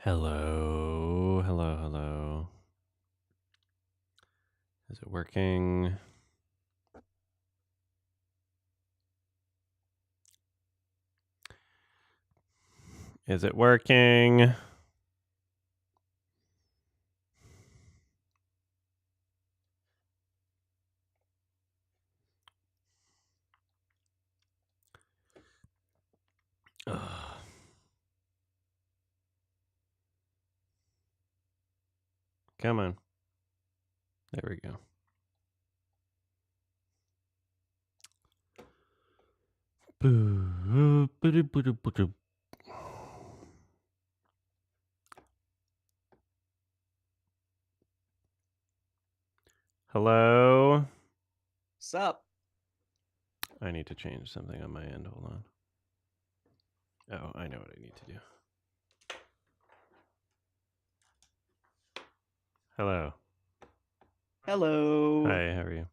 Hello, hello, hello. Is it working? Is it working? Ugh. Come on. There we go. Hello? Sup? I need to change something on my end. Hold on. Oh, I know what I need to do. Hello. Hello. Hi, how are you?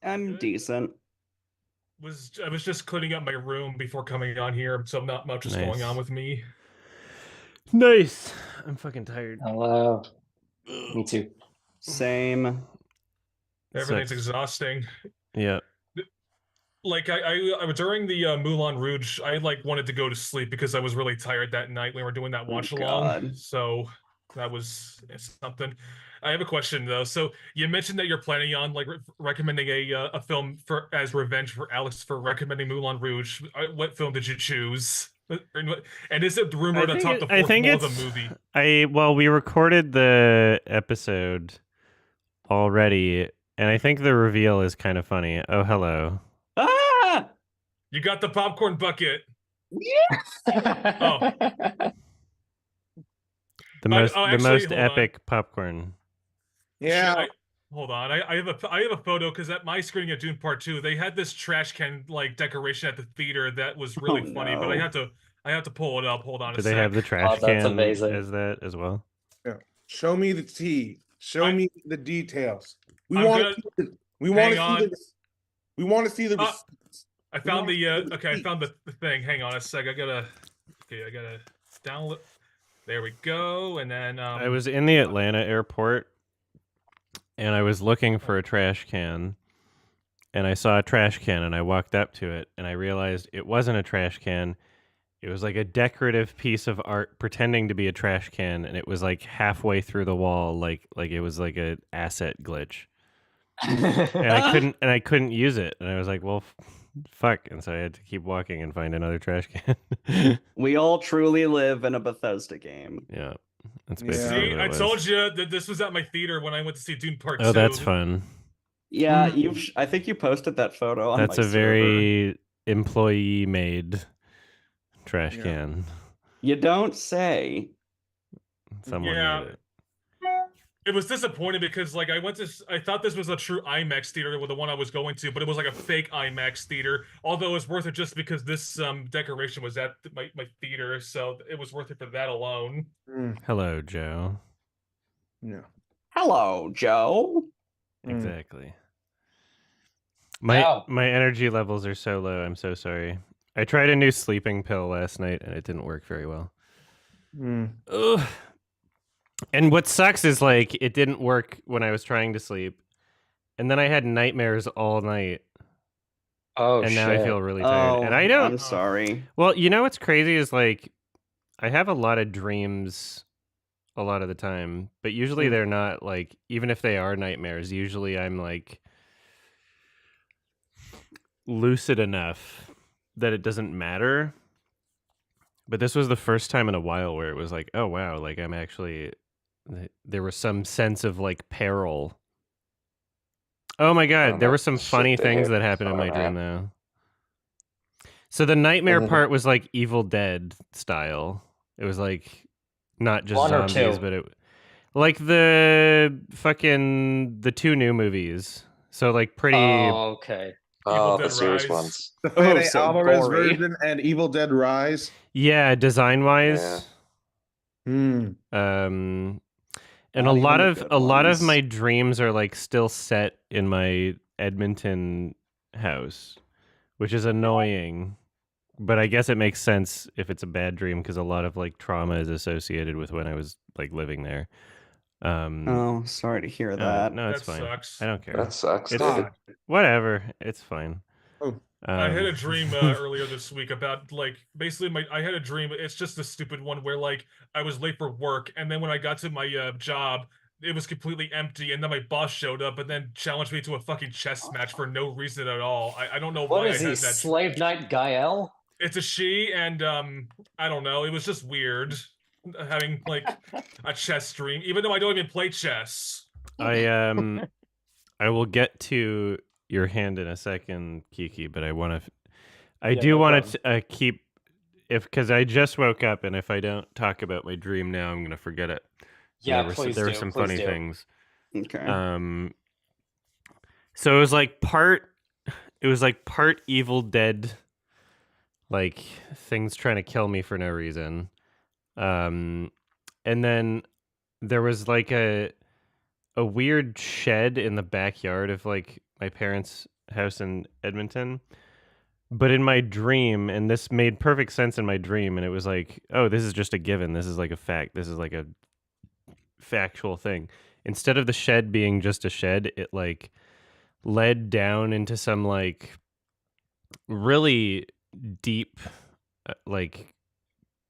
I'm Good. decent. I was just cleaning up my room before coming on here, so not much is going on with me. Nice. I'm fucking tired. Hello. Me too. Same. Everything's Sucks. exhausting. Yeah. Like I during the Moulin Rouge, I like wanted to go to sleep because I was really tired that night when we were doing that watch along. God. So that was something. I have a question though. So you mentioned that you're planning on like recommending a film for as revenge for Alex for recommending Moulin Rouge. What film did you choose? And is it rumored to top the fourth wall of the movie? Well, we recorded the episode already, and I think the reveal is kind of funny. Oh, hello. Ah! You got the popcorn bucket. Yeah. Oh. The most epic popcorn. Yeah. Hold on. I have a photo because at my screening of Dune Part 2, they had this trash can like decoration at the theater that was really funny, but I have to pull it up. Hold on a sec. Do they have the trash that's can amazing. as that as well? Yeah. Show me the tea. Show me the details. We I'm want gonna- to see the receipts. I found I found the thing. Hang on a sec. I gotta download. There we go. And then I was in the Atlanta airport and I was looking for a trash can, and I saw a trash can and I walked up to it and I realized it wasn't a trash can. It was like a decorative piece of art pretending to be a trash can, and it was like halfway through the wall, like it was like an asset glitch. And I couldn't use it, and I was like, well, fuck, and so I had to keep walking and find another trash can. We all truly live in a Bethesda game. Yeah, that's Yeah. basically See, what it I was. told you that this was at my theater when I went to see Dune Part 2. Oh, that's fun. Yeah, I think you posted that photo on That's my a very employee-made trash can. You don't say. Someone made it. It was disappointing because like I thought this was a true IMAX theater with the one I was going to, but it was like a fake IMAX theater. Although it was worth it just because this decoration was at my theater, so it was worth it for that alone. Hello, Joe. Yeah. Hello, Joe. Exactly. My energy levels are so low. I'm so sorry. I tried a new sleeping pill last night and it didn't work very well. Ugh. And what sucks is like it didn't work when I was trying to sleep, and then I had nightmares all night. Oh, and now shit. I feel really tired. And I don't. I'm sorry. Well, you know what's crazy is like I have a lot of dreams a lot of the time, but usually they're not like, even if they are nightmares, usually I'm like lucid enough that it doesn't matter. But this was the first time in a while where it was like, oh wow, like I'm actually, there was some sense of like peril. Oh my god, there were some funny things that happened in my dream though. So the nightmare part was like Evil Dead style. It was like not just One or zombies, two. but it like the two new movies. So like pretty. Oh, okay. Evil the Dead serious Rise. ones. The Fede so Alvarez gory. version and Evil Dead Rise. Yeah, design wise. Hmm. And Not a even lot the of good ones. my dreams are like still set in my Edmonton house, which is annoying. but I guess it makes sense if it's a bad dream because a lot of like trauma is associated with when I was like living there. Oh, sorry to hear that. No, it's That fine. sucks. I don't care. That sucks, It's dude. whatever. It's fine. Oh. I had Um, a dream earlier this week about like basically I had a dream. It's just a stupid one where like I was late for work, and then when I got to my job, it was completely empty, and then my boss showed up and then challenged me to a fucking chess match for no reason at all. I don't know What why is I he, had that. Slave Knight Gael? It's a she, and I don't know. It was just weird having like a chess dream, even though I don't even play chess. I will get to your hand in a second, Kiki, but I Yeah, do no want problem. to keep because I just woke up, and if I don't talk about my dream now, I'm gonna forget it. Yeah, There were some please funny do. things. Okay. So it was like part Evil Dead, like things trying to kill me for no reason. And then there was like a weird shed in the backyard of like my parents' house in Edmonton. But in my dream, and this made perfect sense in my dream, and it was like, oh, this is just a given. This is like a fact. This is like a factual thing. Instead of the shed being just a shed, it like led down into some like really deep like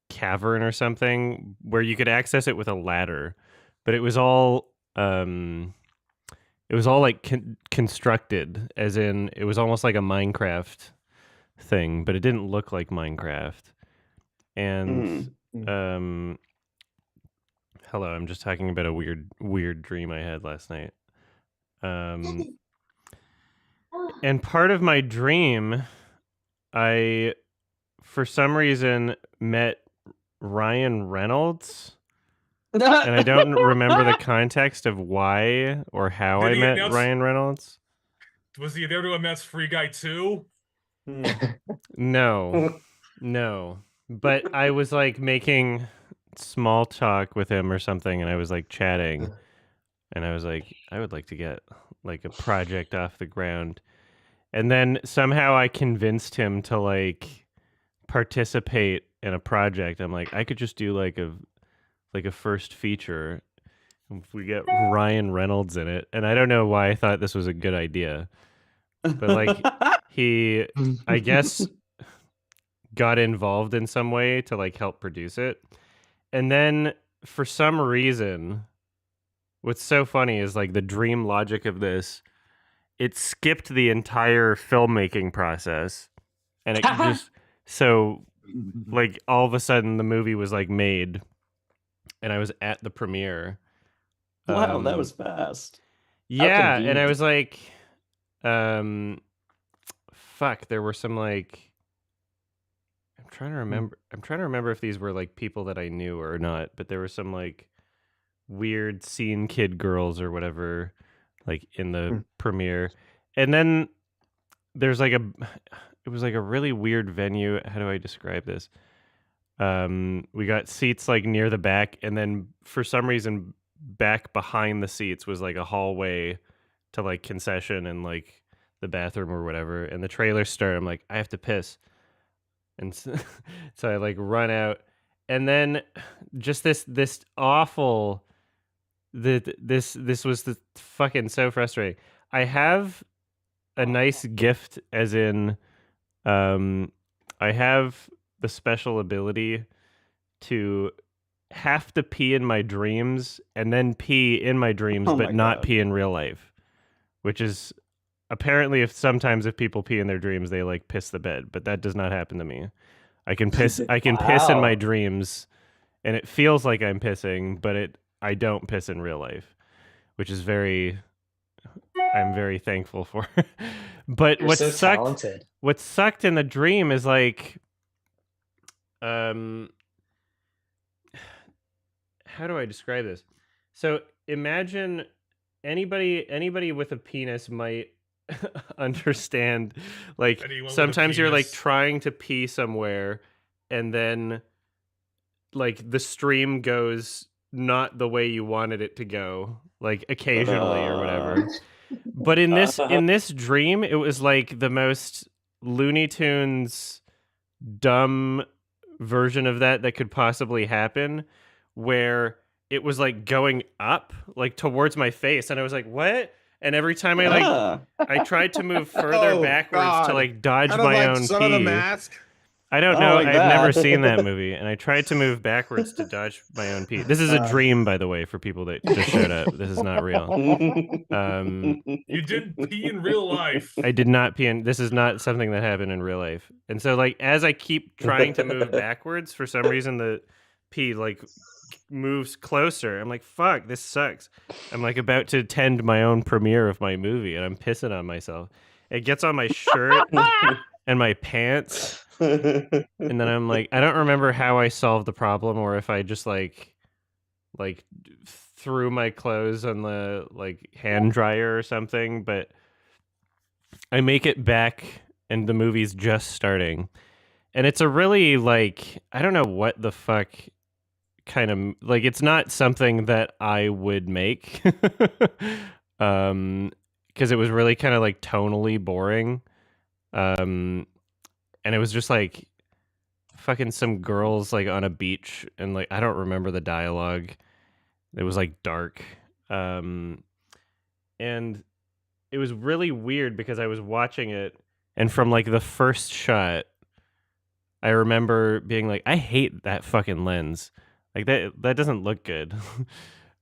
cavern or something where you could access it with a ladder, but it was all like constructed, as in it was almost like a Minecraft thing, but it didn't look like Minecraft. And um hello, I'm just talking about a weird dream I had last night. And part of my dream, I for some reason met Ryan Reynolds, and I don't remember the context of why or how Did I he met announce? Ryan Reynolds. Was he there to announce Free Guy 2? No, no. But I was like making small talk with him or something, and I was like chatting, and I was like, I would like to get like a project off the ground. And then somehow I convinced him to like participate in a project. I'm like, I could just do like a first feature if we get Ryan Reynolds in it. And I don't know why I thought this was a good idea, but like he, I guess, got involved in some way to like help produce it. And then for some reason, what's so funny is like the dream logic of this, it skipped the entire filmmaking process, and it just so like all of a sudden the movie was like made, and I was at the premiere. Wow, that was fast. Yeah, and I convenient. was like, fuck, there were some like I'm trying to remember. I'm trying to remember if these were like people that I knew or not, but there were some like weird scene kid girls or whatever, like in the premiere, and then there's like it was like a really weird venue. How do I describe this? We got seats like near the back, and then for some reason back behind the seats was like a hallway to like concession and like the bathroom or whatever. And the trailer started. I'm like, I have to piss, and so, so I like run out, and then just this awful this was the fucking so frustrating. I have a nice gift, as in I have the special ability to have to pee in my dreams and then pee in my dreams Oh but my not God. pee in real life, which is apparently if people pee in their dreams they like piss the bed, but that does not happen to me. I can piss in my Wow. dreams and it feels like I'm pissing, but I don't piss in real life, which is I'm very thankful for. But You're so talented. what sucked in the dream is like um how do I describe this? So imagine anybody with a penis might understand, like Anyone with a sometimes you're like penis. trying to pee somewhere and then like the stream goes not the way you wanted it to go, like occasionally or whatever. But in this dream, it was like the most Looney Tunes dumb version of that could possibly happen, where it was like going up like towards my face, and I was like, what? And every time I tried to move further Oh, backwards to God. like dodge Kind of my like own Son of the pee. Mask. I don't Oh, know. like I've never that. seen that movie, and I tried to move backwards to dodge my own pee. This is a dream, by the way, for people that just showed up. This is not real. You didn't pee in real life. I did not pee in. This is not something that happened in real life. And so, like, as I keep trying to move backwards, for some reason, the pee like moves closer. I'm like, fuck, this sucks. I'm like about to attend my own premiere of my movie, and I'm pissing on myself. It gets on my shirt and my pants. And then I'm like, I don't remember how I solved the problem, or if I just like threw my clothes on the like hand dryer or something, but I make it back and the movie's just starting. And it's a really like, I don't know what the fuck kind of like, it's not something that I would make. Because it was really kind of like tonally boring. And it was just like fucking some girls like on a beach, and like I don't remember the dialogue. It was like dark. And it was really weird because I was watching it, and from like the first shot I remember being like, I hate that fucking lens. Like that doesn't look good.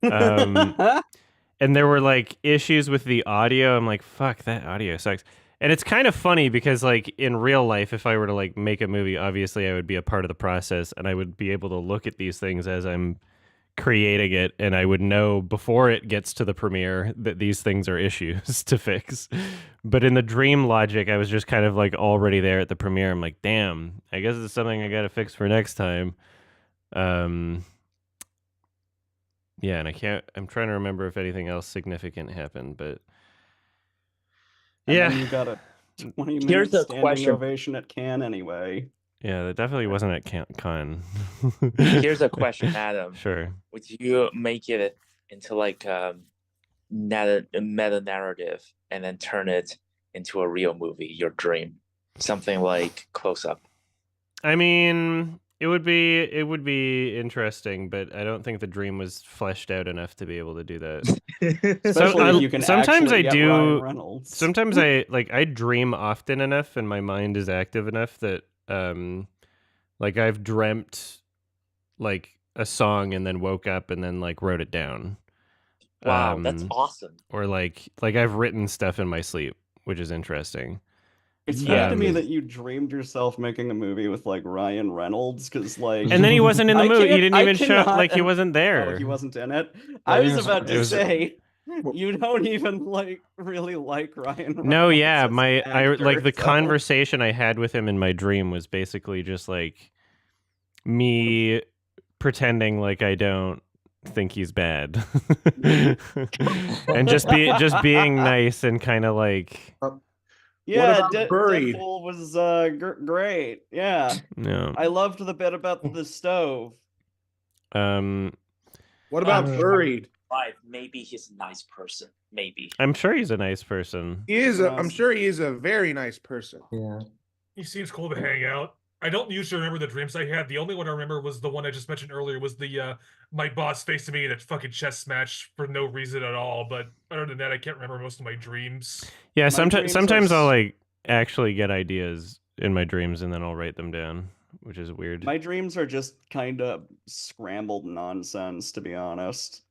And there were like issues with the audio. I'm like, fuck, that audio sucks. And it's kind of funny because like in real life, if I were to like make a movie, obviously I would be a part of the process, and I would be able to look at these things as I'm creating it, and I would know before it gets to the premiere that these things are issues to fix. But in the dream logic, I was just kind of like already there at the premiere. I'm like, damn, I guess it's something I got to fix for next time. Yeah, and I'm trying to remember if anything else significant happened, but And yeah. then you got a 20-minute Here's a standing question. ovation at Cannes anyway. Yeah, that definitely wasn't at Con. Here's a question, Adam. Sure. Would you make it into like a meta narrative and then turn it into a real movie, your dream? Something like Close Up. I mean, it would be interesting, but I don't think the dream was fleshed out enough to be able to do that. Especially if you can sometimes actually I get do. Ryan Reynolds. Sometimes I dream often enough, and my mind is active enough that like I've dreamt like a song and then woke up and then like wrote it down. Wow, that's awesome. Or like I've written stuff in my sleep, which is interesting. It's funny to me that you dreamed yourself making a movie with like Ryan Reynolds, because like, and then he wasn't in the movie. He didn't even show. Like he wasn't Oh, there. he wasn't in it. I was about to It was- say, you don't even like really like Ryan Reynolds. No, yeah, as an actor, like the so- conversation I had with him in my dream was basically just like me pretending like I don't think he's bad, and just being nice and kind of like. Yeah, about Buried? Deadpool was great. Yeah, No. I loved the bit about the stove. What about Buried? Right, maybe he's a nice person. Maybe. I'm sure he's a nice person. He is. I'm sure he is a very nice person. Yeah. He seems cool to hang out. I don't usually remember the dreams I had. The only one I remember was the one I just mentioned earlier, was the my boss facing me in a fucking chess match for no reason at all. But other than that, I can't remember most of my dreams. Yeah, dreams sometimes are I'll like actually get ideas in my dreams and then I'll write them down, which is weird. My dreams are just kind of scrambled nonsense, to be honest.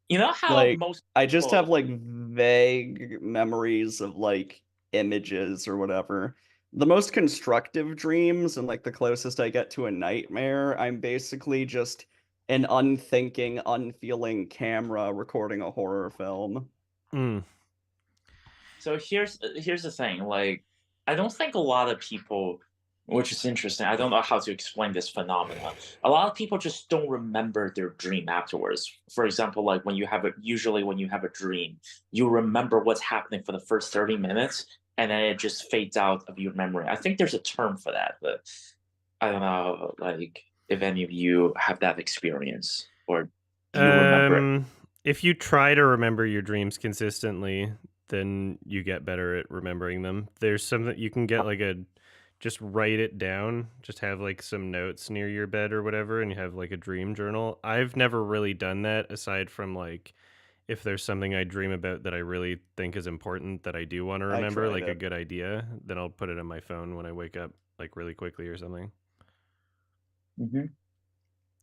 You know how Like, most I just people- have like vague memories of like images or whatever. The most constructive dreams, and like the closest I get to a nightmare, I'm basically just an unthinking, unfeeling camera recording a horror film. Mm. So here's the thing. Like, I don't think a lot of people, which is interesting. I don't know how to explain this phenomenon. A lot of people just don't remember their dream afterwards. For example, like usually when you have a dream, you remember what's happening for the first 30 minutes, and then it just fades out of your memory. I think there's a term for that, but I don't know, like, if any of you have that experience, or do you remember it? If you try to remember your dreams consistently, then you get better at remembering them. There's something you can get like a just write it down. Just have like some notes near your bed or whatever, and you have like a dream journal. I've never really done that aside from like if there's something I dream about that I really think is important that I do want to I remember, tried like a it. good idea, then I'll put it on my phone when I wake up, like really quickly or something. Mhm.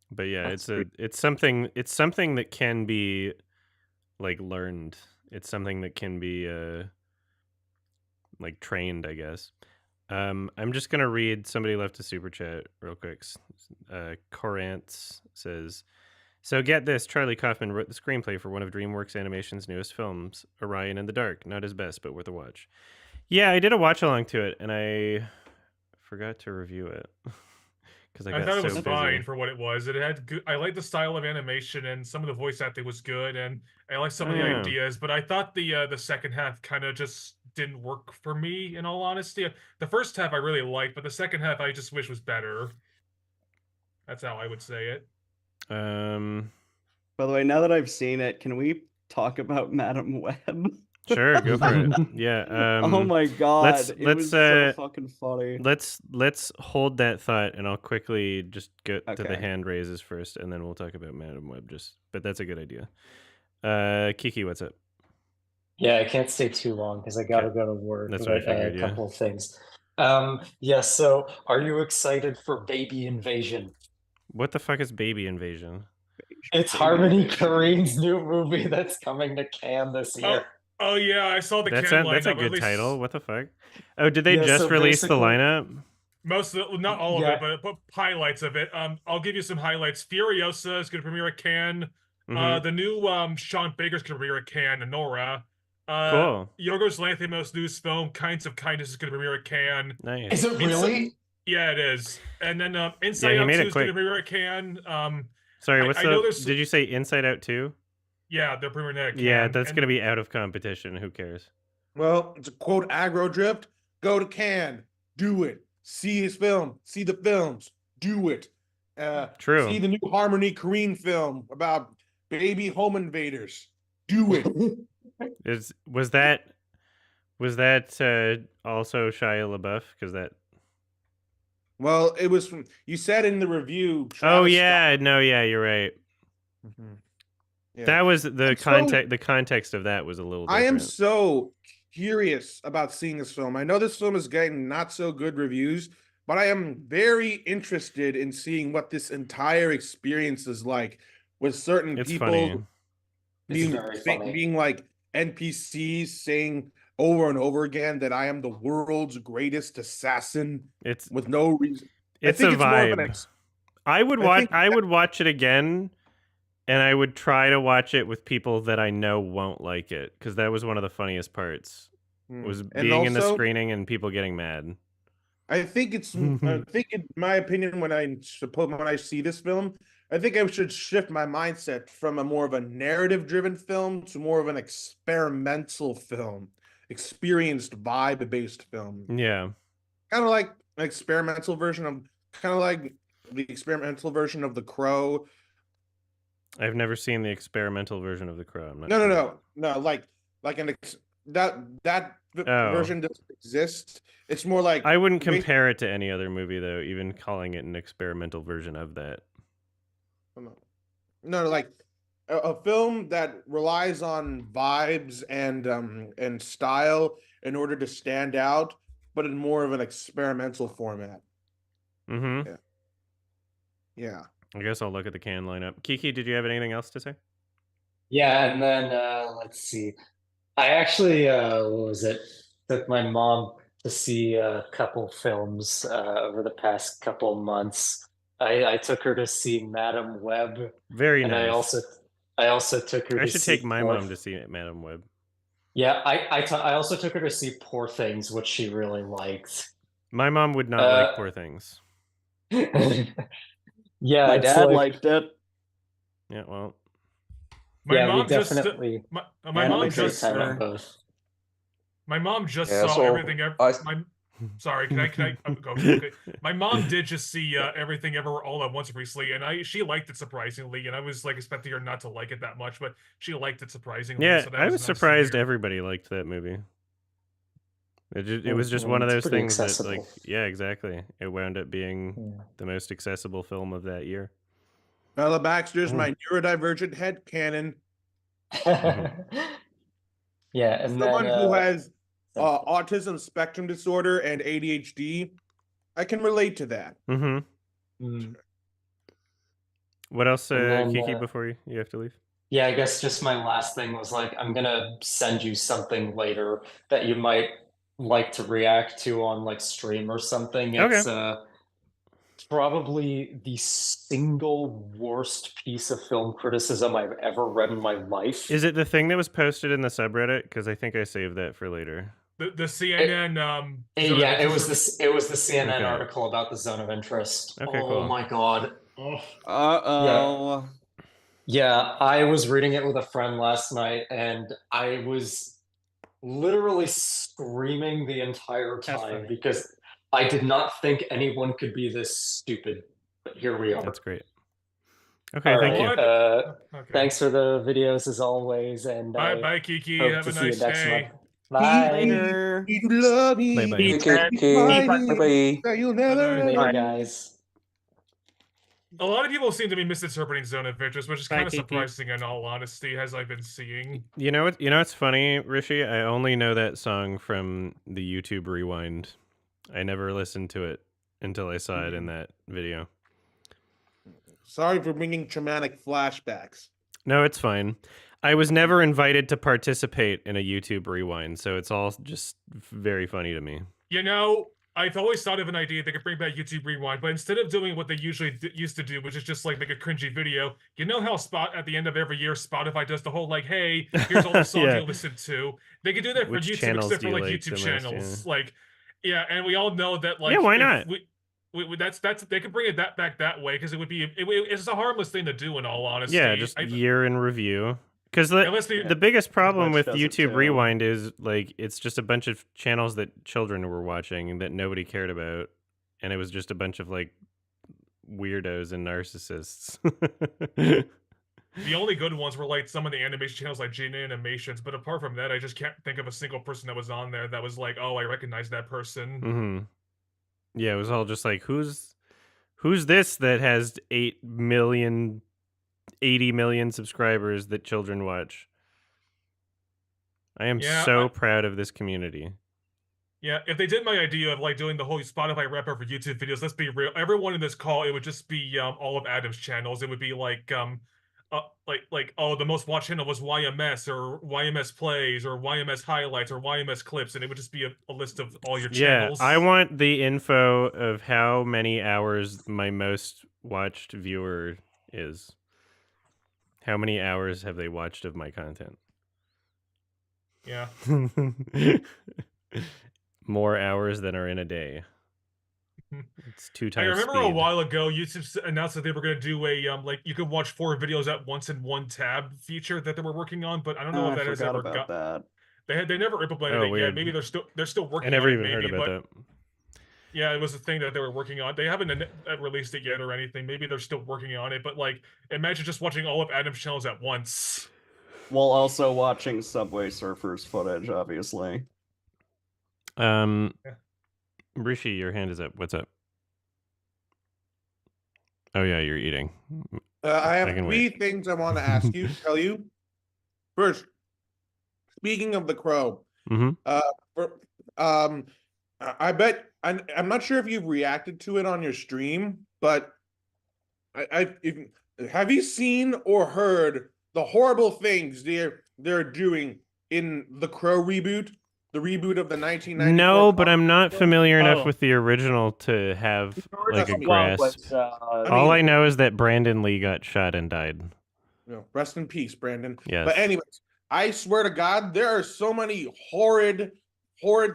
But yeah, That's it's something that can be like learned. It's something that can be like trained, I guess. I'm just gonna read. Somebody left a super chat real quick. Corantz says, "So get this: Charlie Kaufman wrote the screenplay for one of DreamWorks Animation's newest films, Orion in the Dark. Not his best, but worth a watch." Yeah, I did a watch along to it, and I forgot to review it because I I got thought it so was busy. fine for what it was. It had good, I liked the style of animation, and some of the voice acting was good, and I liked some of the ideas. But I thought the second half kind of just didn't work for me. In all honesty, the first half I really liked, but the second half I just wish was better. That's how I would say it. By the way, now that I've seen it, can we talk about Madam Web? Sure, go for it. Yeah. Oh my god, it was so let's fucking funny. let's hold that thought, and I'll quickly just get to the Okay. hand raises first, and then we'll talk about Madam Web. But that's a good idea. Kiki, what's up? Yeah, I can't stay too long because I gotta Okay. go to work. That's what I but, figured, a yeah. couple of things. Yeah, so are you excited for Baby Invasion? What the fuck is Baby Invasion? It's Baby Harmony Invasion. Korine's new movie that's coming to Cannes this year. Oh yeah, I saw the That's Cannes a lineup. good At title. least What the fuck? Oh, did they Yeah, just so release the basically- lineup? most of it, not all Yeah. of it, but highlights of it. I'll give you some highlights. Furiosa is going to premiere at Cannes. Mhm. The new Sean Baker's going to premiere at Cannes. Nora. Cool. Yorgos Lanthimos' new film, Kinds of Kindness, is going to premiere at Cannes. Nice. Is it really? Yeah, it is. And then Inside Yeah, he Out made 2 it is going to quick. premiere at Cannes. Sorry, I know there's- did you say Inside Out 2? Yeah, they're premiering at Cannes. Yeah, that's and- going to be out of competition. Who cares? Well, to quote Aggro Drift, go to Cannes, do it. See his film, see the films, do it. True. See the new Harmony Korine film about baby home invaders, do it. Was that also Shia LaBeouf? Because that. Well, it was from, you said in the review. Oh Travis yeah, no, yeah, you're right. Scott- Mhm. Yeah. That was the I'm so- context. The context of that was a little different. I am so curious about seeing this film. I know this film is getting not so good reviews, but I am very interested in seeing what this entire experience is like with certain It's people funny. It's very funny. being like NPCs saying over and over again that I am the world's greatest assassin It's with no reason. it's I think a it's more of an vibe. I would I watch. think I would watch it again, and I would try to watch it with people that I know won't like it, because that was one of the funniest parts. Was And being in the also- screening and people getting mad. I think it's. I think, in my opinion, when I see this film, I think I should shift my mindset from a more of a narrative-driven film to more of an experimental film, experienced vibe-based film. Yeah. Kind of like an experimental version of, kind of like the experimental version of The Crow. I've never seen the experimental version of The Crow. I'm not No, sure. no, like that Oh. version doesn't exist. It's more like I wouldn't basi- compare it to any other movie, though, even calling it an experimental version of that. No, like a film that relies on vibes and style in order to stand out, but in more of an experimental format. Mm-hmm. Yeah. I guess I'll look at the can lineup. Kiki, did you have anything else to say? Yeah, and then let's see. I actually what was it? Took my mom to see a couple films over the past couple months. I took her to see Madam Web, Very and nice. I also took her. I to should see take my Poor mom to see Madam Web. Yeah, I also took her to see Poor Things, which she really liked. My mom would not like Poor Things. Yeah, My it's dad like- liked it. Yeah, well, My yeah, we mom just definitely. my Yeah, mom makes just sense. time on both. my mom just Yeah, saw so everything. I- Sorry, can I go? Okay. My mom did just see Everything Ever All at Once recently, and she liked it surprisingly. And I was like expecting her not to like it that much, but she liked it surprisingly. yeah, so that I was was nice to surprised hear. everybody liked that movie. It was just one of It's those pretty things that, accessible. like, yeah, exactly. It wound up being Yeah. the most accessible film of that year. Bella Baxter's my neurodivergent head canon. Yeah, and Someone then who has sorry. autism spectrum disorder and ADHD, I can relate to that. Mm. What else, And then, Kiki, before you have to leave? Yeah, I guess just my last thing was like, I'm gonna send you something later that you might like to react to on like stream or something. It's probably the single worst piece of film criticism I've ever read in my life. Is it the thing that was posted in the subreddit? Because I think I saved that for later. The CNN zone of Yeah, it interest was the CNN Okay. article about the zone of interest. Okay, Oh cool. my god. Ugh. Uh-oh. Yeah, I was reading it with a friend last night and I was literally screaming the entire That's time funny. because I did not think anyone could be this stupid. But here we are. That's great. Okay, All thank right. you. Okay. Thanks for the videos as always, and Bye, Kiki. hope Have to a see you nice next day. month. Bye. Later. You love me. Bye-bye. Keep Bye-bye. That you'll never Bye-bye. Later, let me. guys. A lot of people seem to be misinterpreting zone of interest, which is Bye, kind of Kiki. surprising in all honesty, as I've been seeing. You know what's funny, Rishi? I only know that song from the YouTube Rewind. I never listened to it until I saw it in that video. Sorry for bringing traumatic flashbacks. No, it's fine. I was never invited to participate in a YouTube Rewind, so it's all just very funny to me. You know, I've always thought of an idea they could bring back YouTube Rewind, but instead of doing what they usually used to do, which is just like make a cringy video, you know how at the end of every year, Spotify does the whole like, hey, here's all the songs Yeah. you listened to. They could do that for Which YouTube, channels except do for you like like YouTube the most, channels. yeah. Like, yeah, and we all know that like, Yeah, why if not? that's they could bring it back that way because it would be it's a harmless thing to do in all honesty. Yeah, just year in review. Because the biggest problem Twitch with does it YouTube too. Rewind is like it's just a bunch of channels that children were watching that nobody cared about, and it was just a bunch of like weirdos and narcissists. The only good ones were like some of the animation channels like Gene Animations, but apart from that, I just can't think of a single person that was on there that was like, oh, I recognize that person. Yeah, it was all just like, who's this that has 8 million, 80 million subscribers that children watch? I am so proud of this community. Yeah, if they did my idea of like doing the whole Spotify wrapper for YouTube videos, let's be real. Everyone in this call, it would just be all of Adam's channels. It would be like oh, the most watched channel was YMS or YMS Plays or YMS Highlights or YMS Clips, and it would just be a list of all your channels. Yeah, I want the info of how many hours my most watched viewer is. How many hours have they watched of my content? Yeah. More hours than are in a day. It's 2 times I remember speed. a while ago, YouTube announced that they were going to do a like you could watch 4 videos at once in one tab feature that they were working on, but I don't know if that has ever got that. They never implemented it yet. Maybe they're still working on it. I never even maybe, heard about that. Yeah, it was a thing that they were working on. They haven't released it yet or anything. Maybe they're still working on it, but like imagine just watching all of Adam's channels at once. While also watching Subway Surfers footage, obviously. Rishi, your hand is up. What's up? Oh yeah, you're eating. I have can three things I want to ask you, tell you. First, speaking of The Crow, I bet I'm not sure if you've reacted to it on your stream, but have you seen or heard the horrible things they're doing in The Crow reboot? The reboot of the 1994. No, but I'm not familiar enough with the original to have like a grasp. All I know is that Brandon Lee got shot and died. Rest in peace, Brandon. Yes. But anyways, I swear to God, there are so many horrid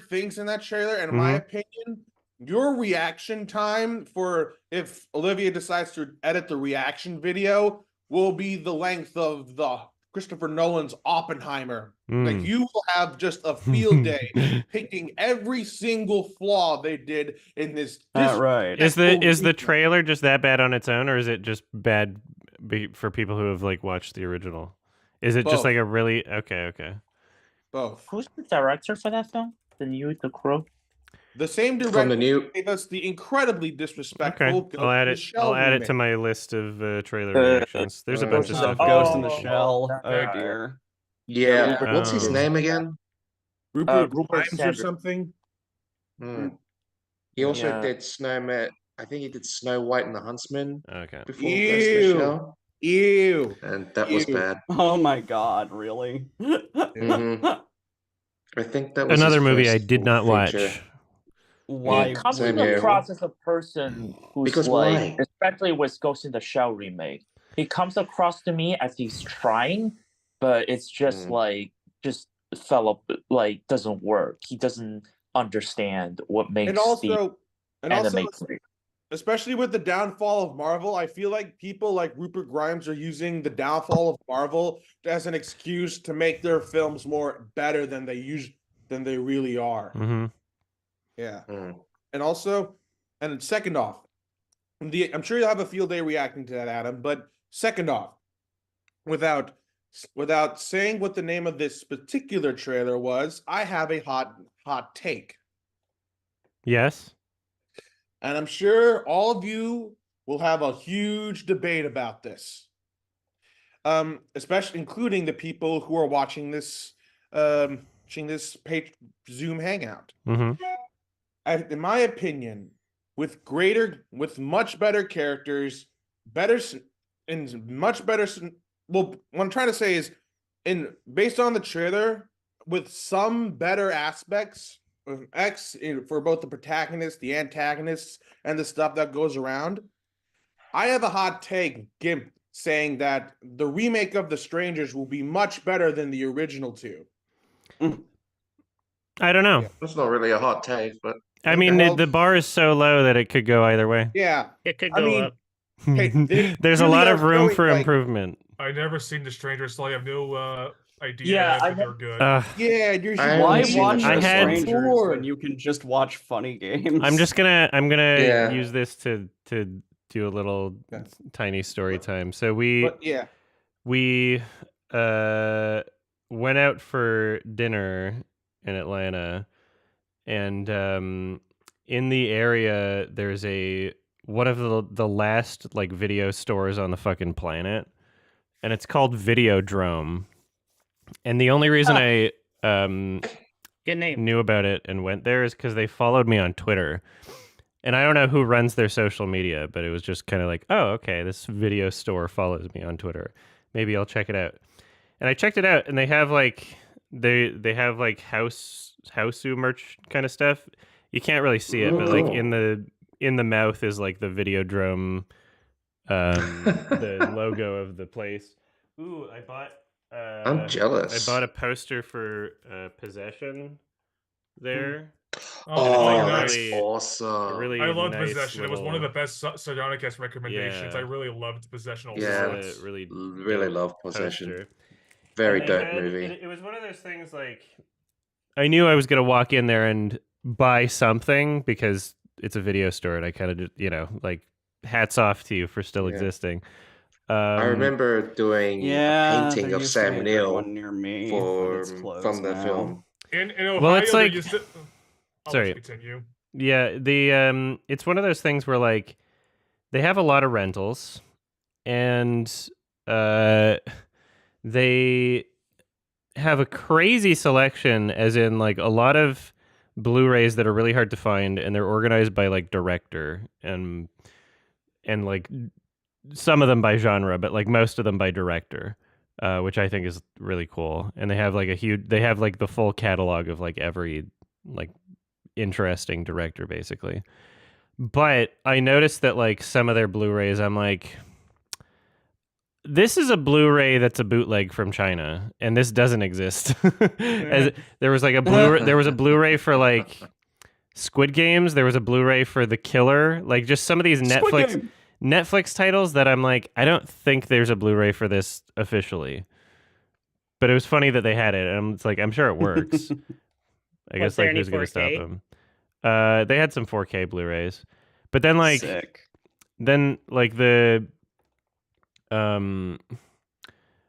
things in that trailer. And in my opinion, your reaction time for if Olivia decides to edit the reaction video will be the length of the Christopher Nolan's Oppenheimer. Like you will have just a field day picking every single flaw they did in this. Right. Is the trailer just that bad on its own, or is it just bad for people who have like watched the original? Is it just like a really okay? Both. Who's the director for that film? The new The Crow. The same From director the new. gave us the incredibly Okay, disrespectful Ghost I'll add in the it. Shell I'll add it to remake. my list of trailer reactions. There's a uh, bunch of Oh, stuff. Ghost in the Oh, Shell. that Oh guy. dear. Yeah, Rupert- what's his Oh. name again? Rupert Rupert Grimes or Sanders. something. Hmm. He also Yeah. did Snowman. I think he did Snow White and the Huntsman Okay. before Ghost in the Ew. Shell, Ew. and that was Ew. bad. Oh my god, really? I think that was Another his movie I first did full not feature. watch. Why It comes Same would here. across you? as a person who's Because like, why? especially with Ghost in the Shell remake, he comes across to me as he's trying, but it's just like just fell up, like doesn't work. He doesn't understand what makes And the also, anime great. especially with the downfall of Marvel, I feel like people like Rupert Grimes are using the downfall of Marvel as an excuse to make their films more better than they really are. Mm-hmm. Yeah. Hmm. And also, and second off, I'm sure you'll have a field day reacting to that, Adam. But second off, without saying what the name of this particular trailer was, I have a hot take, Yes. and I'm sure all of you will have a huge debate about this. Especially including the people who are watching this Zoom hangout. Mm-hmm. In my opinion, with much better characters, much better. Well, what I'm trying to say is, based on the trailer, with some better aspects of for both the protagonists, the antagonists, and the stuff that goes around. I have a hot take, saying that the remake of The Strangers will be much better than the original two. I don't know. Yeah. That's not really a hot take, but I mean, Well- the bar is so low that it could go either way. Yeah, It could I go mean, up. hey, they There's a really lot are of room showing, for like- improvement. I never seen The Stranger, so I have no idea Yeah, I if they're good. Yeah, you should. I Why haven't seen watch the I The first had- one. Strangers when you can just watch funny games? I'm gonna Yeah. use this to do a little Okay. tiny story time. So we But yeah, went out for dinner in Atlanta, and in the area there's one of the last like video stores on the fucking planet, and it's called Videodrome. And the only reason I Good name. knew about it and went there is because they followed me on Twitter. And I don't know who runs their social media, but it was just kind of like, oh, okay, this video store follows me on Twitter. Maybe I'll check it out. And I checked it out, and they have like have like houseu merch kind of stuff. You can't really see it, but like Cool. in the mouth is like the Videodrome, the logo of the place. Ooh, I bought. I'm jealous. I bought a poster for Possession there. Oh, like that's nice. awesome. Really I loved nice Possession. It was one of the little- best Sardonicast recommendations. Yeah. I really loved Possession also. Yeah. really Really dope love Possession. poster. Very And they dope had- movie. It was one of those things like I knew I was gonna walk in there and buy something because it's a video store, and I kind of just, like hats off to you for still Yeah. existing. I remember doing Yeah, a painting there of used to be a Sam good Neill one near me, but it's from closed the now. film. In Ohio, Well, it's they like- used to... I'll Sorry. let you continue. Yeah, it's one of those things where like they have a lot of rentals, and they have a crazy selection, as in like a lot of Blu-rays that are really hard to find, and they're organized by like director and like some of them by genre, but like most of them by director, which I think is really cool. And they have like the full catalog of like every like interesting director basically. But I noticed that like some of their Blu-rays, I'm like, this is a Blu-ray that's a bootleg from China, and this doesn't exist. There was a Blu-ray for like Squid Games. There was a Blu-ray for The Killer. Like just some of these Netflix titles that I'm like, I don't think there's a Blu-ray for this officially. But it was funny that they had it, and it's like, I'm sure it works. I guess there like any who's gonna stop 4K? them? They had some 4K Blu-rays, but then like Sick. the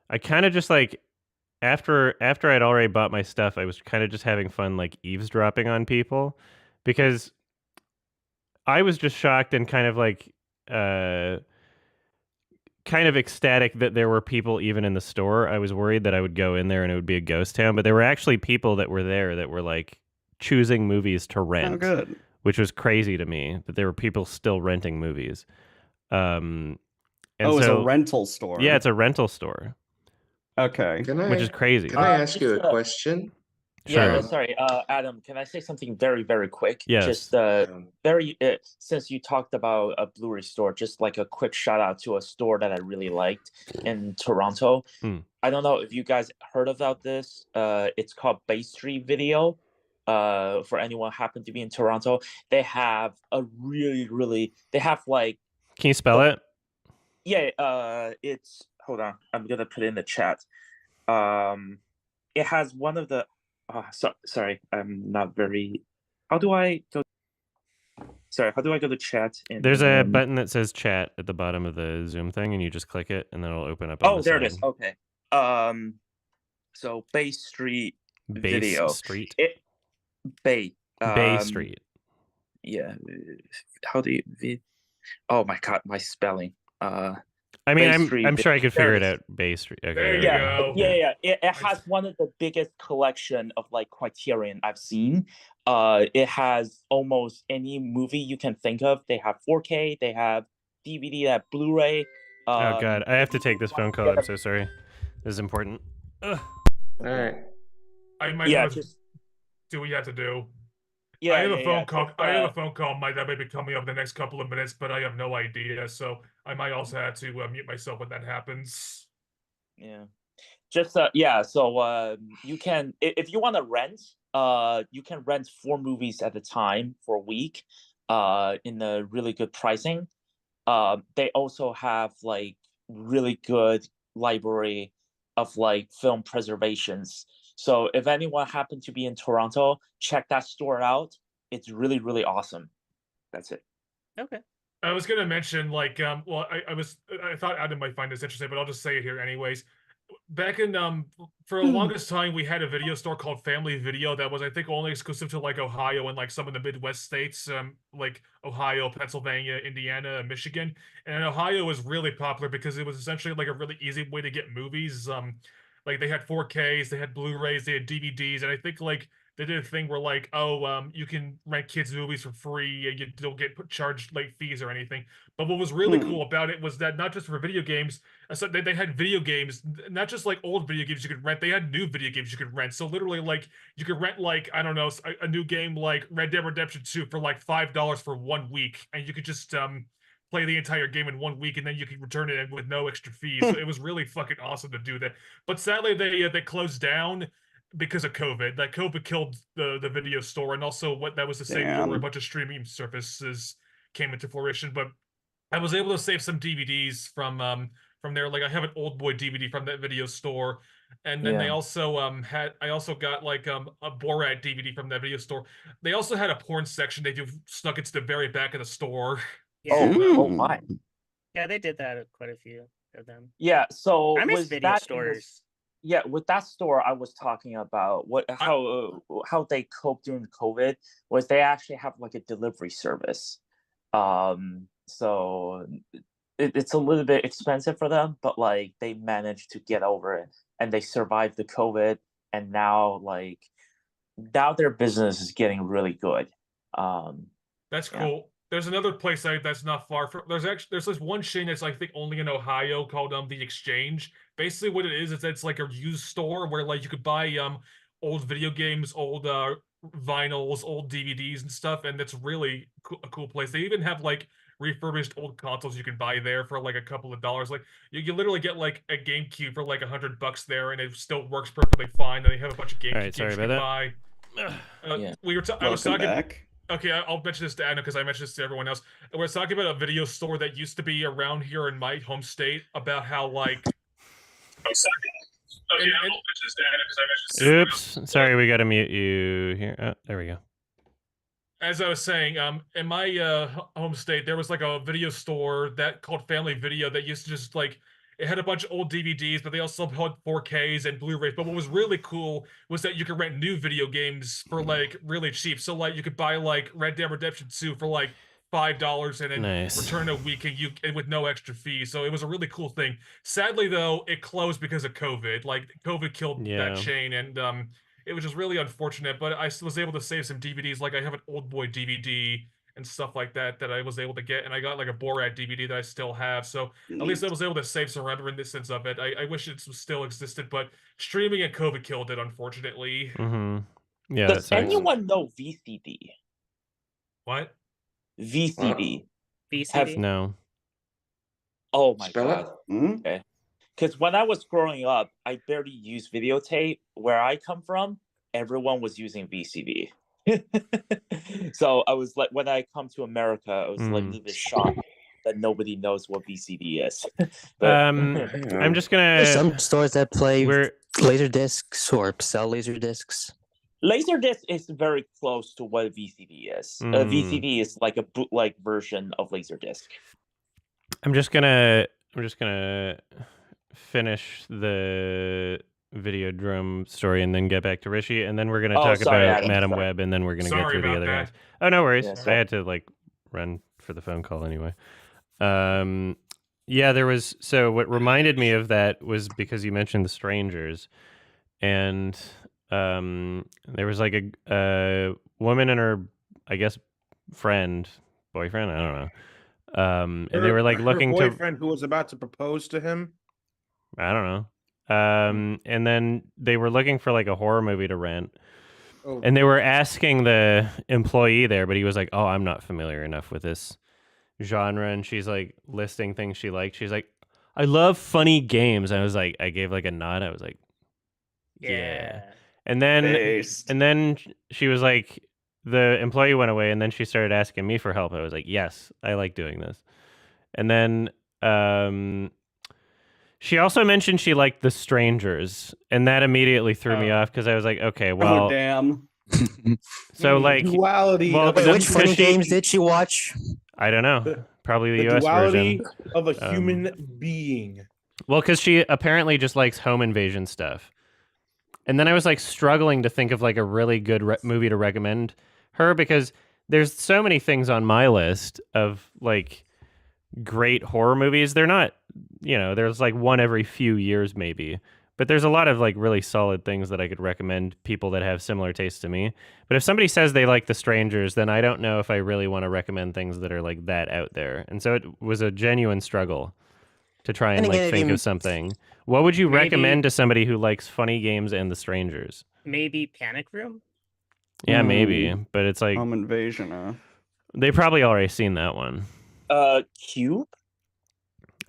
I kind of just like after I'd already bought my stuff, I was kind of just having fun, like eavesdropping on people, because I was just shocked and kind of like kind of ecstatic that there were people even in the store. I was worried that I would go in there and it would be a ghost town, but there were actually people that were there that were like choosing movies to rent. Oh, good. Which was crazy to me that there were people still renting movies. And it's so, a rental store. Yeah, it's a rental store. Okay. Which is crazy. Can I ask you a question? Sure. Yeah, sorry, Adam. Can I say something very, very quick? Yes. Just since you talked about a Blu-ray store, just like a quick shout out to a store that I really liked in Toronto. I don't know if you guys heard about this. It's called Bay Street Video. For anyone happen to be in Toronto, they have a really they have like. Can you spell it? Yeah. It's hold on. I'm gonna put it in the chat. It has one of the. Sorry, I'm not very. How do I go? Sorry, how do I go to chat? There's a button that says chat at the bottom of the Zoom thing, and you just click it, and then it'll open up. Oh, there it is. Okay. So Bay Street Video. Street. Bay. Bay Street. Yeah. How do you? Oh my god, my spelling. I mean, I'm sure I could figure it out. Bay Street. Okay. There you go. Yeah. It has one of the biggest collection of like Criterion I've seen. It has almost any movie you can think of. They have 4K. They have DVD. They have Blu-ray. Oh god, I have to take this phone call. I'm so sorry. This is important. All right. I might just do what you have to do. Yeah, I have a phone call. I have a phone call. That may be coming up in the next couple of minutes, but I have no idea. So I might also have to mute myself when that happens. Yeah. Just So you can, if you want to rent, you can rent 4 movies at a time for a week, in a really good pricing. They also have like really good library of like film preservations. So if anyone happened to be in Toronto, check that store out. It's really, really awesome. That's it. Okay. I was gonna mention like I thought Adam might find this interesting, but I'll just say it here anyways. Back in for the longest time we had a video store called Family Video that was I think only exclusive to like Ohio and like some of the Midwest states, like Ohio, Pennsylvania, Indiana, and Michigan. And Ohio was really popular because it was essentially like a really easy way to get movies. Like they had 4Ks, they had Blu-rays, they had DVDs, and I think like they did a thing where like, you can rent kids' movies for free and you don't get charged late fees or anything. But what was really cool about it was that not just for video games, so they had video games, not just like old video games you could rent, they had new video games you could rent. So literally like you could rent like, I don't know, a new game like Red Dead Redemption 2 for like $5 for 1 week. And you could just play the entire game in 1 week and then you could return it with no extra fees. So it was really fucking awesome to do that. But sadly they closed down because of COVID. That COVID killed the video store, and also what that was the same year where a bunch of streaming services came into fruition. But I was able to save some DVDs from there. Like I have an Old Boy DVD from that video store, and then they also I also got like a Borat DVD from that video store. They also had a porn section. They snuck it to the very back of the store. Yeah. Oh my. Yeah, they did that at quite a few of them. Yeah, so I miss was video that stores. Yeah, with that store I was talking about, how they coped during COVID was they actually have like a delivery service. So it's a little bit expensive for them, but like they managed to get over it and they survived the COVID, and now their business is getting really good. That's cool. There's another place that's not far from. There's this one chain that's I think only in Ohio called The Exchange. Basically, what it is it's like a used store where like you could buy old video games, old vinyls, old DVDs and stuff, and it's really a cool place. They even have like refurbished old consoles you can buy there for like a couple of dollars. Like you literally get like a GameCube for like $100 there, and it still works perfectly fine. And they have a bunch of GameCube games you can buy. I was talking back. Okay, I'll mention this to Anna because I mentioned this to everyone else. We're talking about a video store that used to be around here in my home state about how like. Oops, sorry, we gotta mute you here. Oh, there we go. As I was saying, in my home state, there was like a video store that called Family Video that used to just like It had a bunch of old DVDs, but they also had 4Ks and Blu-rays. But what was really cool was that you could rent new video games for like really cheap. So like you could buy like Red Dead Redemption 2 for like $5 and then Nice. return a week and with no extra fee. So it was a really cool thing. Sadly though, it closed because of COVID. Like COVID killed Yeah. that chain, and it was just really unfortunate. But I was able to save some DVDs. Like I have an Old Boy DVD and stuff like that I was able to get, and I got like a Borat DVD that I still have. So at least I was able to save some reminiscence of it. I wish it still existed, but streaming and COVID killed it, unfortunately. Mm-hmm. Yeah. Does anyone know VCD? What? VCD. VCD? No. Oh my Spell god. Okay. Because when I was growing up, I barely used videotape. Where I come from, everyone was using VCD. So I was like, when I come to America, I was like a little bit shocked that nobody knows what VCD is. But, I'm just gonna. There's some stores that play We're laser discs or sell laser discs. Laserdisc is very close to what VCD is. VCD is like a bootleg version of Laserdisc. I'm just gonna finish the Videodrome story and then get back to Rishi, and then we're gonna talk about Adam, Madam sorry. Web, and then we're gonna get Sorry through the about other that. ones. Oh, no worries. Yeah, I sorry. had to like run for the phone call anyway. Yeah, there was. So what reminded me of that was because you mentioned The Strangers, and there was like a woman and her, I guess, boyfriend, I don't know. And they were like looking her to boyfriend who was about to propose to him. I don't know. And then they were looking for like a horror movie to rent. Oh. And they were asking the employee there, but he was like, "Oh, I'm not familiar enough with this genre." And she's like listing things she liked. She's like, "I love funny games." I was like, I gave like a nod. I was like, yeah. And then she was like, the employee went away, and then she started asking me for help. I was like, yes, I like doing this. And then she also mentioned she liked The Strangers, and that immediately threw me off because I was like, okay, well, Oh damn. so like duality. well, of a Wait, which human funny games did she watch? I don't know, probably the the US duality version. of a human being. Well, because she apparently just likes home invasion stuff. And then I was like struggling to think of like a really good movie to recommend her, because there's so many things on my list of like great horror movies. They're not, there's like one every few years maybe, but there's a lot of like really solid things that I could recommend people that have similar tastes to me. But if somebody says they like The Strangers, then I don't know if I really want to recommend things that are like that out there. And so it was a genuine struggle to try and like think of something. What would you recommend to somebody who likes funny games and The Strangers? Maybe Panic Room? Yeah, maybe, but it's like Home Invasion. they probably already seen that one. Cube?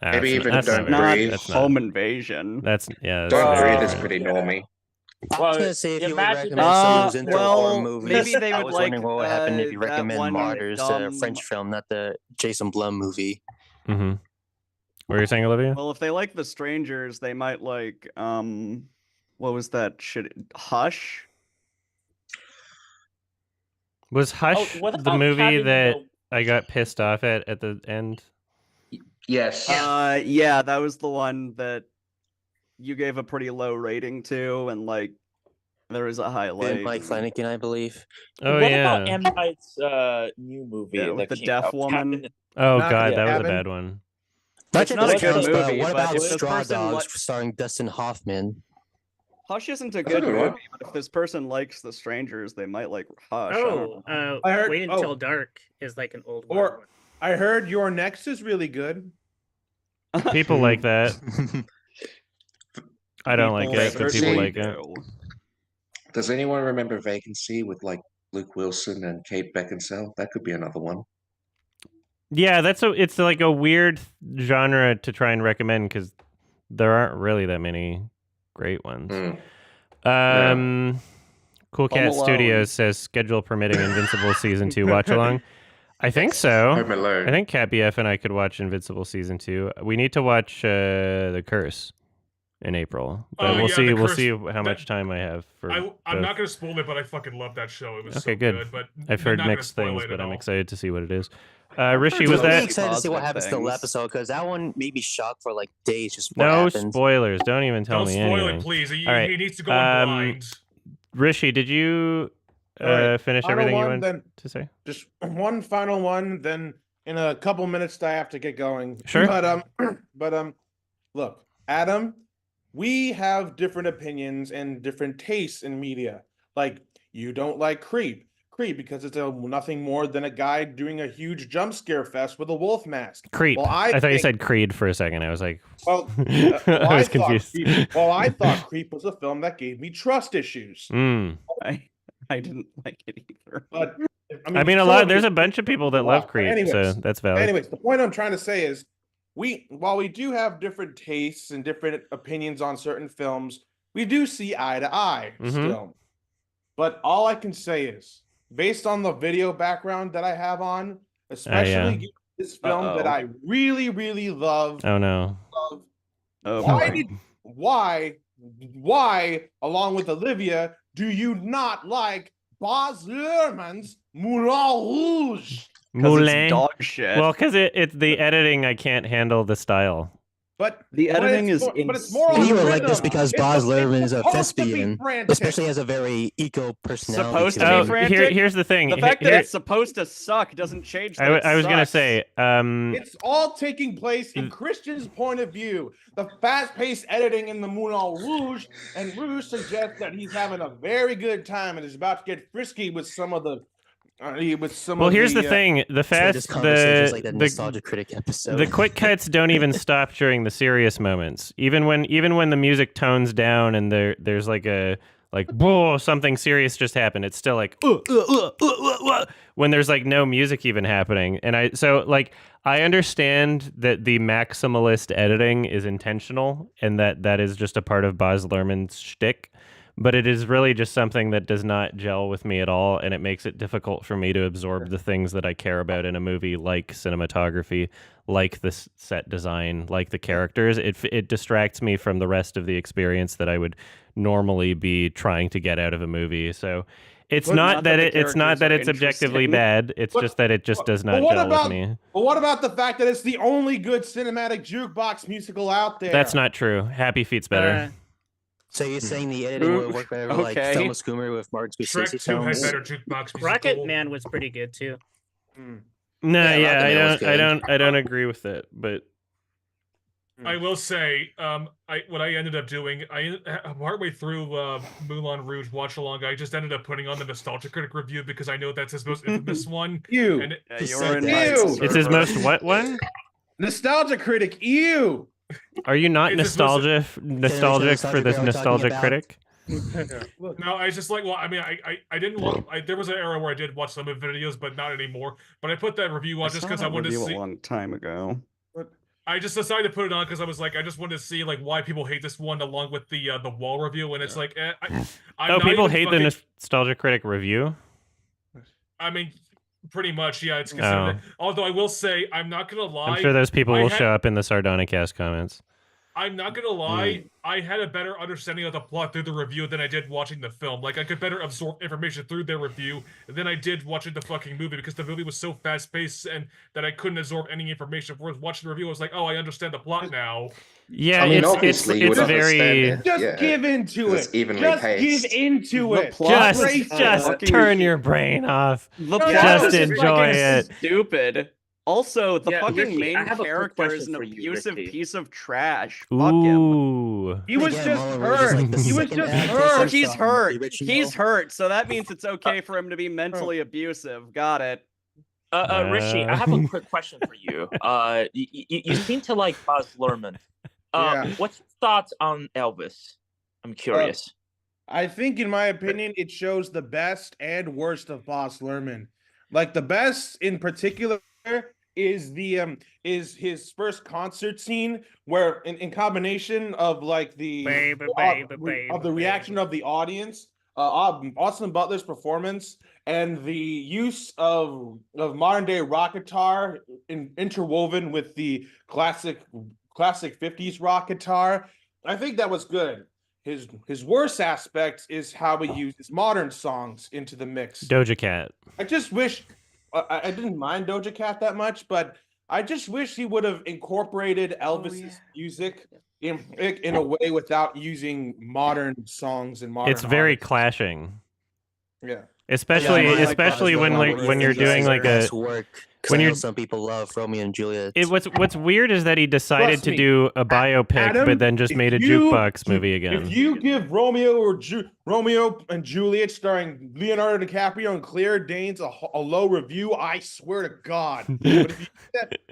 Maybe even that's Don't Not Breathe. That's Home Invasion. That's yeah. Don't That's Breathe very is good. pretty normy. I was gonna say if you would imagine recommend someone who's into well, horror movies. maybe they I would was like, wondering what would happen if you that recommend one Martyrs, the dumb- French film, not the Jason Blum movie. Mm-hmm. What were you saying, Olivia? Well, if they like The Strangers, they might like what was that shit? Hush? Was Hush what the about movie having that the- I got pissed off at the end? Yes. Yeah, that was the one that you gave a pretty low rating to, and like there was a highlight. Mike Flanagan, I believe. Oh what yeah. about M. Night's new movie Yeah, with that the came deaf out? woman. Cabin in- Oh Not god, the that was a Cabin. bad one. It's not a That's good a- movie. What but about if this Straw person Dogs li- starring Dustin Hoffman? Hush isn't a That's a good good one. movie, but if this person likes The Strangers, they might like Hush. I don't Oh, know. I heard- Wait oh. Until Dark is like an old one. Or I heard Your Next is really good. People like that. I don't like it, but people certainly like it. do. Does anyone remember Vacancy with like Luke Wilson and Kate Beckinsale? That could be another one. Yeah, it's like a weird genre to try and recommend because there aren't really that many great ones. Cool Cat Alone. Studios says schedule permitting Invincible season 2 watch along. I think so. Home Alone. I think Cat BF and I could watch Invincible season 2. We need to watch The Curse in April. But Oh, we'll yeah, see. The We'll Curse. see how much time I have for. I'm both. not gonna spoil it, but I fucking love that show. It was Okay, so good. But I've I'm heard not gonna mixed spoil things, it but at I'm all. excited to see what it is. Rishi, heard was I'm really that excited to see what positive happens to the things. episode because that one made me shocked for like days. Just what no happened. spoilers? Don't even tell Don't me spoil anything. it, please. All right. He needs to go in blind. Rishi, did you All right, finish final everything you one, wanted then to say? just one final one. Then in a couple minutes, I have to get going. Sure. But look, Adam, we have different opinions and different tastes in media. Like you don't like Creep because it's nothing more than a guy doing a huge jump scare fest with a wolf mask. Creep. Well, I thought you think- said Creed for a second. I was like, Well, I was confused. I thought Creep was a film that gave me trust issues. I didn't like it either. But I mean, there's a bunch of people that love Creep, Anyways, so that's valid. Anyways, the point I'm trying to say is while we do have different tastes and different opinions on certain films, we do see eye to eye still. But all I can say is, based on the video background that I have on, especially this film that I really, really love. Oh no. Why, along with Olivia, do you not like Baz Luhrmann's Moulin Rouge? It's dog shit. Well, because it's the editing. I can't handle the style. But the editing is but it's more on You the would like this rhythm. because It's Baz it's Luhrmann is a supposed to be thespian, frantic. especially has a very eco personality. Supposed to to him. be frantic. Here's the thing. The fact that it's supposed to suck doesn't change. That I was gonna sucks. say. It's all taking place in Christian's point of view. The fast-paced editing in the Moulin Rouge, and Rouge suggests that he's having a very good time and is about to get frisky with some of the. Well, here's the thing: like that nostalgia critic episode. The quick cuts don't even stop during the serious moments. Even when the music tones down and there's like whoa, something serious just happened. It's still like when there's like no music even happening. And I understand that the maximalist editing is intentional and that is just a part of Baz Luhrmann's shtick. But it is really just something that does not gel with me at all, and it makes it difficult for me to absorb the things that I care about in a movie, like cinematography, like the set design, like the characters. It distracts me from the rest of the experience that I would normally be trying to get out of a movie. So it's not that it's objectively bad. It's just that it just does not gel with me. But what about the fact that it's the only good cinematic jukebox musical out there? That's not true. Happy Feet's better. So you're saying the editing would work better like Thelma Schoomer with Martin Scorsese films? Had better jukebox musical. Rocket Man was pretty good too. No, I I don't agree with it, but I will say, what I ended up doing, partway through Moulin Rouge watch along, I just ended up putting on the Nostalgia Critic review because I know that's his most infamous one. It's his most what one? Nostalgia Critic. Ew. Are you not nostalgic for this nostalgic critic? No, I just like. Well, I mean, I didn't look. There was an era where I did watch some of the videos, but not anymore. But I put that review on just because I wanted to see. A long time ago. I just decided to put it on because I was like, I just wanted to see like why people hate this one, along with the wall review, and it's like, people hate the nostalgia critic review. I mean, pretty much, yeah. It's considered. Although I will say, I'm not gonna lie. I'm sure those people will show up in the Sardonicast comments. I'm not gonna lie, I had a better understanding of the plot through the review than I did watching the film. Like, I could better absorb information through their review than I did watching the fucking movie because the movie was so fast-paced and that I couldn't absorb any information. Whereas watching the review, I was like, oh, I understand the plot now. Yeah, I mean, it's obviously you would very. understand it. Just give into It's it. evenly Just paced. give into it. Just turn your brain off. The plot Just is enjoy fucking it. Stupid. Also, the fucking Ricky, main I have a quick character is question an for you, abusive Ricky. piece of trash. Fuck him. Ooh. He was Again, just Moulin Rouge is hurt. like the He was second just adaptation hurt. of He's the hurt. original. He's hurt. So that means it's okay for him to be mentally abusive. Got it. Rishi, I have a quick question for you. You seem to like Baz Luhrmann. Yeah. What's your thoughts on Elvis? I'm curious. I think, in my opinion, it shows the best and worst of Baz Luhrmann. Like the best in particular is is his first concert scene where in combination of like the reaction of the audience, Austin Butler's performance and the use of modern day rock guitar interwoven with the classic 50s rock guitar. I think that was good. His worst aspect is how he uses modern songs into the mix. Doja Cat. I just wish I didn't mind Doja Cat that much, but I just wish he would have incorporated Elvis's music in a way without using modern songs and modern. It's very artists. clashing. Yeah. Especially when you're doing like a when you're some people love Romeo and Juliet. What's weird is that he decided Trust to me, do a biopic, Adam, but then just made a jukebox movie again. If you give Romeo and Juliet starring Leonardo DiCaprio and Claire Danes a low review, I swear to God.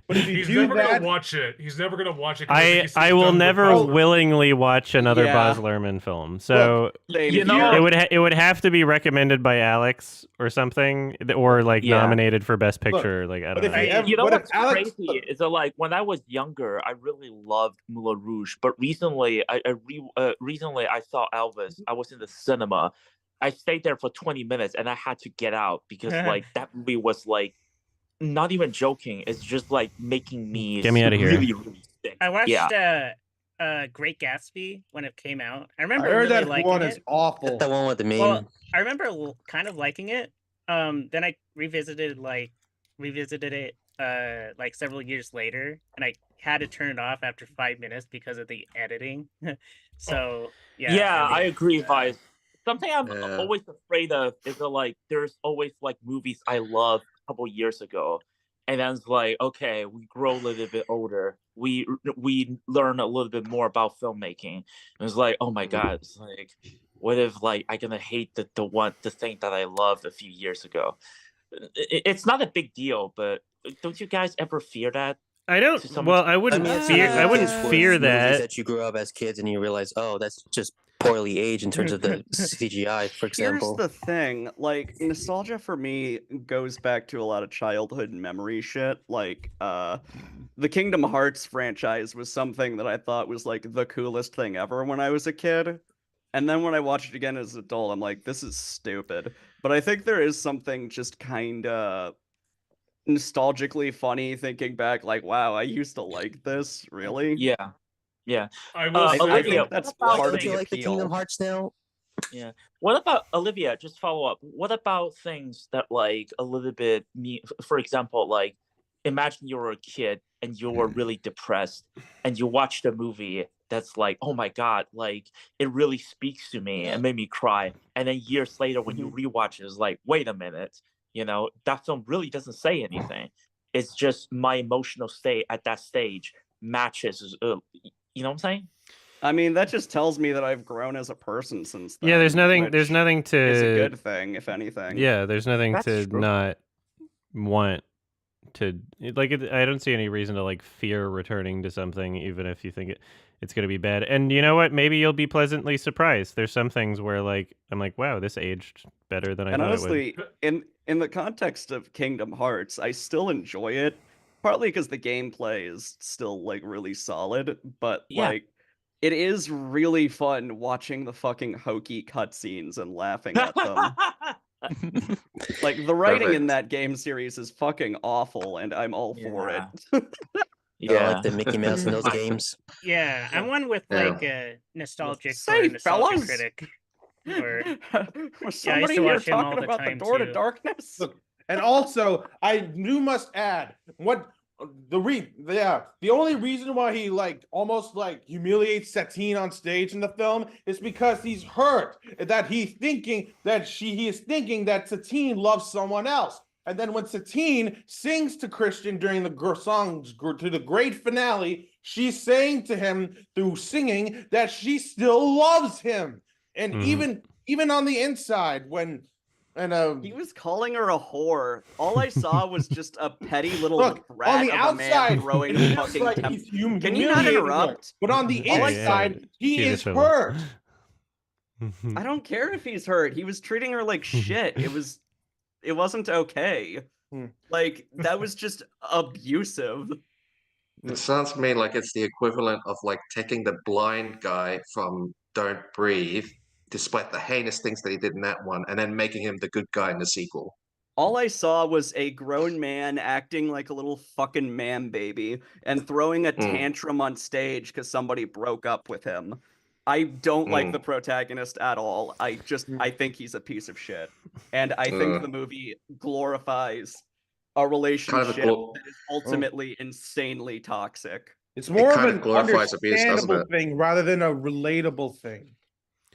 But if you He's do never that, gonna watch it. He's never gonna watch it. I will never willingly watch another Yeah. Baz Luhrmann film. So it would have to be recommended by Alex or something, or like nominated for Best Picture. Like I don't know. You know what's crazy is that like when I was younger, I really loved Moulin Rouge, but recently I saw Elvis. I was in the cinema. I stayed there for 20 minutes and I had to get out because like that movie was like not even joking. It's just like making me get me out of here. Really, really sick. I watched Great Gatsby when it came out. I remember I heard really that liking one it. is awful. That one with the meme. Well, I remember kind of liking it. Then I revisited it like several years later, and I had to turn it off after 5 minutes because of the editing. So yeah, I agree, Vice. Something I'm always afraid of is that like there's always like movies I loved a couple years ago, and then it's like okay, we grow a little bit older, we learn a little bit more about filmmaking, and it's like oh my god, it's like what if like I'm gonna hate the thing that I loved a few years ago? It's not a big deal, but don't you guys ever fear that? I don't. Well, I wouldn't fear. I wouldn't fear that you grow up as kids and you realize, oh, that's just poorly aged in terms of the CGI, for example. Here's the thing, like nostalgia for me goes back to a lot of childhood memory shit. Like the Kingdom Hearts franchise was something that I thought was like the coolest thing ever when I was a kid. And then when I watched it again as an adult, I'm like, this is stupid. But I think there is something just kind of nostalgically funny thinking back, like, wow, I used to like this, really? Yeah. I will say, I think that's part of the like the Kingdom appeal. Hearts now? Yeah. What about Olivia? Just follow up. What about things that like a little bit? For example, like imagine you were a kid and you were really depressed, and you watched a movie that's like, oh my god, like it really speaks to me and made me cry. And then years later, when you rewatch it, it's like, wait a minute, you know, that film really doesn't say anything. It's just my emotional state at that stage matches. You know what I'm saying? I mean, that just tells me that I've grown as a person since then. Yeah, there's nothing to. It's a good thing, if anything. Yeah, there's nothing That's to true. not want to like. I don't see any reason to like fear returning to something, even if you think it's going to be bad. And you know what? Maybe you'll be pleasantly surprised. There's some things where like I'm like, wow, this aged better than I thought honestly, it would. In the context of Kingdom Hearts, I still enjoy it. Partly because the gameplay is still like really solid, but like it is really fun watching the fucking hokey cutscenes and laughing at them. Like the writing in that game series is fucking awful, and I'm all for it. I like the Mickey Mouse in those games. Yeah, I'm one with like a nostalgic Say, nostalgia fellas! critic. Or Was I used somebody to here watch him all talking the about the time, door to too. darkness? Look, and also I must add what the only reason why he like almost like humiliates Satine on stage in the film is because he's hurt that he is thinking that Satine loves someone else. And then when Satine sings to Christian during the songs to the great finale, she's saying to him through singing that she still loves him. And even on the inside, when he was calling her a whore. All I saw was just a petty little rat on the of outside, a man throwing it a looks fucking like temp- he's Can you not humiliating her. interrupt? But on the inside, he is hurt. I don't care if he's hurt. He was treating her like shit. It wasn't okay. Like that was just abusive. It sounds to me like it's the equivalent of like taking the blind guy from Don't Breathe, despite the heinous things that he did in that one, and then making him the good guy in the sequel. All I saw was a grown man acting like a little fucking man baby and throwing a tantrum on stage because somebody broke up with him. I don't like the protagonist at all. I think he's a piece of shit. And I think the movie glorifies a relationship glo- that is ultimately insanely toxic. It's more of kind an of glorifies abuse, doesn't understandable it? thing rather than a relatable thing.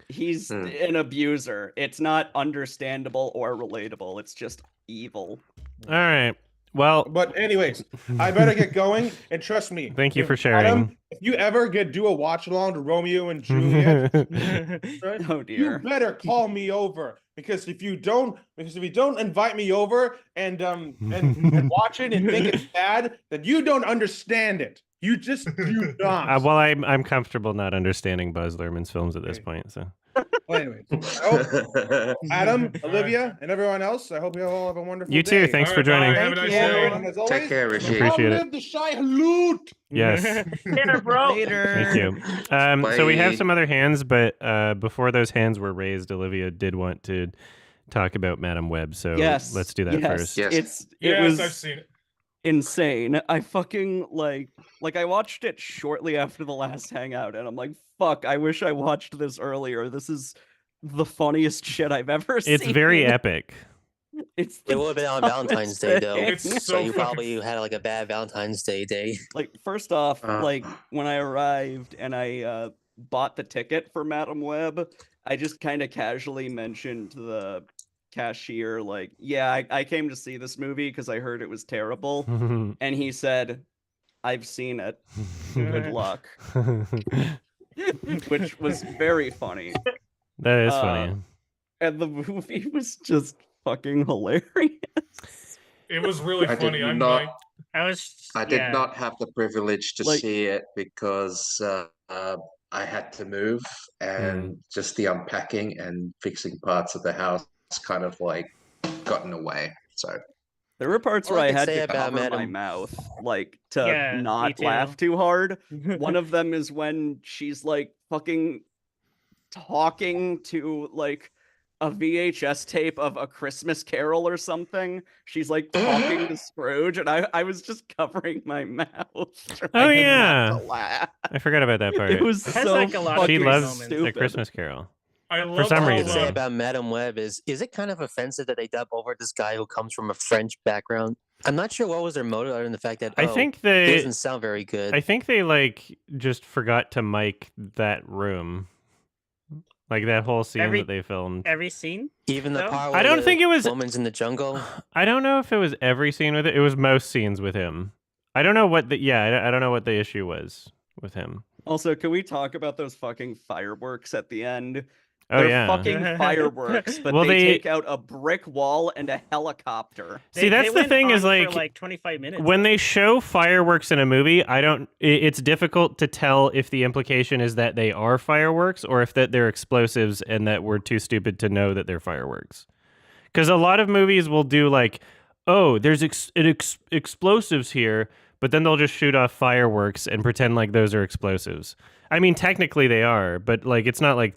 He's an abuser. It's not understandable or relatable. It's just evil. All right. Well, But anyways, I better get going. And trust me, thank you if for sharing. if you ever do a watch along to Romeo and Juliet, right, Oh you dear. better call me over because if you don't invite me over and watch it and think it's bad, then you don't understand it. You just do not. Well, I'm comfortable not understanding Buzz Luhrmann's films at this point. So, Well, anyways, I hope Adam, Olivia, and everyone else, I hope you all have a wonderful you too. day. Thanks All for right, bye. joining. Have a nice Thank you. day. And as always, Take care, Rishi. Appreciate long it. live the Shy Loot. Yes. Later, bro. Later. Thank you. So we have Bye. some other hands, but before those hands were raised, Olivia did want to talk about Madam Web. So Yes. let's do that yes. first. Yes. It Yes, was I've seen it. insane. I fucking like I watched it shortly after the last Hangout, and I'm like, fuck, I wish I watched this earlier. This is the funniest shit I've ever seen. It's very epic. It's It would have been on Valentine's Day though, It's so so you fucking- probably had like a bad Valentine's Day day. like first off, Uh. like when I arrived and I bought the ticket for Madam Web, I just kind of casually mentioned to the cashier, like, yeah, I came to see this movie because I heard it was terrible. And he said, I've seen it. Good luck. Which was very funny. That is funny. And the movie was just fucking hilarious. It was really I did funny. I'm not- like, I did not have the privilege to Like- see it because I had to move and just the unpacking and fixing parts of the house kind of like got in the way. So There were parts All where I I can had say to about cover my Madam- mouth, like to Yeah, me not too. laugh too hard. One of them is when she's like fucking talking to like a VHS tape of A Christmas Carol or something. She's like talking to Scrooge, and I was just covering my mouth. trying not yeah. to laugh. I forgot about that part. It was It has, so like, a lot of She fucking great loves moments. A stupid. Christmas Carol. I love some how, All I reason. can say um, about Madam Web is it kind of offensive that they dub over this guy who comes from a French background? I'm not sure what was their motive other than the fact that I think they he doesn't sound very good. I think they like just forgot to mic that room. Like that whole scene Every- that they filmed. Every scene? Even the No? part I where don't the think it was- woman's in the jungle. I don't know if it was every scene with it. It was most scenes with him. I don't know what the I don't know what the issue was with him. Also, can we talk about those fucking fireworks at the end? Oh They're yeah. fucking fireworks, but Well, they they- take out a brick wall and a helicopter. See, that's the went thing is, on for, like, like 25 minutes. When they show fireworks in a movie, it's difficult to tell if the implication is that they are fireworks or if that they're explosives and that we're too stupid to know that they're fireworks. Because a lot of movies will do like, oh, there's explosives here, but then they'll just shoot off fireworks and pretend like those are explosives. I mean, technically they are, but like it's not like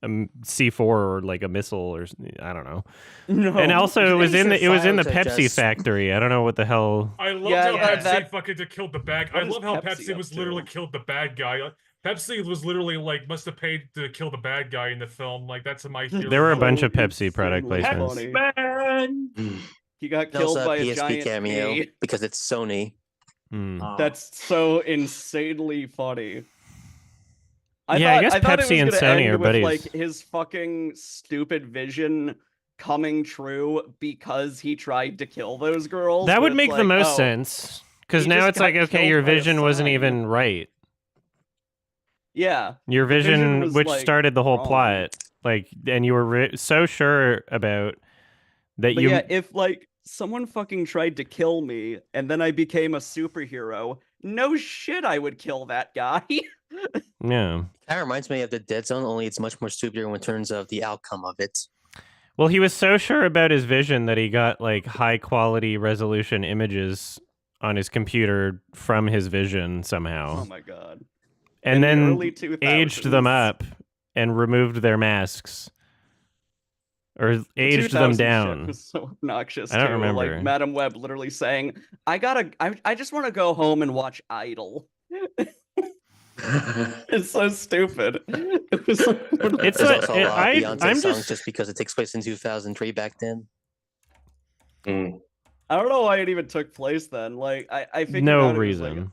a C4 or like a missile or I don't know. No. And also, it was in the Fireworks are Pepsi just- factory. I don't know what the hell. I loved Yeah, how yeah, Pepsi that- fucking killed the bad guy. What I is love how Pepsi Pepsi up was to? literally killed the bad guy. Pepsi was literally like must have paid to kill the bad guy in the film. Like that's my theory. There were a So bunch of Pepsi product insanely placements. funny. Man. He got And also killed a by a PSP giant cameo bee. because it's Sony. Hmm. That's so insanely funny. Yeah, I guess thought it Pepsi and was gonna Sony end are with, buddies. like his fucking stupid vision coming true because he tried to kill those girls. That but would it's make the like, most oh, sense. Because he now just it's got like, okay, killed your by a vision wasn't sign. even right. Yeah, Your The vision vision, was, which like, started the whole wrong. plot, like, and you were so sure about that but you. yeah, if like someone fucking tried to kill me and then I became a superhero, no shit, I would kill that guy. Yeah. That reminds me of the Dead Zone, only it's much more stupider in terms of the outcome of it. Well, he was so sure about his vision that he got like high quality resolution images on his computer from his vision somehow. Oh my god. And In the then early aged them 2000s. up and removed their masks. Or The aged 2000 them shit down. was so obnoxious. I don't too. remember. Like Madam Web literally saying, I just want to go home and watch Idol." It's so stupid. It was like, It's There's like- also a lot of I- Beyonce I'm songs just- just because it takes place in 2003 back then. I don't know why it even took place then. Like I figured No out it was reason.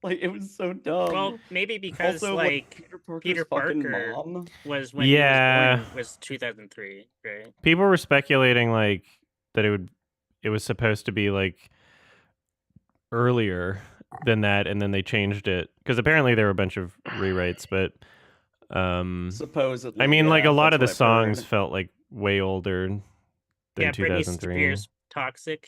like it was so dumb. Well, maybe because also, like Peter fucking Parker mom. was when Yeah. he was born was 2003, right? People were speculating like that it was supposed to be like earlier than that, and then they changed it because apparently there were a bunch of rewrites, but Supposedly. I mean, like a lot of the that's what I've songs heard. felt like way older than Yeah, Britney 2003. Spears, Toxic.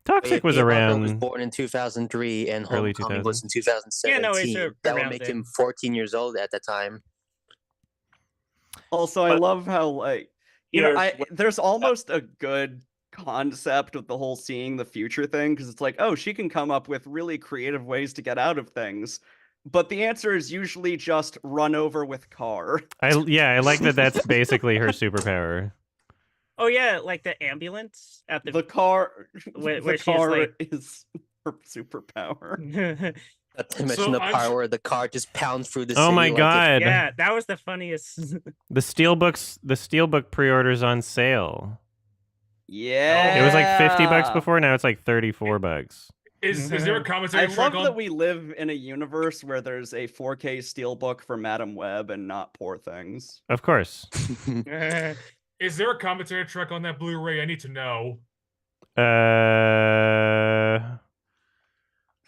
Toxic was Peter Parker was around born in 2003 and early Homecoming was in 2000s. 2017. Yeah, no, it's that would around make him then. 14 years old at the time. Also, I But love how like here's there's almost a good concept with the whole seeing the future thing because it's like, oh, she can come up with really creative ways to get out of things. But the answer is usually just run over with car. I like that that's basically her superpower. Oh yeah, like the ambulance at The car where the she's car like is her superpower. Not to mention So the I'm part su- where the car just pounds through the Oh city. my like god. yeah, that was the funniest. The Steelbook pre-orders on sale. Yeah. It was like $50 before, now it's like $34. Is there a I commentary love track on? that we live in a universe where there's a 4K steelbook for Madam Web and not Poor Things. Of course. Is there a commentary track on that Blu-ray? I need to know.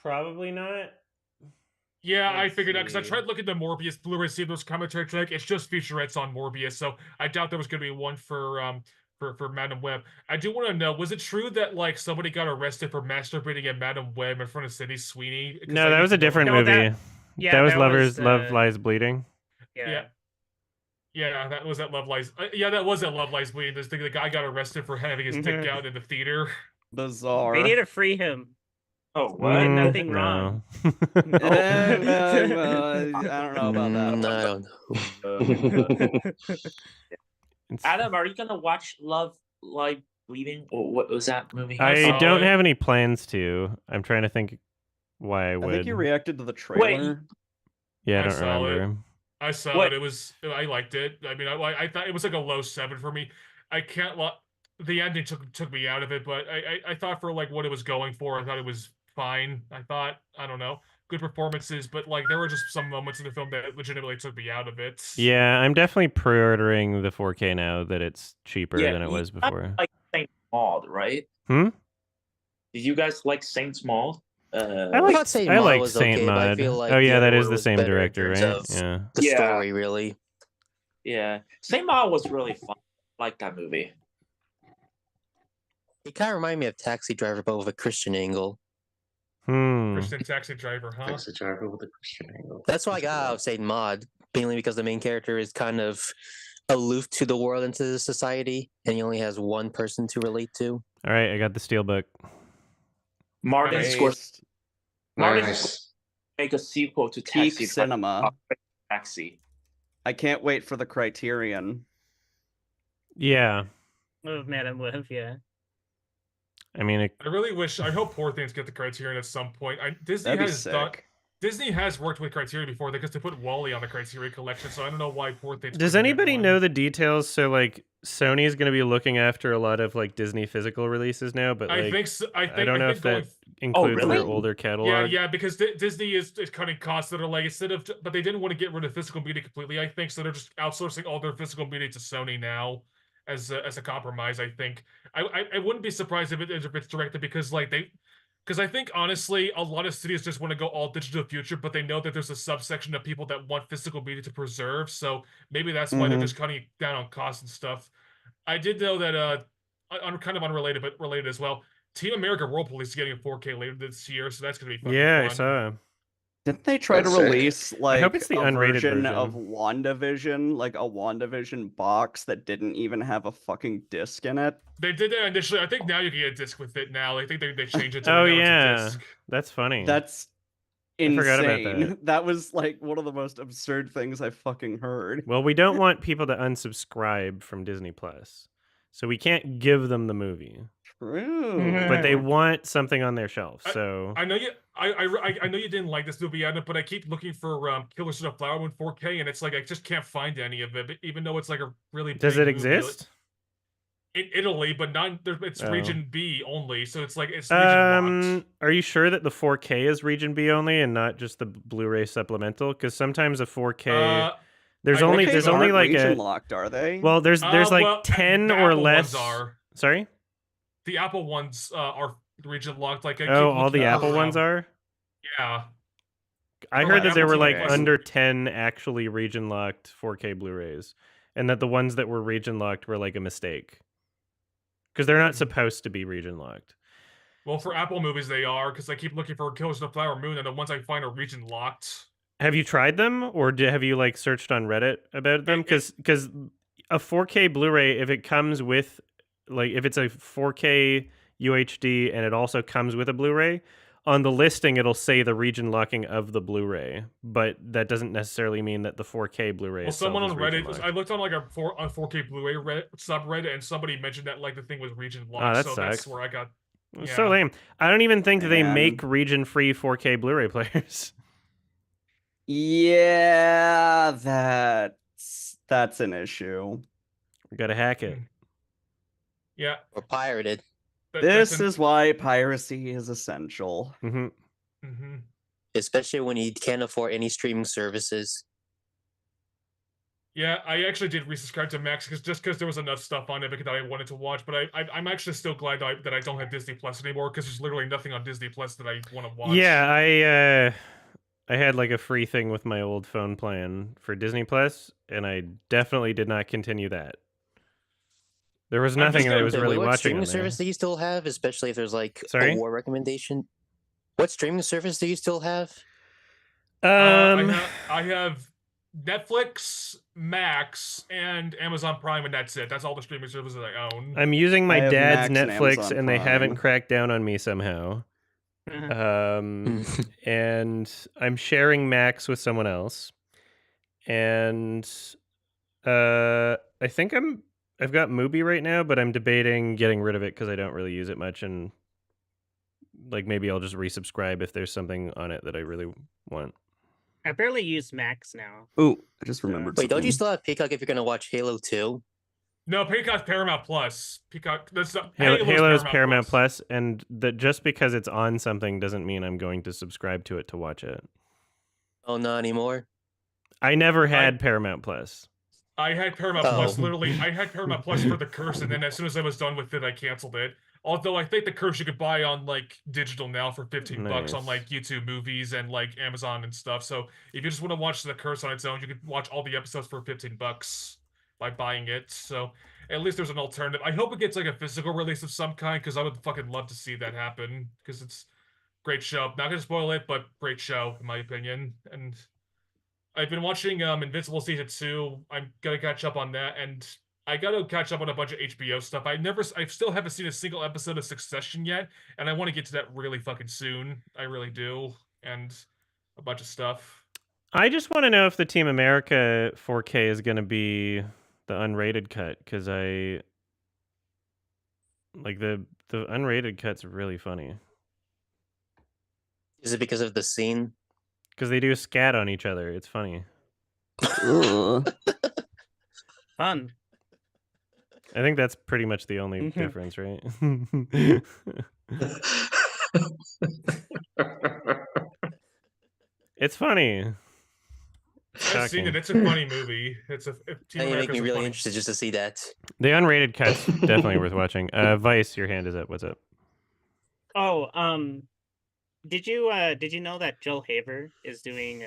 Probably not. Yeah, I Let's figured out because I see. tried looking at the Morbius Blu-ray, see if those commentary track. It's just featurettes on Morbius, so I doubt there was going to be one for Madam Web. I do want to know: was it true that like somebody got arrested for masturbating at Madam Web in front of Sydney Sweeney? 'Cause No, I that need was to a know different No, movie. yeah, that was that Lovers was, Love Lies Bleeding. yeah. Yeah, that was at Love Lies. Yeah, that was at Love Lies Bleeding. The guy got arrested for having his dick out in the theater. Bizarre. They need to free him. Oh, He what? did Mm, nothing no. wrong. I don't know about that. I don't It's- Adam, are you gonna watch Love Live Bleeding? Or what was that movie? I I saw don't it. have any plans to. I'm trying to think why I I would. think you reacted to the trailer. Yeah, I I don't saw it. remember. I saw What? it. I liked it. I mean, I thought it was like a low 7 for me. I can't. The ending took me out of it, but I thought for like what it was going for, I thought it was fine. I don't know, good performances, but like there were just some moments in the film that legitimately took me out of it. Yeah, I'm definitely pre-ordering the 4K now that it's cheaper than it you was guys before. like Saint Maud, right? Hmm? Did you guys like Saint Maud? I thought like Saint I Maud like was Saint okay, but I Maud. feel like Oh the yeah, other that is one the was same better in director, terms right? of Yeah. the Yeah. story, really. Yeah, Saint Maud was really fun. I like that movie. It kind of reminded me of Taxi Driver, but with a Christian angle. Christian Taxi Driver, huh? Taxi Driver with a Christian angle. That's why I got out of Saint Maud, mainly because the main character is kind of aloof to the world and to the society, and he only has one person to relate to. All right, I got the Steelbook. Martin Nice. Scorsese Martin Nice. make a sequel to Peak Taxi. cinema. Taxi. I can't wait for the Criterion. Yeah. Oh, Madam Web, yeah. I mean, I really wish. I hope Poor Things get the Criterion at some point. Disney That'd be has done. sick. Disney has worked with Criterion before because they put Wally on the Criterion collection, so I don't know why Poor Things. does couldn't get anybody one. know the details? So like Sony is going to be looking after a lot of like Disney physical releases now, but like I think so, I don't know if that includes really? their older Yeah, catalog. yeah, because Disney is cutting costs that are like but they didn't want to get rid of physical media completely. I think so. They're just outsourcing all their physical media to Sony now, as a compromise. I think I wouldn't be surprised if it's directed because because I think honestly a lot of studios just want to go all digital future, but they know that there's a subsection of people that want physical media to preserve. So maybe that's why they're just cutting down on costs and stuff. I did know that kind of unrelated but related as well. Team America World Police is getting a 4K later this year, so that's gonna be fucking Yeah, I fun. saw. Didn't they try That's to sick. release like hope it's the a unrated version of version. WandaVision, like a WandaVision box that didn't even have a fucking disc in it? They did that initially. I think now you can get a disc with it now. I think they changed it to Oh where now it's a yeah, disc. that's funny. That's I forgot about insane. that. That was like one of the most absurd things I fucking heard. Well, we don't want people to unsubscribe from Disney Plus, so we can't give them the movie. True. But they want something on their shelf. So I know you. I know you didn't like this movie, Adam, but I keep looking for Killers of the Flower Moon 4K, and it's like I just can't find any of it, even though it's like a really. does big it movie. exist? in Italy, but not it's Oh. region B only. So it's like it's region locked. Are you sure that the 4K is region B only and not just the Blu-ray supplemental? Because sometimes a 4K there's I only think there's so. only Aren't like region a locked, are they? well there's like Well, 10 the or Apple less. ones are. Sorry. The Apple ones are region locked. Like I keep Oh, all looking the for, Apple ones are. Yeah. I For, heard like, that there Apple were like TV Plus. under 10 actually region locked 4K Blu-rays, and that the ones that were region locked were like a mistake because they're not supposed to be region locked. Well, for Apple movies, they are, because I keep looking for Killers of the Flower Moon, and the ones I find are region locked. Have you tried them, or have you like searched on Reddit about them? Because a 4K Blu-ray, if it comes with like if it's a 4K UHD and it also comes with a Blu-ray, on the listing it'll say the region locking of the Blu-ray, but that doesn't necessarily mean that the 4K Bluray Well, itself someone is on region Reddit, locked. I looked on like a 4K Blu-ray subreddit, and somebody mentioned that like the thing was region locked. that So sucks. that's where I got. It's so lame. I don't even think they Man. make region-free 4K Blu-ray players. Yeah, that's an issue. You gotta hack it. Yeah. Or pirated. This is why piracy is essential. Mm-hmm. Mm-hmm. Especially when you can't afford any streaming services. Yeah, I actually did resubscribe to Max because there was enough stuff on it that I wanted to watch. But I'm actually still glad that I don't have Disney Plus anymore, because there's literally nothing on Disney Plus that I want to watch. Yeah, I had like a free thing with my old phone plan for Disney Plus, and I definitely did not continue that. There was nothing that I was really what watching streaming on there. service do you still have, especially if there's like Sorry? a war recommendation? What streaming service do you still have? I have Netflix, Max, and Amazon Prime, and that's it. That's all the streaming services I own. I'm using my I have dad's Max and Netflix, Amazon and they haven't Prime. cracked down on me somehow. And I'm sharing Max with someone else, and I think I've got Mubi right now, but I'm debating getting rid of it because I don't really use it much, and like maybe I'll just resubscribe if there's something on it that I really want. I barely use Max now. Ooh, I just remembered. Wait, don't you something. still have Peacock if you're gonna watch Halo 2? No, Peacock's Paramount Plus. Peacock. That's Halo's Paramount Plus, and that just because it's on something doesn't mean I'm going to subscribe to it to watch it. Oh, not anymore. I never had Paramount Plus. I had Paramount Plus. Literally, I had Paramount Plus for the Curse, and then as soon as I was done with it, I canceled it. Although I think the Curse you could buy on like digital now for $15 on like YouTube Movies and like Amazon and stuff. So if you just want to watch the Curse on its own, you could watch all the episodes for $15 by buying it. So at least there's an alternative. I hope it gets like a physical release of some kind, because I would fucking love to see that happen, because it's a great show. Not gonna spoil it, but great show in my opinion. And I've been watching Invincible Season 2. I'm gonna catch up on that, and I gotta catch up on a bunch of HBO stuff. I still haven't seen a single episode of Succession yet, and I want to get to that really fucking soon. I really do, and a bunch of stuff. I just want to know if the Team America 4K is gonna be the unrated cut, because I like the unrated cut's really funny. Is it because of the scene? Because they do scat on each other. It's funny. Fun. I think that's pretty much the only difference, right? It's funny. I've seen it. It's a funny movie. You make me really interested just to see that. The unrated cut's definitely worth watching. Vice, your hand is up. What's up? Oh, did you know that Joel Haver is doing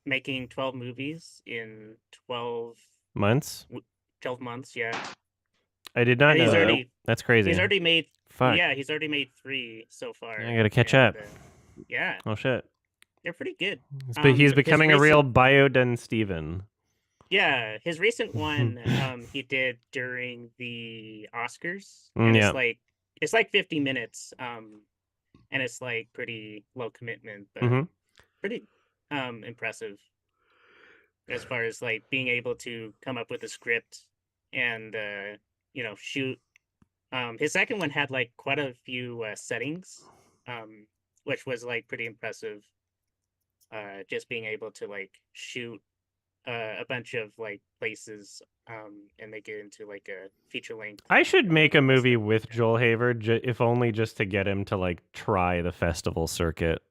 making 12 movies in 12 months? 12 months, yeah. I did not know that. That's crazy. He's already made Fuck. Yeah, he's already made 3 so far. I gotta catch up. Yeah. Oh shit. They're pretty good. But he's becoming a real Biodun Steven. Yeah, his recent one he did during the Oscars. And it's like 50 minutes. And it's like pretty low commitment, but pretty impressive as far as like being able to come up with a script and shoot. His second one had like quite a few settings, which was like pretty impressive. Just being able to like shoot a bunch of like places, and they get into like a feature length. I should make a movie festival. with Joel Haver, if only just to get him to like try the festival circuit,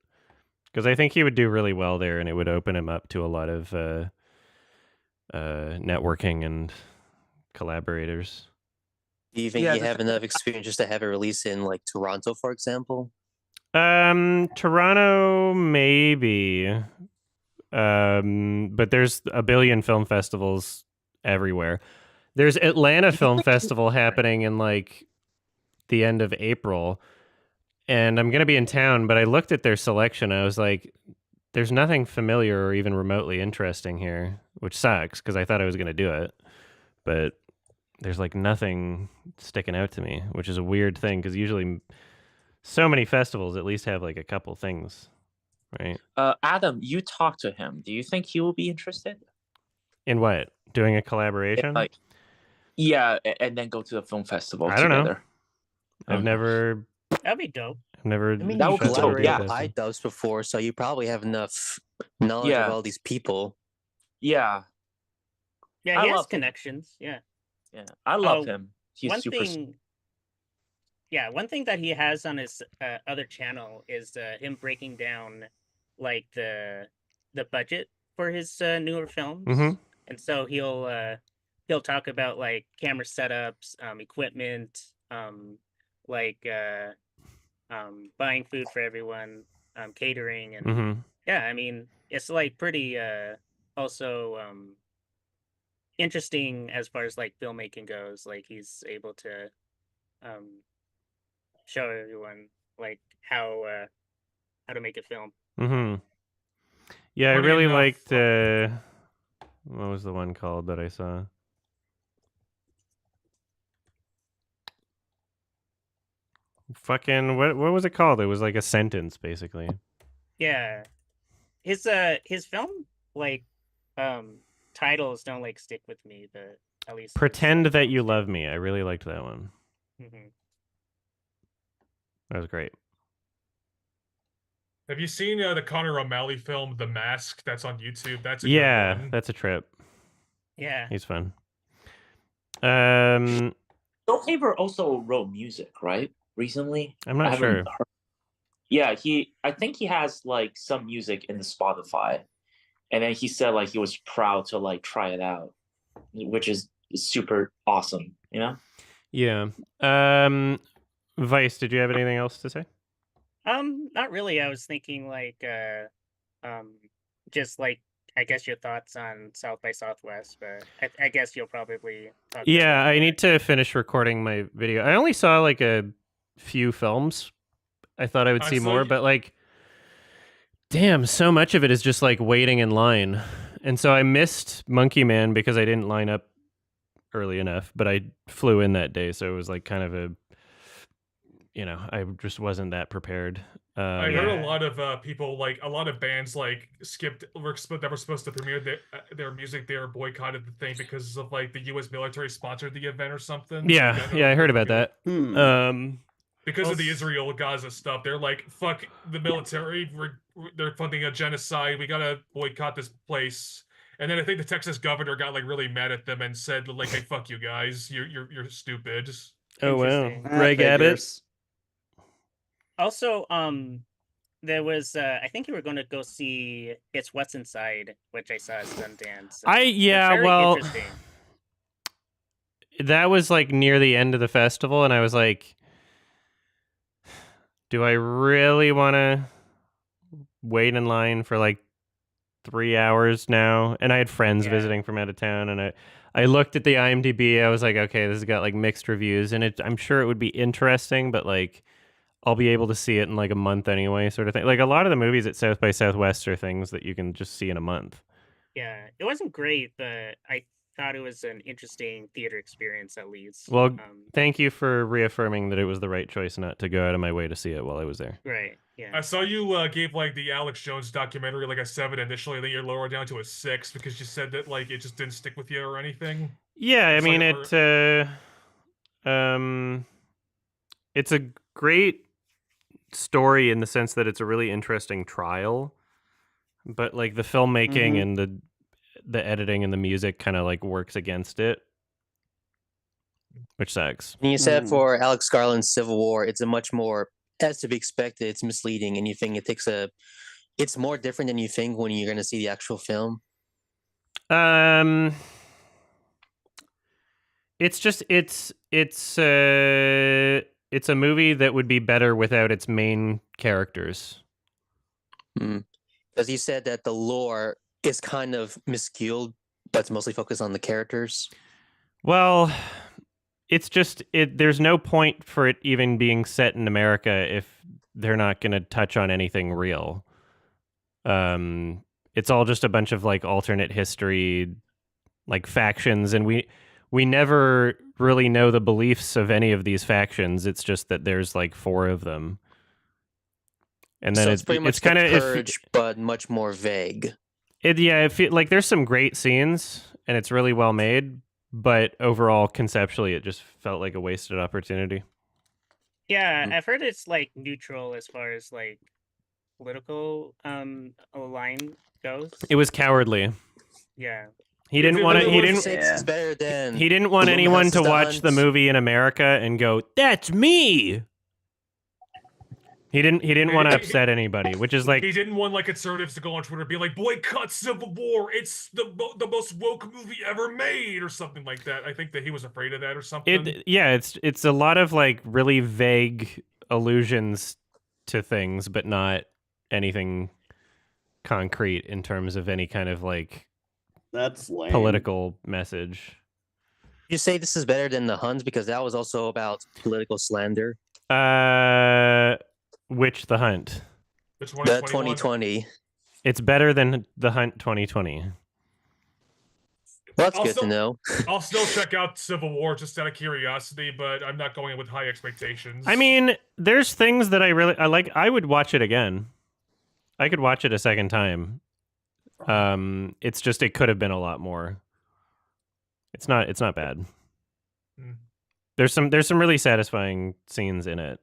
because I think he would do really well there, and it would open him up to a lot of networking and collaborators. Do you think Yeah, you the have enough experience just to have it released in like Toronto, for example? Toronto maybe, but there's a billion film festivals everywhere. There's Atlanta Film Festival happening in like the end of April, and I'm gonna be in town. But I looked at their selection. I was like, "There's nothing familiar or even remotely interesting here," which sucks because I thought I was gonna do it, but there's like nothing sticking out to me, which is a weird thing because usually so many festivals at least have like a couple things, right? Adam, you talk to him. Do you think he will be interested? In what? Doing a Yeah, collaboration? and then go to the film festival I don't know. together. I've Okay. never That'd be dope. never I mean, That you would be dope, collaborated yeah. with iDubbbz before, so you probably have enough knowledge Yeah. of all these people. Yeah, Yeah, I he has love him. connections. Yeah. Yeah, I love Oh, him. He's one super. thing. Yeah, one thing that he has on his other channel is him breaking down like the budget for his newer films, Mhm. and so he'll talk about like camera setups, equipment, like buying food for everyone, catering, and Mhm. yeah, I mean it's like pretty also interesting as far as like filmmaking goes. Like he's able to show everyone like how to make a film. Mhm. Yeah, I Funny really enough, liked what was the one called that I saw? Fucking what was it called? It was like a sentence basically. Yeah, his film like titles don't like stick with me, but at least Pretend That You Love Me. I really liked that one. Mm-hmm. That was great. Have you seen the Connor O'Malley film, The Mask? That's on YouTube. That's a good Yeah, one. that's a trip. Yeah, He's fun. Joel Haver also wrote music, right? Recently, I'm not sure. heard. Yeah, I think he has like some music in the Spotify, and then he said like he was proud to like try it out, which is super awesome. You know? Yeah. Vice, did you have anything else to say? not really. I was thinking like just like I guess your thoughts on South by Southwest, but I guess you'll probably talk Yeah, about it I more. need to finish recording my video. I only saw like a few films. I thought I would see more, but like, damn, so much of it is just like waiting in line. And so I missed Monkey Man because I didn't line up early enough, but I flew in that day. So it was like kind of I just wasn't that prepared. I heard a lot of people, like a lot of bands, like that were supposed to premiere their music. They were boycotted the thing because of like the U.S. military sponsored the event or something. Yeah, So I heard about that. Because of the Israel Gaza stuff, they're like, "Fuck the military! They're funding a genocide. We gotta boycott this place." And then I think the Texas governor got like really mad at them and said like, "Hey, fuck you guys! You're stupid." Oh wow, Interesting. Greg Abbott. Also, there was I think you were going to go see It's What's Inside, which I saw at Sundance. Interesting. That was like near the end of the festival, and I was like, do I really want to wait in line for like 3 hours now? And I had friends visiting from out of town, and I looked at the IMDb. I was like, okay, this has got like mixed reviews, and I'm sure it would be interesting, but like I'll be able to see it in like a month anyway, sort of thing. Like a lot of the movies at South by Southwest are things that you can just see in a month. Yeah, it wasn't great, but I thought it was an interesting theater experience at least. Well, thank you for reaffirming that it was the right choice not to go out of my way to see it while I was there. Right. Yeah. I saw you gave like the Alex Jones documentary like a 7 initially, then you lowered down to a 6 because you said that like it just didn't stick with you or anything. Yeah, I mean it's a great story in the sense that it's a really interesting trial, but like the filmmaking and the editing and the music kind of like works against it, which sucks. And you said for Alex Garland's Civil War, it's a much more, as to be expected, it's misleading, and you think it's more different than you think when you're going to see the actual film. It's just it's a movie that would be better without its main characters. Because you said that the lore is kind of miscued, but it's mostly focused on the characters. Well, it's just there's no point for it even being set in America if they're not going to touch on anything real. It's all just a bunch of like alternate history, like factions, and we never really know the beliefs of any of these factions. It's just that there's like 4 of them. And then so it's pretty much kind of Purge, but much more vague. Like there's some great scenes and it's really well made, but overall conceptually it just felt like a wasted opportunity. Yeah, I've heard it's like neutral as far as like political line goes. It was cowardly. Yeah. He didn't want to. He didn't. It's better than He didn't want anyone to watch the Hunt. movie in America and go, "That's me." He didn't want to upset anybody, which is like he didn't want like conservatives to go on Twitter and be like, boycott Civil War, it's the most woke movie ever made, or something like that. I think that he was afraid of that or something. it's a lot of like really vague allusions to things, but not anything concrete in terms of any kind of like That's lame. political message. You say this is better than The Huns because that was also about political slander. Which The Hunt? Which one? The 2020. It's better than The Hunt 2020. Well, that's good to know. I'll still check out Civil War just out of curiosity, but I'm not going in with high expectations. I mean, there's things that I like. I would watch it again. I could watch it a second time. It's just it could have been a lot more. It's not bad. There's some really satisfying scenes in it,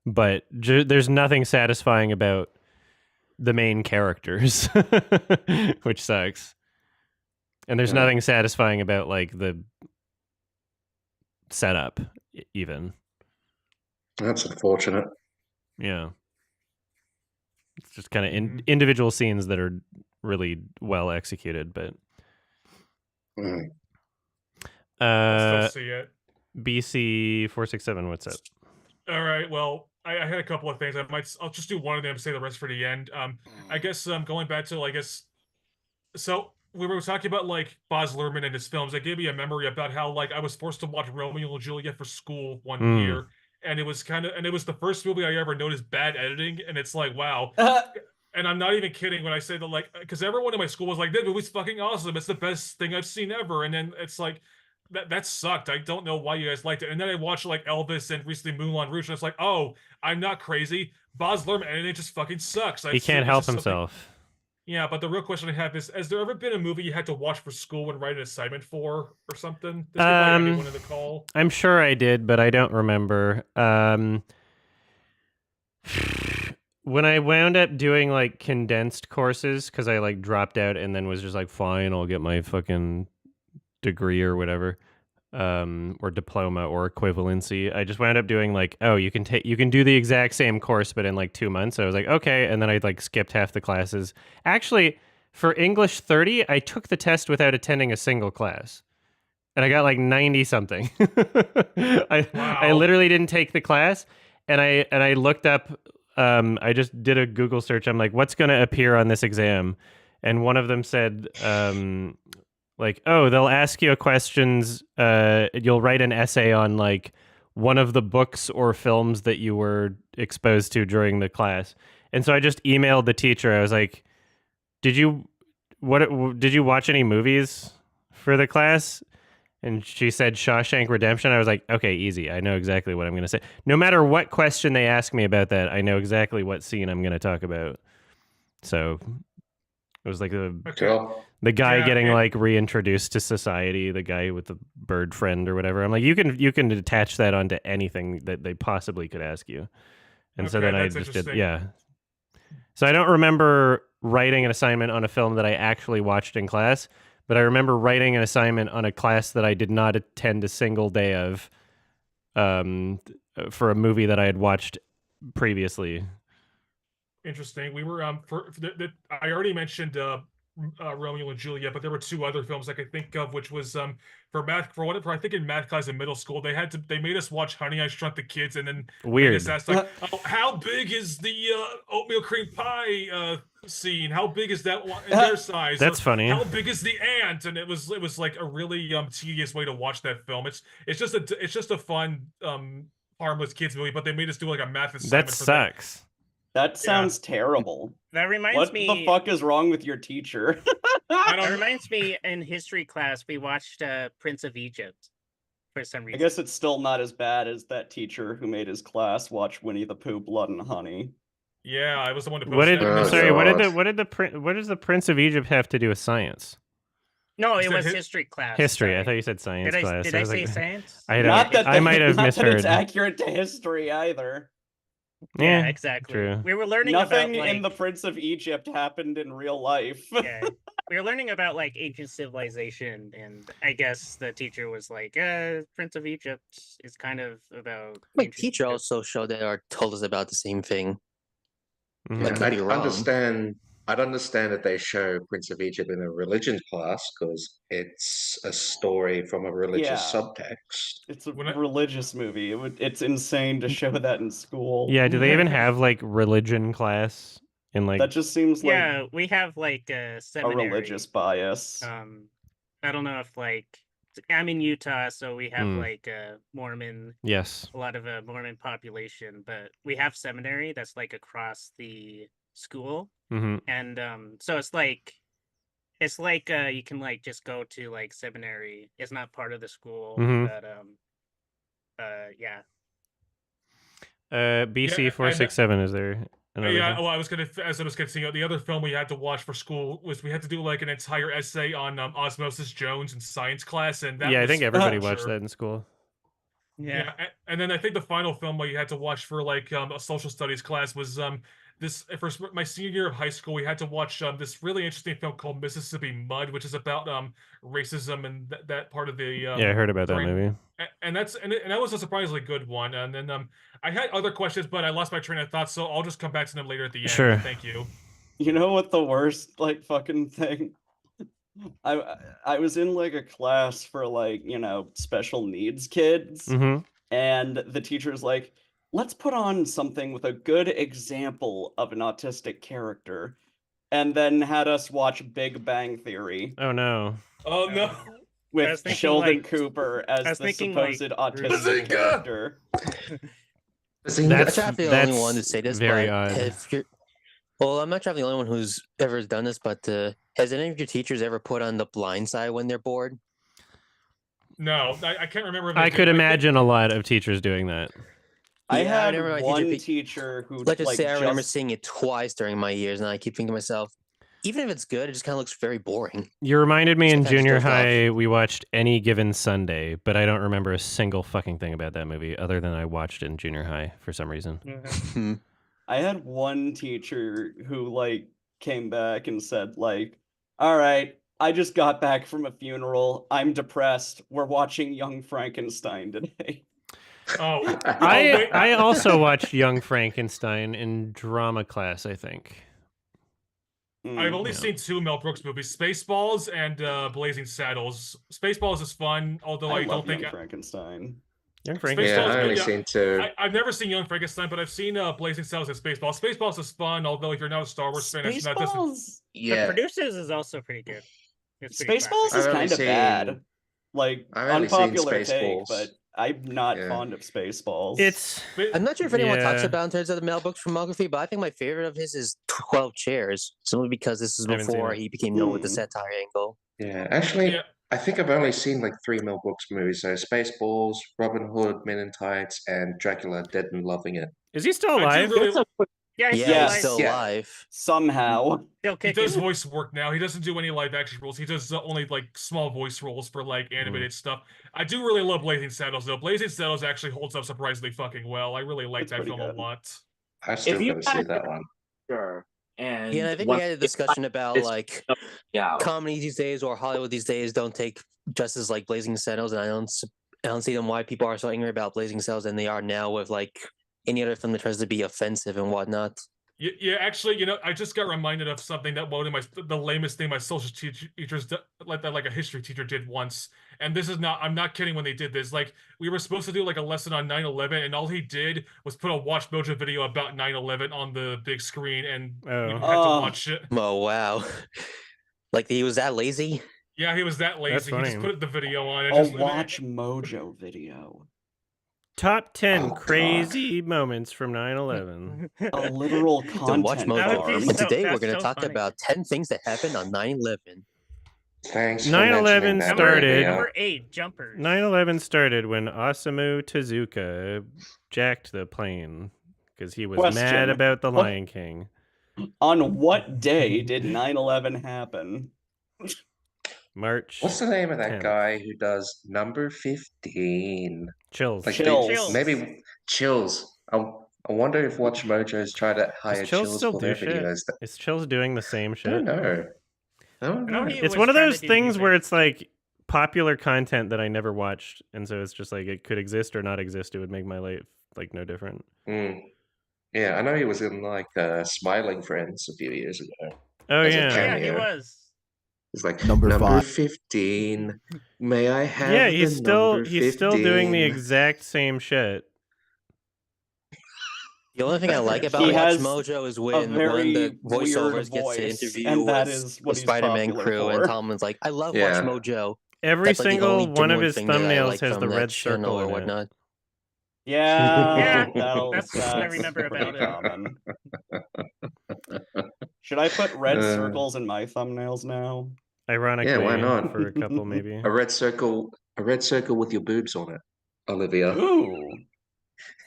but there's nothing satisfying about the main characters, which sucks. And there's nothing satisfying about like the setup even. That's unfortunate. Yeah. It's just kind of individual scenes that are really well executed, but I'll still see it. BC 467, what's up? All right. Well, I had a couple of things. I'll just do one of them and say the rest for the end. I guess going back to so we were talking about like Baz Luhrmann and his films. That gave me a memory about how like I was forced to watch Romeo and Juliet for school one year, and it was the first movie I ever noticed bad editing, and it's like wow. And I'm not even kidding when I say that, like, because everyone in my school was like, "That movie's fucking awesome. It's the best thing I've seen ever." And then it's like, that sucked. I don't know why you guys liked it. And then I watched like Elvis and recently Moulin Rouge, and it's like, oh, I'm not crazy. Baz Luhrmann, and it just fucking sucks. He can't help himself. Yeah, but the real question I have is: has there ever been a movie you had to watch for school and write an assignment for, or something? This could be anyone in the call. I'm sure I did, but I don't remember. When I wound up doing like condensed courses, because I like dropped out and then was just like, fine, I'll get my fucking degree or whatever, or diploma or equivalency. I just wound up doing like, oh, you can do the exact same course, but in like 2 months. So I was like, okay, and then I like skipped half the classes. Actually, for English 30, I took the test without attending a single class, and I got like 90 something. I literally didn't take the class, and I looked up. I just did a Google search. I'm like, what's going to appear on this exam? And one of them said, like, oh, they'll ask you questions. You'll write an essay on like one of the books or films that you were exposed to during the class. And so I just emailed the teacher. I was like, did you watch any movies for the class? And she said Shawshank Redemption. I was like, okay, easy. I know exactly what I'm going to say. No matter what question they ask me about that, I know exactly what scene I'm going to talk about. So it was like the guy getting like reintroduced to society, the guy with the bird friend or whatever. I'm like, you can attach that onto anything that they possibly could ask you. And so then I just did, yeah. So I don't remember writing an assignment on a film that I actually watched in class, but I remember writing an assignment on a class that I did not attend a single day of, for a movie that I had watched previously. Interesting. We were I already mentioned Romeo and Juliet, but there were 2 other films I could think of, which was for I think in math class in middle school they made us watch Honey, I Shrunk the Kids, and then made us Weird. ask like, oh, how big is the oatmeal cream pie scene? How big is that one in their size? That's Or, funny. How big is the ant? And it was like a really tedious way to watch that film. It's just a fun harmless kids movie, but they made us do like a math assignment. That for sucks. That sounds terrible. That reminds What me. the fuck is wrong with your teacher? I That don't. reminds me. In history class, we watched Prince of Egypt for some I reason. guess it's still not as bad as that teacher who made his class watch Winnie the Pooh, Blood and Honey. Yeah, I was the one to post What did? that. Oh, Sorry. What God. does the Prince of Egypt have to do with science? No, Is it that was his- history class. History. I sorry. thought you said science class. Did I was say like, science? I might have not misheard. that it's accurate to history either. Yeah, exactly. True. We were learning Nothing about like, in the Prince of Egypt happened in real life. yeah, we were learning about like ancient civilization, and I guess the teacher was like, Prince of Egypt is kind of about. My ancient teacher Egypt." also showed that or told us about the same thing. Mhm. I Yeah, could be wrong. I'd understand that they show Prince of Egypt in a religion class because it's a story from a religious Yeah. subtext. It's a When I- religious movie. It's insane to show that in school. Yeah. Do they even have like religion class in like? That just seems like Yeah, we have like a a seminary. religious bias. I don't know if like I'm in Utah, so we have Hmm. like a Mormon, Yes. a lot of a Mormon population, but we have seminary that's like across the school, Mm-hmm. and so it's like you can like just go to like seminary. It's not part of the school, Mhm. but yeah. BC Yeah, 467 is there? Another Yeah, thing? well, I was gonna the other film we had to watch for school was we had to do like an entire essay on Osmosis Jones in science class, and that Yeah, I was think everybody for watched sure. that in school. Yeah. And then I think the final film we had to watch for like a social studies class was this for my senior year of high school. We had to watch this really interesting film called Mississippi Mud, which is about racism and that part of the Yeah, I heard about that brain. movie. And that was a surprisingly good one. And then I had other questions, but I lost my train of thought, so I'll just come back to them later at the end. Sure. Thank you. You know what the worst like fucking thing? I was in like a class for like, special needs kids, Mm-hmm. and the teacher's like, let's put on something with a good example of an autistic character, and then had us watch Big Bang Theory Oh no. Oh no. with was thinking, Sheldon like- Cooper I as was the thinking, like, supposed autistic Bazinga! character. I'm not trying to be the only one to That's say this, very but odd. if you're, well, I'm not trying to be the only one who's ever done this, but has any of your teachers ever put on The Blind Side when they're bored? No, I can't remember. If I they could did. imagine a lot of teachers doing that. I Yeah, I had remember my one teacher teacher who Let's just like say I remember just seeing it twice during my years, and I keep thinking to myself, even if it's good, it just kind of looks very boring. You reminded me Just in kinda junior dozed off. high, we watched Any Given Sunday, but I don't remember a single fucking thing about that movie other than I watched it in junior high for some reason. Hmm. I had one teacher who like came back and said like, all right, I just got back from a funeral. I'm depressed. We're watching Young Frankenstein today. Oh, wait. I also watched Young Frankenstein in drama class, I think. I've only Yeah. seen 2 Mel Brooks movies: Spaceballs and Blazing Saddles. Spaceballs is fun, although I, I don't love think Young Frankenstein. Young Spaceballs Frankenstein. Yeah, I good, only yeah. seen 2. I've never seen Young Frankenstein, but I've seen Blazing Saddles and Spaceballs. Spaceballs is fun, although if you're not a Star Wars fan, it's not just. Spaceballs. The Yeah, producers is also pretty good. It's pretty Spaceballs classic. is I've only kind of seen- bad. Like I've only seen unpopular take, Spaceballs. but I'm not Yeah. fond of Spaceballs. It's I'm not sure if anyone talks Yeah. about in terms of the Mel Brooks filmography, but I think my favorite of his is 12 Chairs, simply because this is I haven't seen before it. he became known with the Hmm. satire angle. yeah. Actually, Yeah. I think I've only seen like 3 Mel Brooks movies. So Spaceballs, Robin Hood, Men in Tights, and Dracula Dead and Loving It. Is he still I do alive? really. Yeah, he's Yeah, still Yes. he's still Yeah. alive. Somehow. still He kicking. does voice work now. He doesn't do any live action roles. He does only like small voice roles for like animated stuff. I do really love Blazing Saddles though. Blazing Saddles actually holds up surprisingly fucking well. I really like It's that pretty film a good. lot. I still you gotta see had that one. Sure. And Yeah, and I think we once had a it discussion about it's like yeah, comedy these days or Hollywood these days don't take justice like Blazing Saddles, and I don't see them why people are so angry about Blazing Saddles than they are now with like any other film that tries to be offensive and whatnot. Yeah, actually, I just got reminded of something that one of the lamest thing my social teachers like a history teacher did once. And this is not, I'm not kidding when they did this. Like, we were supposed to do like a lesson on 9/11, and all he did was put a Watch Mojo video about 9/11 on the big screen, and we had to watch it. Oh wow! Like he was that lazy? Yeah, he was that lazy. That's He just funny. put the video on. A Watch Mojo video. Top 10 Oh, crazy moments from 9/11. A literal It's a Watch content Mojo. farm. And today we're that's going to so talk funny. about 10 things that happened on 9/11. Thanks for 9/11 mentioning that, started- Olivia. Number 8, jumpers. 9/11 started when Osamu Tezuka jacked the plane because he was Question. mad about the What- Lion King. On what day did 9/11 happen? March. What's the name of that 10th. guy who does number 15? Chills. Like Chills. maybe Chills. I wonder if Watch Mojo's tried to hire Does Chills Chills still for do their shit? videos. Is Chills doing the same I shit? don't know. I don't I know know. he It's was one of trying to those do things music. where it's like popular content that I never watched, and so it's just like it could exist or not exist. It would make my life like no different. Mm. Yeah, I know he was in like Smiling Friends a few years ago. Oh As a yeah. Yeah, he cameo. was. It's like Number number 5. 15. May I have Yeah, the he's still doing the 15?" exact same shit. The only thing I like about He Watch has Mojo is A when one of very the weird voiceovers gets to voice, interview and that with is the what he's Spider-Man popular crew, and for. Tomlin's like, "I love Yeah. Watch Mojo." Every That's like the single only one of genuine his thing that I thumbnails like has from the that red channel circle or in it. whatnot. Yeah, that's what I remember about pretty it. common. Should I put red Uh, circles in my thumbnails now? Ironically, why not? for a couple maybe. A red circle with your boobs on it, Olivia. Ooh.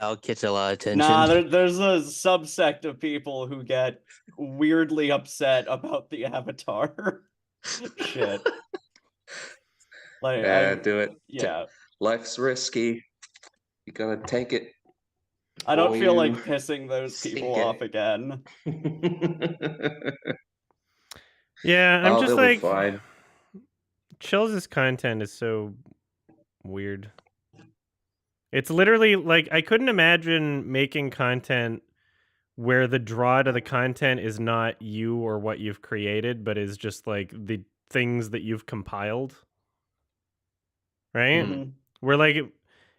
That'll catch a lot of attention. Nah, there's a subsect of people who get weirdly upset about the avatar. Shit. Like, Yeah, do it. yeah. Life's risky. You gotta take it. I don't Or feel like you pissing those people sink it. off again. Yeah, I'm just they'll be like fine. Chills' content is so weird. It's literally like I couldn't imagine making content where the draw to the content is not you or what you've created, but is just like the things that you've compiled. Right? Mhm. Where like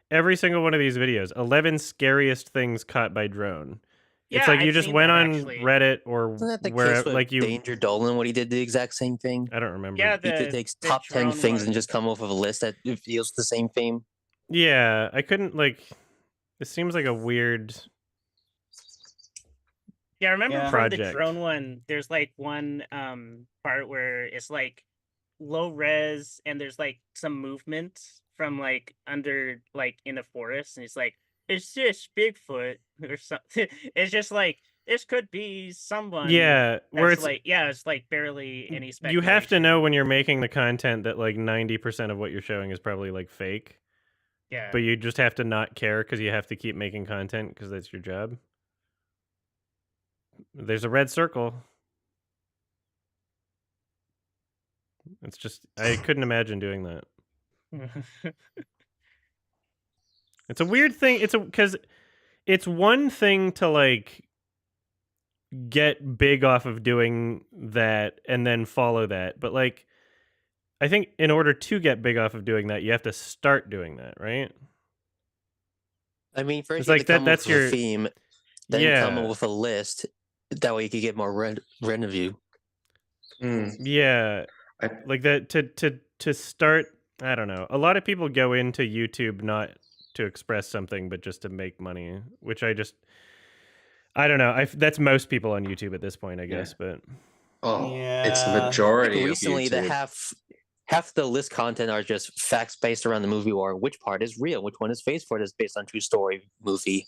every single one of these videos, 11 scariest things caught by drone. Yeah, It's like you I've just seen went that, on actually. Reddit or Isn't that the where case with like you Danger Dolan when he did the exact same thing? I don't remember. Yeah, He could take the top 10 drone things one. and just come up with a list that deals with the same theme. Yeah, I couldn't like it seems like a weird Yeah, I remember Yeah. from the project. drone one, there's like one part where it's like low res and there's like some movement from like under like in the forest, and it's like it's just Bigfoot or something. It's just like this could be someone. Yeah, where that's it's like it's like barely any you speculation. have to know when you're making the content that like 90% of what you're showing is probably like fake. Yeah. But you just have to not care because you have to keep making content because that's your job. There's a red circle. It's just I couldn't imagine doing that. It's a weird thing. Because it's one thing to like get big off of doing that and then follow that, but like I think in order to get big off of doing that, you have to start doing that, right? I mean, first It's you have like to come that's up with your a theme, then come up with a list. That way you could get more revenue. Yeah, I- like that to start. I don't know. A lot of people go into YouTube not to express something, but just to make money, which I don't know. That's most people on YouTube at this point, I guess. But Oh, it's the Yeah. majority of Recently, the YouTube. half the list content are just facts based around the movie, or which part is real, which one is based for it is based on true story movie.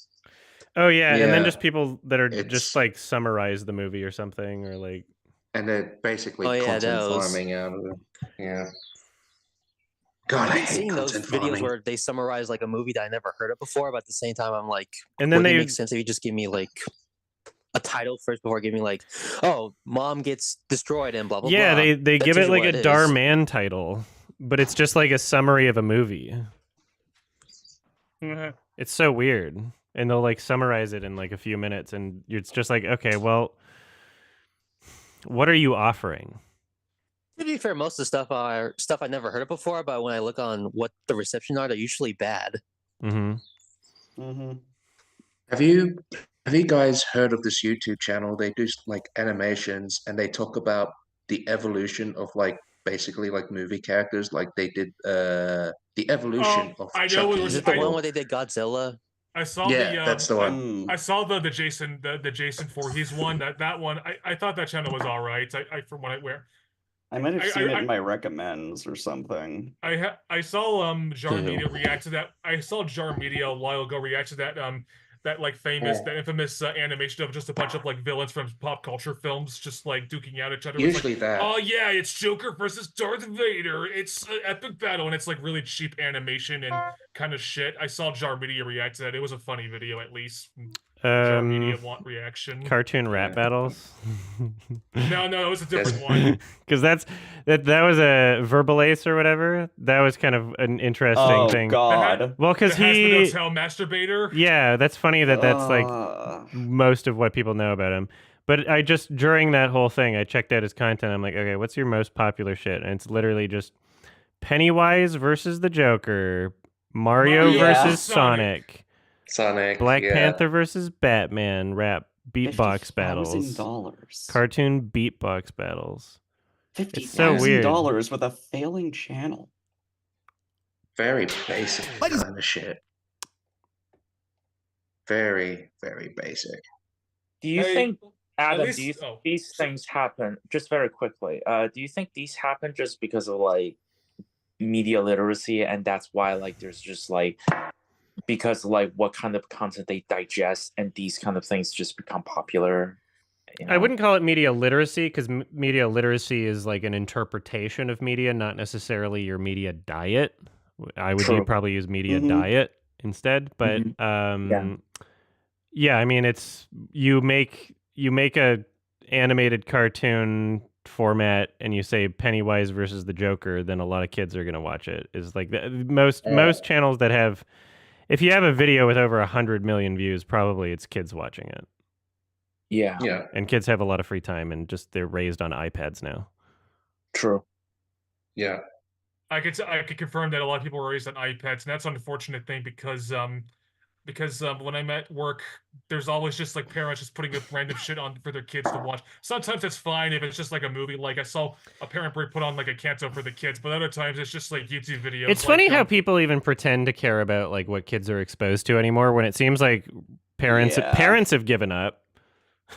oh yeah, and then Yeah, just people that are it's- just like summarize the movie or something, or like And they're basically Oh, yeah, content those. farming out of it. Yeah. God, I I've been hate seeing those content videos farming. where they summarize like a movie that I never heard of before, but at the same time, I'm like, and then wouldn't it they make sense if you just give me like a title first before giving like, oh, mom gets destroyed and blah blah Yeah, blah. they That's give it usually like a what it Dar is. Man title, but it's just like a summary of a movie. It's so weird. And they'll like summarize it in like a few minutes, and it's just like, okay, well, what are you offering? To be fair, most of the stuff are stuff I never heard of before, but when I look on what the reception are, they're usually bad. Mm-hmm. Mm-hmm. Have you guys heard of this YouTube channel? They do like animations and they talk about the evolution of like basically like movie characters. Like they did the evolution of I know Chucky. it Is was. it the one I, where they did Godzilla? I saw Yeah, the that's the one. I saw the Jason the Jason Voorhees one. That one I thought that channel was all right. I from what I where I might have I- seen it I- in my recommends or something. I saw Jar Ew. Media react to that. I saw Jar Media a while ago react to that like famous that infamous animation of just a bunch of like villains from pop culture films just like duking out each other. It's Usually like, that. oh yeah, it's Joker versus Darth Vader. It's an epic battle, and it's like really cheap animation and kind of shit. I saw Jar Media react to that. It was a funny video, at least. Jar Media want reaction. Cartoon rap battles. No, it was a different one. Because that was a Verbal Ace or whatever. That was kind of an interesting thing. God. Well, because The Has the he, Hotel Masturbator. yeah, that's funny that's like most of what people know about him. But I just during that whole thing, I checked out his content. I'm like, okay, what's your most popular shit? And it's literally just Pennywise versus the Joker, Mario Mario versus versus Sonic, Black yeah. Panther versus Batman, rap beatbox battles, $50,000. cartoon beatbox battles. $50,000 so weird. with a failing channel. Very basic kind of shit. Very, very basic. Do you Hey, think, Adam, least- do you think oh, these things happen, just very quickly, do you think these happen just because of like media literacy, and that's why like there's just like because like what kind of content they digest and these kind of things just become popular? You know? I wouldn't call it media literacy because media literacy is like an interpretation of media, not necessarily your media diet. I would True. probably use media Mhm. diet instead. But yeah, I mean, it's you make a animated cartoon format and you say Pennywise versus the Joker, then a lot of kids are going to watch it. Is like most channels that have, if you have a video with over 100 million views, probably it's kids watching it. Yeah, Yeah. And kids have a lot of free time and just they're raised on iPads now. true. Yeah. I could confirm that a lot of people were raised on iPads, and that's an unfortunate thing because when I'm at work, there's always just like parents just putting up random shit on for their kids to watch. Sometimes it's fine if it's just like a movie. Like I saw a parent put on like a Canto for the kids, but other times it's just like YouTube videos. It's funny how people even pretend to care about like what kids are exposed to anymore when it seems like parents have given up.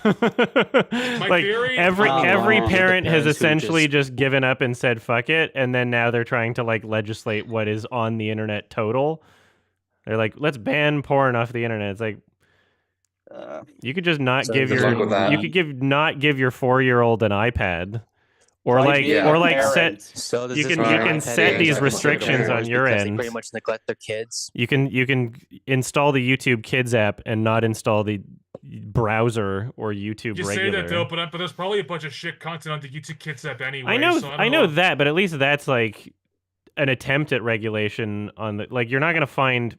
Like theory- every Oh, wow. parent The has parents who essentially just given up and said fuck it, and then now they're trying to like legislate what is on the internet total. They're like, let's ban porn off the internet. It's like you could just not So give good your luck with that. you could not give your 4-year-old an iPad. Or Like like being a or like set parent. So does You this can- mean you iPad can is set gonna these be restrictions considered on your because end. They pretty much neglect their kids. you can install the YouTube Kids app and not install the browser or YouTube You regular. say that though, but there's probably a bunch of shit content on the YouTube Kids app anyway. I know so I know that, but at least that's like an attempt at regulation on the like you're not going to find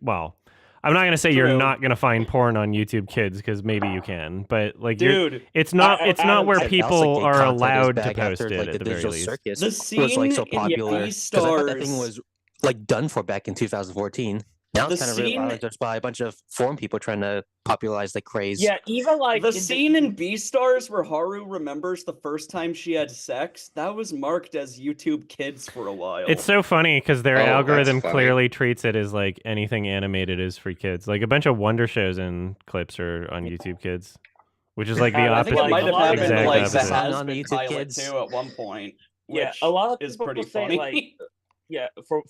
I'm not going to say you're True. not going to find porn on YouTube Kids because maybe you can, but like Dude, it's not where Said people Gay are content is allowed to back post after, it like, at the the very digital least. circus the was like so scene in popular because I thought that thing Beastars- was like done for back in 2014. Now The it's kind of scene- realized just by a bunch of forum people trying to popularize the craze. Yeah, even like the scene in Beastars where Haru remembers the first time she had sex, that was marked as YouTube Kids for a while. It's so funny because their Oh, that's algorithm funny. clearly treats it as like anything animated is for kids. Like a bunch of Wonder Shows and clips are on YouTube Kids, which is like the I I opposite. think it might have a lot of happened exact like opposite. the On Has the Been YouTube pilot Kids. too at one point. Yeah, Which a lot of is people pretty say funny. like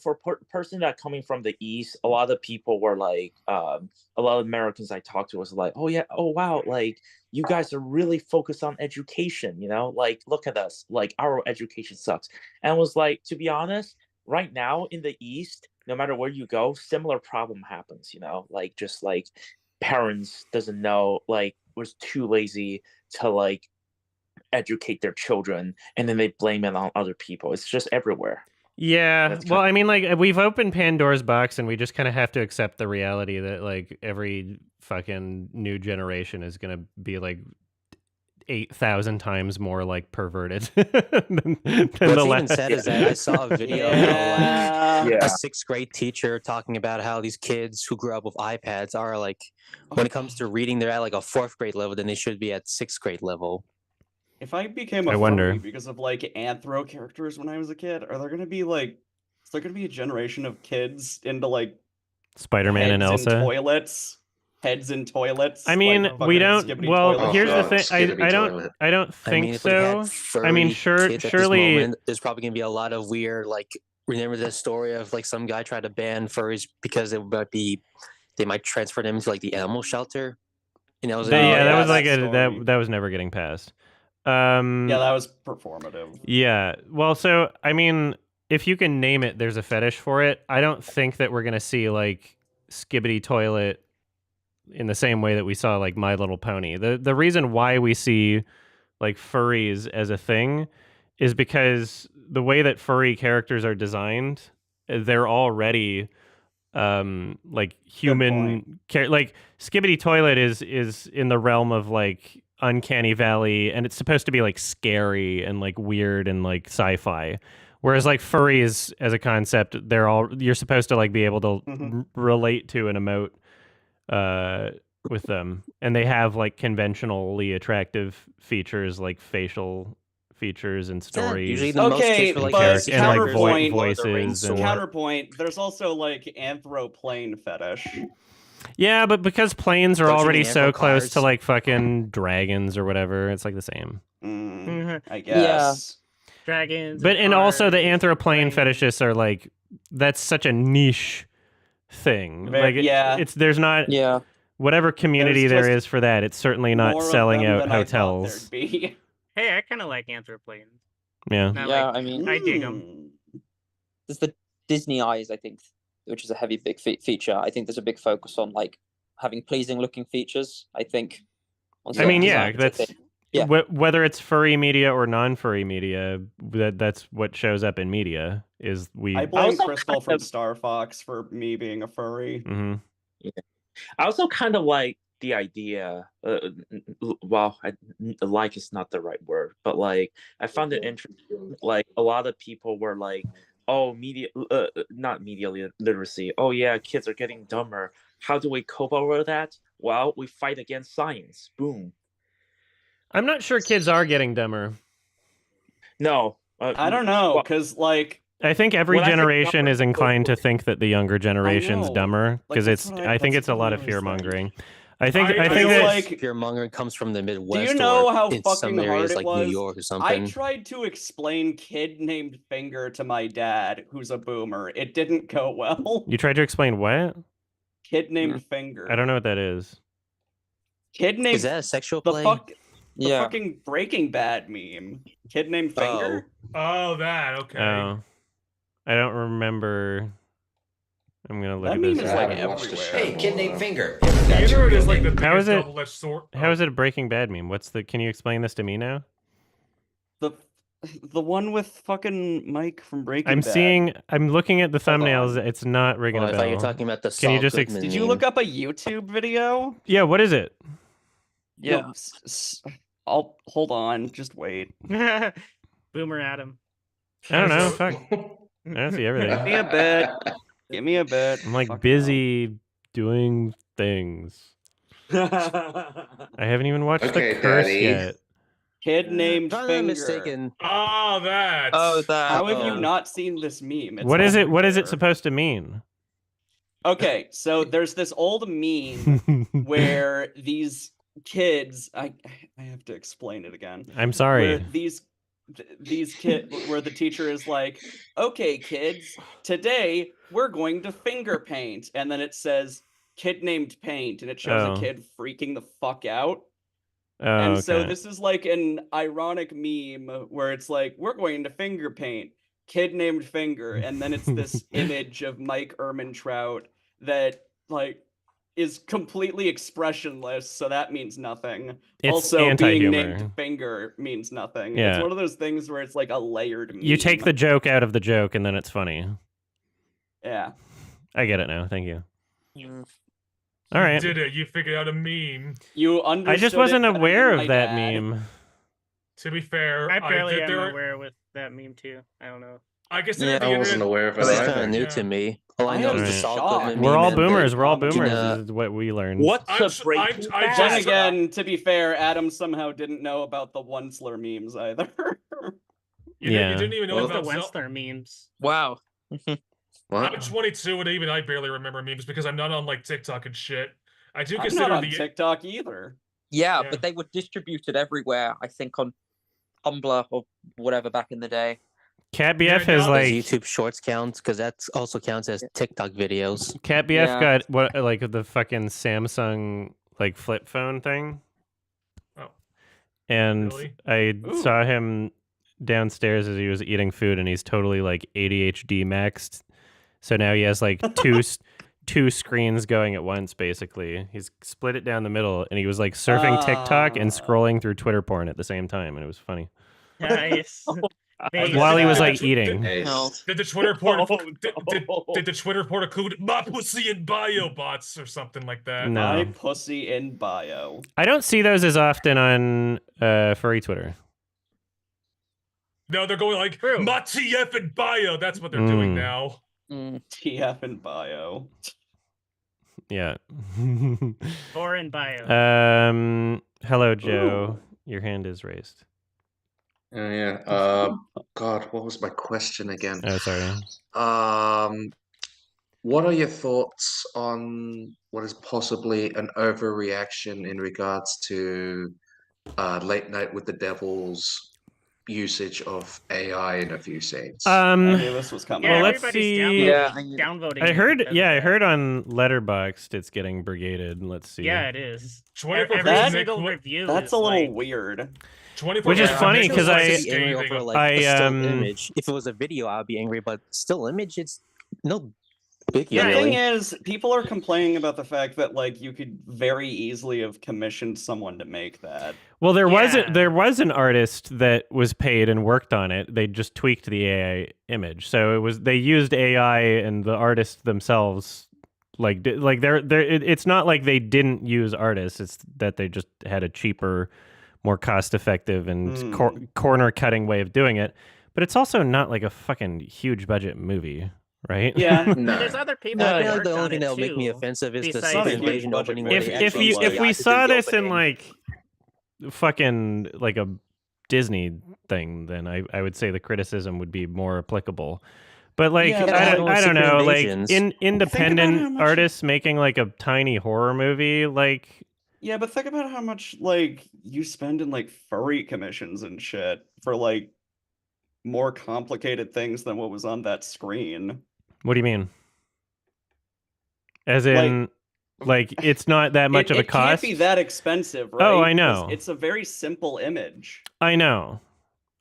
for person that coming from the east, a lot of people were like a lot of Americans I talked to was like, oh yeah, oh wow, like you guys are really focused on education, you know, like look at us, like our education sucks. And I was like, to be honest, right now in the east, no matter where you go, similar problem happens, you know, like just like parents doesn't know, like, was too lazy to like educate their children, and then they blame it on other people. It's just everywhere. Yeah, That's well, kind I mean, like we've opened Pandora's box, and we just kind of have to accept the reality that like every fucking new generation is gonna be like 8,000 times more like perverted than What's the even last. sad is that I saw a video of like Yeah. a 6th grade teacher talking about how these kids who grew up with iPads are like, when it comes to reading, they're at like a 4th grade level, then they should be at 6th grade level. If I became a I wonder. furry because of like anthro characters when I was a kid, are there gonna be like, is there gonna be a generation of kids into like Spider-Man and heads in Elsa. toilets? Heads in toilets. I mean, like we fucking don't. skibbity Well, toilet here's the shit? thing. Skibbity toilet. I don't I think mean, if we had so. furry I mean, kids surely. at this moment, there's probably gonna be a lot of weird, like, remember the story of like some guy tried to ban furries because they might transfer them into like the animal shelter. And that was Yeah, that yeah, was like that story. that was never getting passed. Yeah, that was performative. Yeah. Well, so I mean, if you can name it, there's a fetish for it. I don't think that we're gonna see like skibbity toilet in the same way that we saw like My Little Pony. The reason why we see like furries as a thing is because the way that furry characters are designed, they're already like human like Skibbity Toilet is in the realm of like Uncanny Valley, and it's supposed to be like scary and like weird and like sci-fi, whereas like furries as a concept, you're supposed to like be able to relate to and emote with them, and they have like conventionally attractive features like facial features and stories. usually the most case for like but and like counterpoint, voices and counterpoint, there's also like anthroplane fetish. yeah, but because planes are Don't you already mean so close cars? to like fucking dragons or whatever, it's like the same. I guess. Dragons. But and also the cars, anthroplane planes. fetishists are like, that's such a niche thing. Like yeah. it's there's not Yeah. whatever community There's there just is for that. It's certainly not more of selling them out than I thought hotels. there'd be. Hey, I kind of like anthroplanes. Yeah. Not I mean, I dig them. there's the Disney eyes, I think, which is a heavy big feature. I think there's a big focus on like having pleasing looking features. I think. I mean, yeah, designs, that's yeah. Whether it's furry media or non-furry media, that's what shows up in media. Is I blame also Crystal kind from of- Star Fox for me being a furry. Mm-hmm. I also kind of like the idea. Like is not the right word, but like I found it interesting. Like a lot of people were like, "Oh, not media literacy. Oh yeah, kids are getting dumber. How do we cope over that? Well, we fight against science. Boom." I'm not sure kids are getting dumber. No, I don't know, because like I think every When I say generation dumber, is inclined to think that the younger generation's know. dumber because Like, that's what I think that's it's a what I lot of always fear think. mongering. I think I think feel that like- fear mongering comes from the Midwest. Do you know or how in fucking some hard areas it like was? New York or I something? tried to explain kid named Finger to my dad, who's a boomer. It didn't go well. you tried to explain what? Kid named Finger. I don't know what that is. Kid named Is that a sexual the play? the fucking Breaking Bad meme. Kid named Finger. Oh, that okay. Oh, I don't remember. I'm gonna look That at meme this. is I like haven't watched the everywhere. show. Hey, kid named Finger. The internet is like the How is biggest it- double-edged sword. How is it a Breaking Bad meme? What's the? Can you explain this to me now? The one with fucking Mike from Breaking I'm Bad. seeing. I'm looking at the Hold thumbnails. on. It's not ringing Oh, a I bell. thought you were talking about the Can you Saul just Goodman Did you meme. look up a YouTube video? Yeah. What is it? Yeah. No, I'll hold on. Just wait. Boomer Adam. I don't know. Fuck. I don't see everything. Give me a bit. Give me a bit. I'm like Fuck busy doing things. I haven't even watched Okay, the curse Daddy. yet. Kid named If I'm Finger. not mistaken, Oh, that. Oh, that. How have you Oh. not seen this meme? It's What is it? What is it everywhere. supposed to mean? Okay, so there's this old meme where these kids, I have to explain it again. I'm Where sorry. these kids, where the teacher is like, "Okay, kids, today we're going to finger paint," and then it says "kid named Paint," and it shows Oh. a kid freaking the fuck out. Oh, And so okay. this is like an ironic meme where it's like, "We're going to finger paint, kid named Finger," and then it's this image of Mike Ehrmantraut that like is completely expressionless, so that means nothing. It's Also, being named anti-humor. Finger means nothing. Yeah. It's one of those things where it's like a layered meme. You take the joke out of the joke, and then it's funny. Yeah. I get it now. Thank you. Mm. All right. You did it. You figured out a meme. You understood I just it wasn't better aware than of my that dad. meme. To be fair, I barely did, am there, aware with that meme too. I don't know. I guess Yeah. the I wasn't internet. aware of it That's either. kind of new Yeah. to me. All I I know am is the shocked. Saul Goodman We're meme all and the boomers. We're all comedy. boomers. Uh, This is what we learned. What's I'm a s- I'm- Breaking I Bad? Then just- again, to be fair, Adam somehow didn't know about the Onceler memes either. You Yeah. didn't even know Well, The about Wensler memes. Wow. What? I'm 22 and even I barely remember memes because I'm not on like TikTok and shit. I do I'm consider not on the TikTok either. Yeah, Yeah. but they were distributed everywhere. I think on Tumblr or whatever back in the day. Cat Yeah, BF has now- Does like YouTube Shorts count? Because that also counts as TikTok videos. Cat BF Yeah. got what like the fucking Samsung like flip phone thing. Oh, And really? I Ooh. saw him downstairs as he was eating food, and he's totally like ADHD maxed. So now he has like two screens going at once. Basically, he's split it down the middle, and he was like surfing TikTok and Ah. scrolling through Twitter porn at the same time, and it was funny Nice. Nice. while he was Did like the tw- eating. Nice. No. Did the Twitter port Oh, did the Twitter port include my pussy in bio bots or something like that? No. My pussy in bio. I don't see those as often on furry Twitter. No, they're going like True. my TF in bio. That's what they're doing Mm. now. Mm. TF in bio. Yeah. Or in bio. Hello, Joe. Ooh. Your hand is raised. Yeah. God, what was my question again? Oh, sorry. What are your thoughts on what is possibly an overreaction in regards to Late Night with the Devil's usage of AI in a few scenes? I knew this was coming. yeah, well, let's everybody's see. Yeah. downvoting. I it heard. because Yeah, of I that. heard on Letterboxd it's getting brigaded. Let's see. Yeah, it is. 24% Every That- single review. That's is a little like, weird. 24%. Which is Yeah, funny, I'm 'cause sure I- I'd be angry scathing over of- like I, a still um, image. If it was a video, I'd be angry. But still image, it's no biggie Yeah, The really. thing is, people are complaining about the fact that like you could very easily have commissioned someone to make that. Well, there Yeah. was an artist that was paid and worked on it. They just tweaked the AI image, so it was they used AI and the artists themselves. It's not like they didn't use artists. It's that they just had a cheaper, more cost-effective and corner-cutting way of doing it. But it's also not like a fucking huge budget movie, right? Yeah. No. There's other people No, I that feel like worked the only on thing it that will make me too. offensive is the besides Not a Secret huge Invasion budget opening. movie. Where they if actually you if CGI we did the saw this in opening. like fucking like a Disney thing, then I would say the criticism would be more applicable. But like Yeah, but I I don't don't know, Secret like Invasions. independent how much- artists making like a tiny horror movie, like Yeah, but think about how much like you spend in like furry commissions and shit for like more complicated things than what was on that screen. what do you mean? As in like it's not that much of a It can't cost. be that expensive, right? Oh, I 'Cause know. It's a very simple image. I know.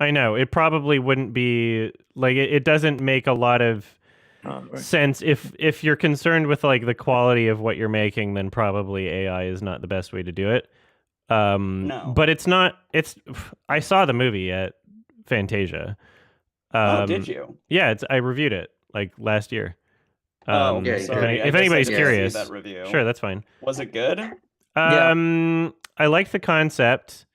It probably wouldn't be like it doesn't make a lot of sense if you're concerned with like the quality of what you're making, then probably AI is not the best way to do it. No. But it's not. I saw the movie at Fantasia. Oh, did you? Yeah, I reviewed it like last year. Oh, yeah, sorry. if I guess I anybody's didn't see curious, that review. sure, that's fine. Was it good? I like the concept,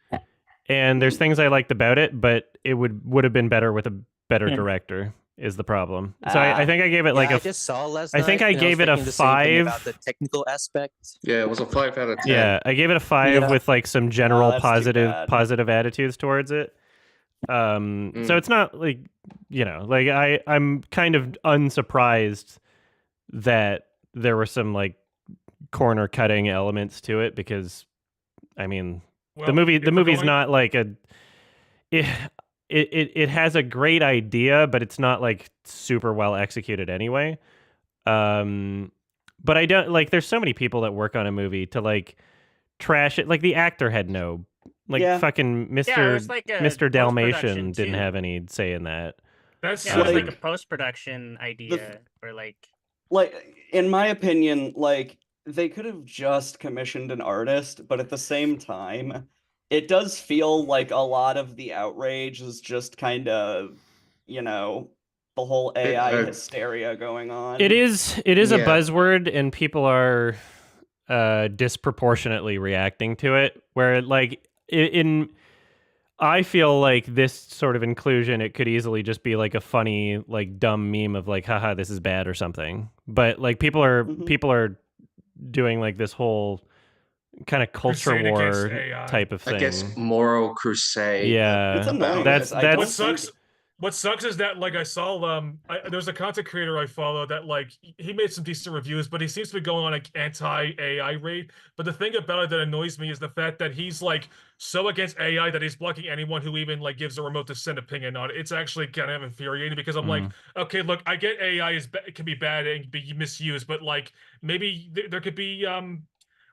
and there's things I liked about it, but it would have been better with a better director. Is the problem? So I think I gave it like I a. just saw last I night. think I and gave was it a thinking the same thing about 5. the technical aspect. Yeah, it was a 5 out of 10. Yeah, I gave it a 5 Yeah. with like some general that's too bad. positive attitudes towards it. So it's not like like I'm kind of unsurprised that there were some like corner cutting elements to it because I mean Well, the if we're movie's going- not like it has a great idea, but it's not like super well executed anyway. But I don't like there's so many people that work on a movie to like trash it. Like the actor had no Yeah. fucking Yeah, it Mr. was like a Mr. Dalmatian post-production, didn't too. have any say in that. That's Yeah, it was Like- like a post-production idea, or like Like, in my opinion, like they could have just commissioned an artist, but at the same time, it does feel like a lot of the outrage is just kind of, the whole AI hysteria going on. It is a Yeah. buzzword, and people are disproportionately reacting to it. Where like I feel like this sort of inclusion, it could easily just be like a funny, like dumb meme of like, haha, this is bad or something. But like people are doing like this whole kind of culture Crusade against war AI. type of thing. I guess moral crusade. Yeah, It's annoying about that's because I don't What think sucks? What sucks is that like I saw there's a content creator I follow that like he made some decent reviews, but he seems to be going on an anti-AI rate. But the thing about it that annoys me is the fact that he's like so against AI that he's blocking anyone who even like gives a remote dissent opinion on it. It's actually kind of infuriating because I'm like, okay, look, I get AI it can be bad and be misused, but like maybe there could be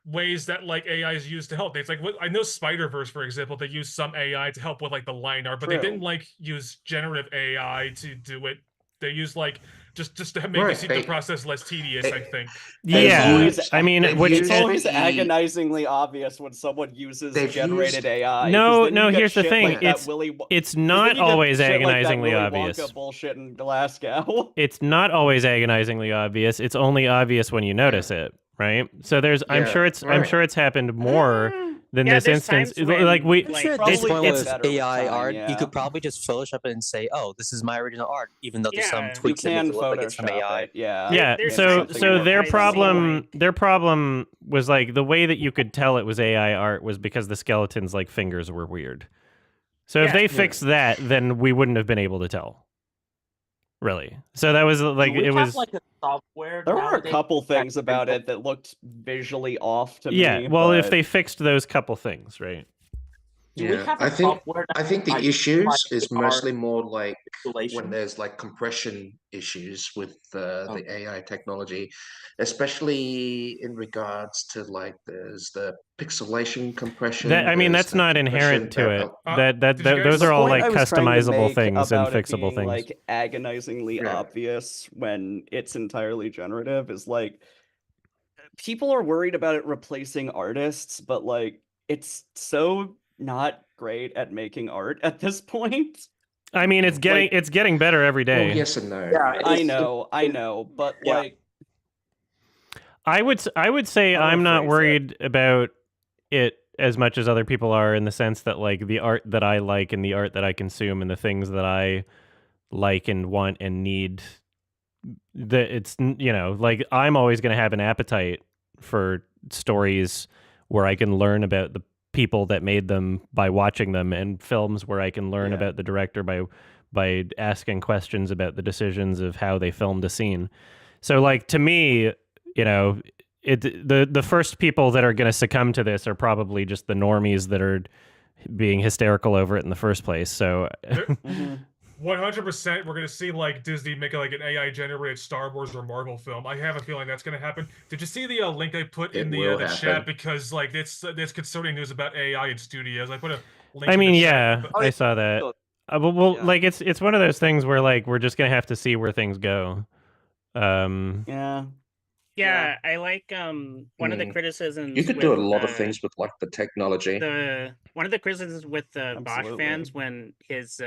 ways that like AI is used to help. It's like I know Spider-Verse, for example, they use some AI to help with like the line art, but they didn't like use generative AI to do it. They use like just to make the process less tedious, I think. Yeah, I mean, it's always agonizingly obvious when someone uses generated AI. No, then here's the thing. Like it's not always agonizingly like obvious. Wonka bullshit in Glasgow. It's not always agonizingly obvious. It's only obvious when you notice it, right? So there's, I'm sure it's happened more than this instance. Like I'm sure at this point with AI art, you could probably just Photoshop it and say, "Oh, this is my original art," even though there's some tweaks that make it look like it's from AI. Yeah. So their problem was like the way that you could tell it was AI art was because the skeleton's like fingers were weird. So if they fixed that, then we wouldn't have been able to tell. Really. So that was like it was like a software. There were a couple things about it that looked visually off to me. Yeah, well, if they fixed those couple things, right? Yeah, I think the issues is mostly more like when there's like compression issues with the AI technology, especially in regards to like there's the pixelation compression. I mean, that's not inherent to it. Those are all like customizable things and fixable things. Like agonizingly obvious when it's entirely generative is like people are worried about it replacing artists, but like it's so not great at making art at this point. I mean, it's getting better every day. Well, yes and no. Yeah, I know, but like I would say I'm not worried about it as much as other people are, in the sense that like the art that I like and the art that I consume and the things that I like and want and need, that it's, like I'm always going to have an appetite for stories where I can learn about the people that made them by watching them, and films where I can learn about the director by asking questions about the decisions of how they filmed a scene. So like to me, the first people that are going to succumb to this are probably just the normies that are being hysterical over it in the first place. So 100% we're going to see like Disney make like an AI generated Star Wars or Marvel film. I have a feeling that's going to happen. Did you see the link I put in the chat? Because like it's concerning news about AI in studios. I put a link. I mean, I saw that. Like it's one of those things where like we're just going to have to see where things go. Yeah, I like one of the criticisms. You could do a lot of things with like the technology. One of the criticisms with the Bosch fans when his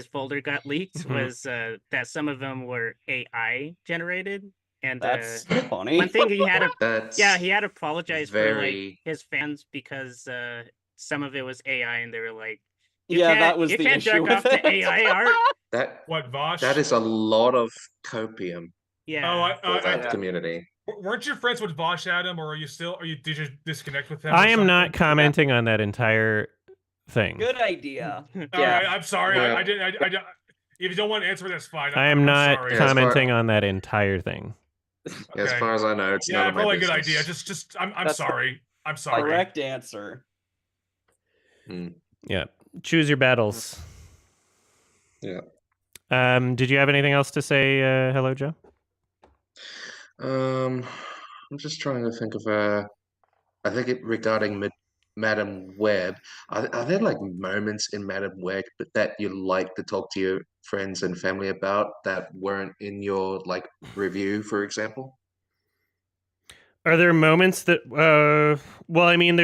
folder got leaked was that some of them were AI generated, and that's funny. One thing he had to he had to apologize for like his fans because some of it was AI, and they were like, that was the issue with the AI art. What, Vosh? That is a lot of copium. Yeah. For that community. Weren't you friends with Vosh, Adam, or did you disconnect with him? I am not commenting on that entire thing. Good idea. All right, I'm sorry. Yeah. I didn't. If you don't want to answer, that's fine. I am not commenting on that entire thing. Okay. As far as I know, it's not probably a good business. idea. Just I'm sorry. I'm sorry. Correct answer. Yeah. Choose your battles. Yeah. Did you have anything else to say, hello, Joe? I'm just trying to think of I think regarding Madam Web, are there like moments in Madam Web that you like to talk to your friends and family about that weren't in your like review, for example? Are there moments that well, I mean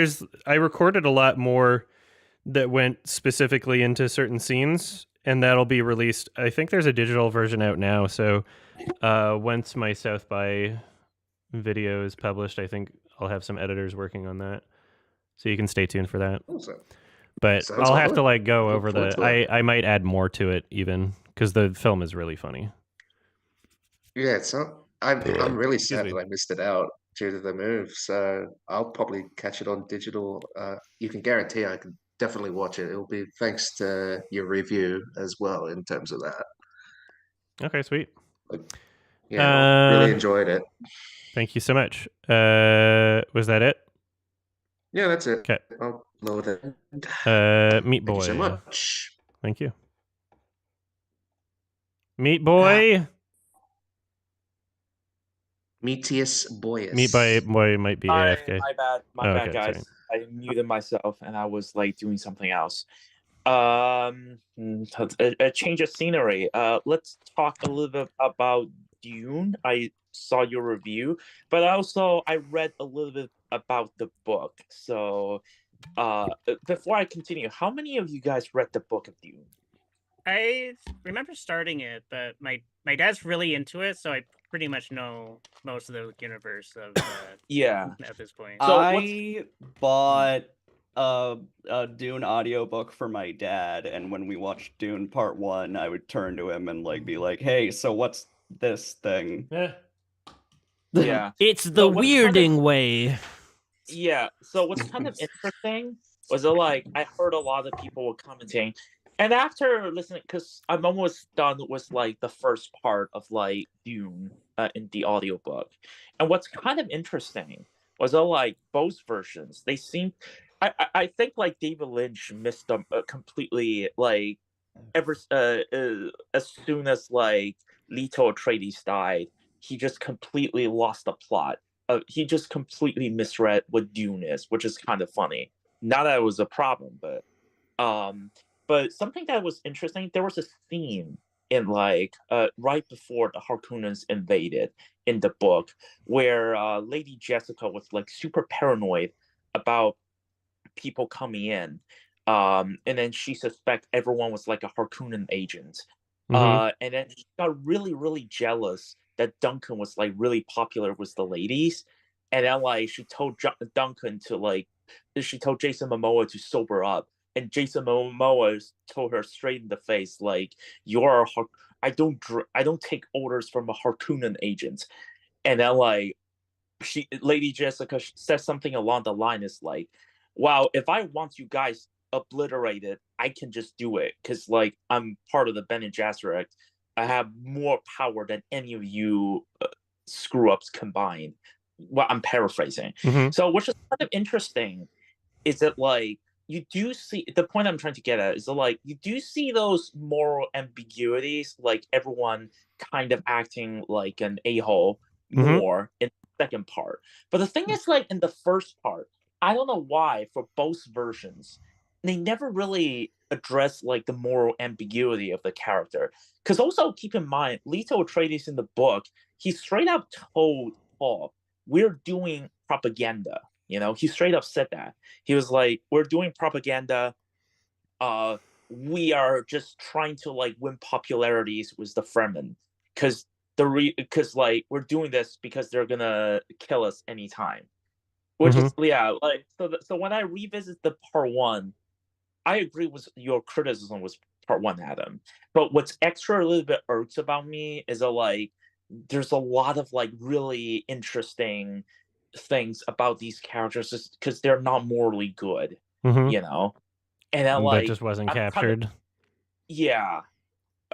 I recorded a lot more that went specifically into certain scenes, and that'll be released. I think there's a digital version out now, so once my South by video is published, I think I'll have some editors working on that. So you can stay tuned for that. Awesome. But Sounds I'll have to good. like go Look over forward to it. I might add more to it even because the film is really funny. Yeah, I'm really Excuse sad me. that I missed it out due to the move. So I'll probably catch it on digital. You can guarantee I can definitely watch it. It'll be thanks to your review as well in terms of that. Okay, sweet. Yeah, no, really enjoyed it. Thank you so much. Was that it? Yeah, that's it. Okay. I'll load it. Meat Boy. Thank you so much. Thank you. Meat Boy. Meatius Boyus. Meat Boy might be AFK. My bad. My bad, guys. I muted myself and I was like doing something else. A change of scenery. Let's talk a little bit about Dune. I saw your review, but also I read a little bit about the book. So, before I continue, how many of you guys read the book of Dune? I remember starting it, but my dad's really into it, so I pretty much know most of the universe of yeah at this point. So I bought a Dune audiobook for my dad, and when we watched Dune Part 1, I would turn to him and like be like, "Hey, so what's this thing?" Yeah. It's the weirding way. Yeah. So what's kind of interesting was that, like, I heard a lot of people were commenting, and after listening, because I'm almost done with like the first part of like Dune in the audiobook, and what's kind of interesting was that, like, both versions, they seem. I think like David Lynch missed them completely. Like, as soon as like Leto Atreides died, he just completely lost the plot. He just completely misread what Dune is, which is kind of funny. Not that it was a problem, but something that was interesting, there was a scene in like right before the Harkonnens invaded in the book where Lady Jessica was like super paranoid about people coming in. And then she suspected everyone was like a Harkonnen agent. And then she got really, really jealous that Duncan was like really popular with the ladies. And then like she told Duncan to like, she told Jason Momoa to sober up. And Jason Momoa told her straight in the face, like, "You're I don't take orders from a Harkonnen agent." And then like Lady Jessica says something along the line is like, "Wow, if I want you guys obliterated, I can just do it because like I'm part of the Bene Gesserit. I have more power than any of you screw ups combined." Well, I'm paraphrasing. So, which is kind of interesting, is that like you do see the point I'm trying to get at is that like you do see those moral ambiguities, like everyone kind of acting like an a-hole more in the second part. But the thing is, like in the first part, I don't know why for both versions they never really address like the moral ambiguity of the character. Because also keep in mind, Leto Atreides in the book, he straight up told Paul, "We're doing propaganda." You know, he straight up said that. He was like, "We're doing propaganda. We are just trying to like win popularities with the Fremen, because like we're doing this because they're gonna kill us anytime." Which is like so when I revisit the part 1, I agree with your criticism with part 1, Adam. But what's extra a little bit irks about me is that like there's a lot of like really interesting things about these characters just because they're not morally good, you know? And then like that just wasn't I'm captured. Yeah.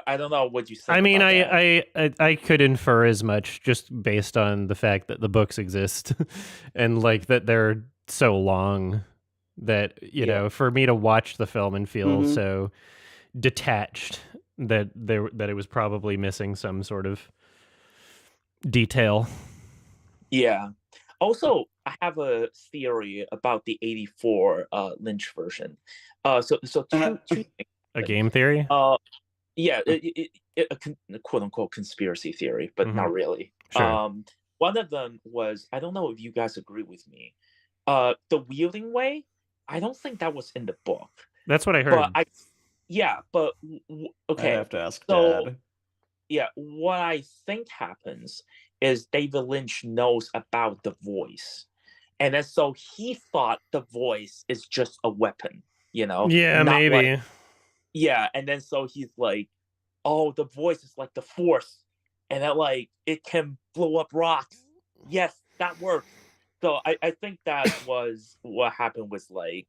I don't know what you think. I mean, about that. I could infer as much just based on the fact that the books exist and like that they're so long that, you know, for me to watch the film and feel so detached that it was probably missing some sort of detail. Yeah. Also, I have a theory about the 84 Lynch version. So two things. A game theory? Yeah, a quote unquote conspiracy theory, but not really. Sure. one of them was, I don't know if you guys agree with me. The wheeling way, I don't think that was in the book. That's what I heard. But I okay. have to ask So Dad. yeah, what I think happens is David Lynch knows about the voice. And then so he thought the voice is just a weapon, Yeah, not maybe. like, yeah, and then so he's like, oh, the voice is like the force, and that like it can blow up rocks. Yes, that works. So I think that was what happened with like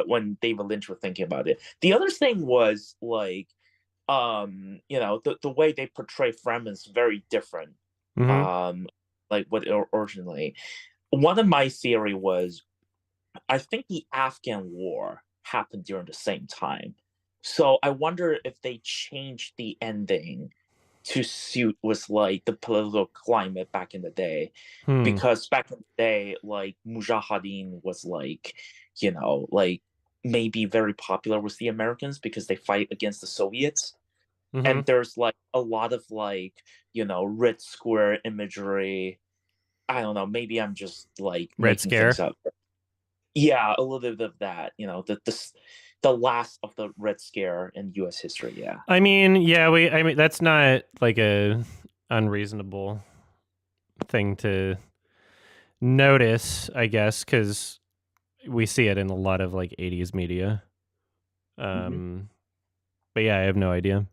when David Lynch was thinking about it. The other thing was like the way they portray Fremen is very different. Like what originally. One of my theory was, I think the Afghan war happened during the same time. So I wonder if they changed the ending to suit with like the political climate back in the day. Because back in the day, like Mujahideen was like, like maybe very popular with the Americans because they fight against the Soviets. And there's like a lot of like, red square imagery. I don't know, maybe I'm just like Red making Scare? things up. Yeah, a little bit of that, the last of the Red Scare in U.S. history. Yeah. I mean, that's not like a unreasonable thing to notice, I guess, because we see it in a lot of like 80s media. But yeah, I have no idea.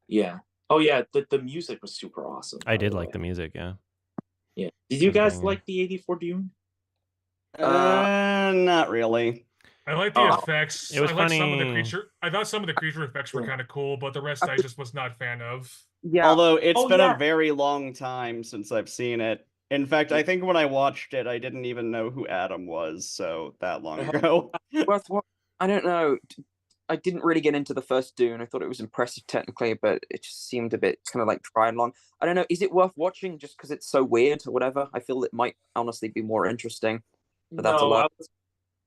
Yeah. Oh yeah, the music was super awesome. I did like the music, yeah. Yeah. Did you guys Something- like the 84 Dune? Not really. I like the effects. It was I like some of the funny. creature. I thought some of the creature effects were kind of cool, but the rest I just was not a fan of. Yeah. Although it's been a very long time since I've seen it. In fact, I think when I watched it, I didn't even know who Adam was, so that long ago. I don't know. I didn't really get into the first Dune. I thought it was impressive technically, but it just seemed a bit kind of like trying long. I don't know. Is it worth watching just because it's so weird or whatever? I feel it might honestly be more interesting. But that's a lot.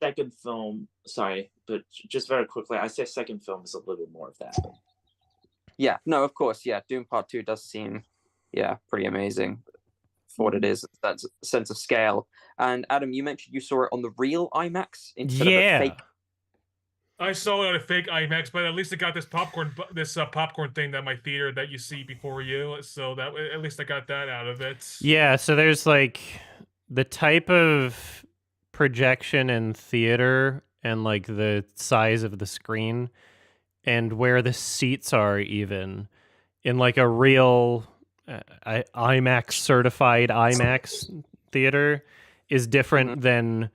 Second film, sorry, but just very quickly, I say second film is a little bit more of that. Yeah, no, of course, yeah. Dune Part 2 does seem, pretty amazing for what it is. That's a sense of scale. And Adam, you mentioned you saw it on the real IMAX instead of a fake. I saw it on a fake IMAX, but at least it got this popcorn thing that my theater that you see before you. So that at least I got that out of it. Yeah, so there's like the type of projection in theater and like the size of the screen and where the seats are even in like a real IMAX certified IMAX theater is different than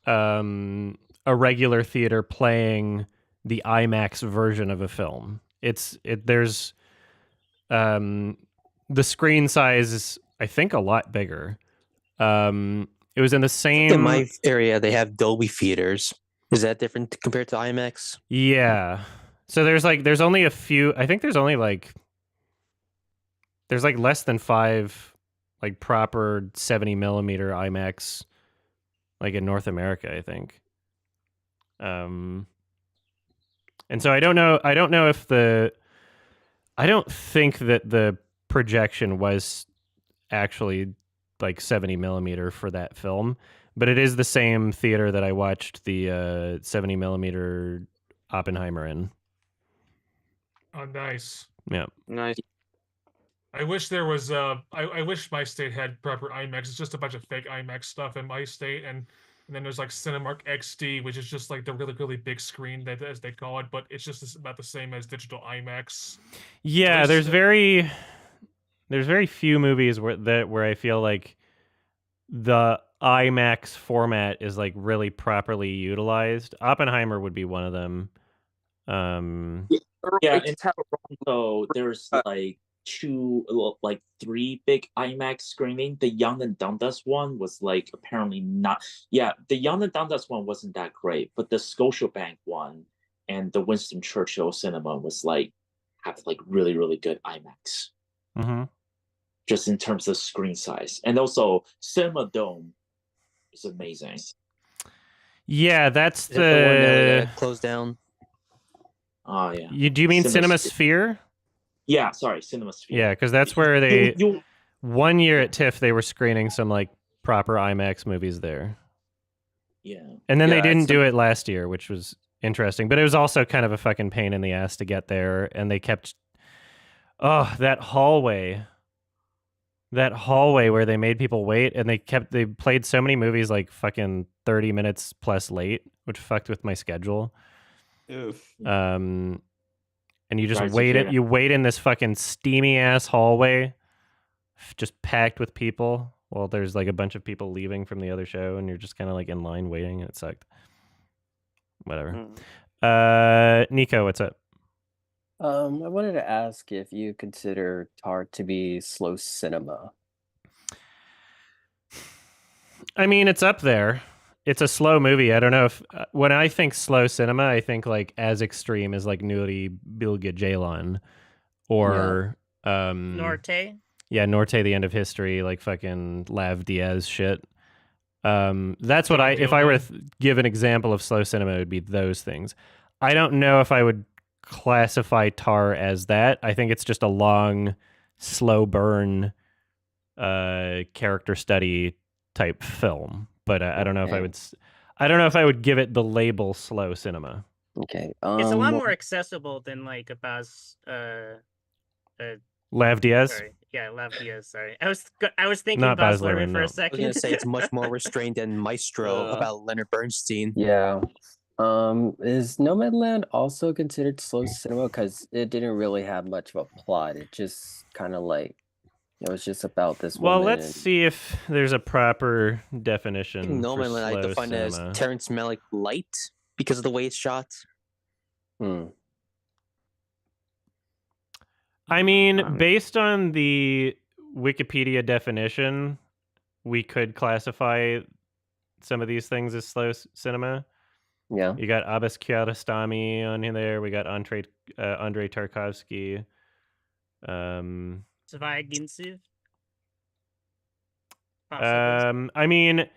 a regular theater playing the IMAX version of a film. There's the screen size is I think a lot bigger. It was in the same. In my area, they have Dolby theaters. Is that different compared to IMAX? Yeah. So there's only a few. I think there's like less than 5 like proper 70 millimeter IMAX like in North America, I think. And so I don't know if I don't think that the projection was actually like 70 millimeter for that film, but it is the same theater that I watched the 70 millimeter Oppenheimer in. Oh, nice. Yeah. Nice. I wish there was I wish my state had proper IMAX. It's just a bunch of fake IMAX stuff in my state, and then there's like Cinemark XD, which is just like the really, really big screen that as they call it, but it's just about the same as digital IMAX. Yeah, there's very few movies where I feel like the IMAX format is like really properly utilized. Oppenheimer would be one of them. Yeah, in Toronto, there's like 3 big IMAX screening. The Young and Dundas one was like apparently not. Yeah, the Young and Dundas one wasn't that great, but the Scotiabank one and the Winston Churchill Cinema was have really, really good IMAX. Mm-hmm. Just in terms of screen size, and also Cinema Dome is amazing. Yeah, that's the one that closed down. Oh yeah. Do you mean Cinema Sphere? Yeah, sorry, Cinema Sphere. Yeah, because that's where they one year at TIFF they were screening some like proper IMAX movies there. Yeah. And then they Yeah, didn't some- do it last year, which was interesting. But it was also kind of a fucking pain in the ass to get there. And they kept, that hallway where they made people wait. And they played so many movies like fucking 30 minutes plus late, which fucked with my schedule. Oof. And you just Sorry to wait hear it. that. You wait in this fucking steamy ass hallway, just packed with people. Well, there's like a bunch of people leaving from the other show, and you're just kind of like in line waiting. And it sucked. Whatever. Nico, what's up? I wanted to ask if you consider Tar to be slow cinema. I mean, it's up there. It's a slow movie. I don't know if when I think slow cinema, I think like as extreme as like Nuri Bilge Ceylan or Norte. Yeah, Norte, The End of History, like fucking Lav Diaz shit. That's what if I were to give an example of slow cinema, it would be those things. I don't know if I would classify Tar as that. I think it's just a long, slow burn character study type film. But I don't know if I would. I don't know if I would give it the label slow cinema. Okay. It's a lot more accessible than like a Baz. Lav Diaz. Sorry. Yeah, Lav Diaz. Sorry, I was thinking Not Baz Baz Luhrmann, Luhrmann for no. a second. I was gonna say it's much more restrained than Maestro about Leonard Bernstein. Yeah. Is Nomadland also considered slow cinema? Because it didn't really have much of a plot. It just kind of like it was just about this Well, woman. let's see if there's a proper definition. For Nomadland I slow define it cinema. as Terrence Malick light because of the way it's shot. I mean, based on the Wikipedia definition, we could classify some of these things as slow cinema. Yeah. You got Abbas Kiarostami on in there. We got Andrei Tarkovsky. Zvaya Gintsiv. I mean,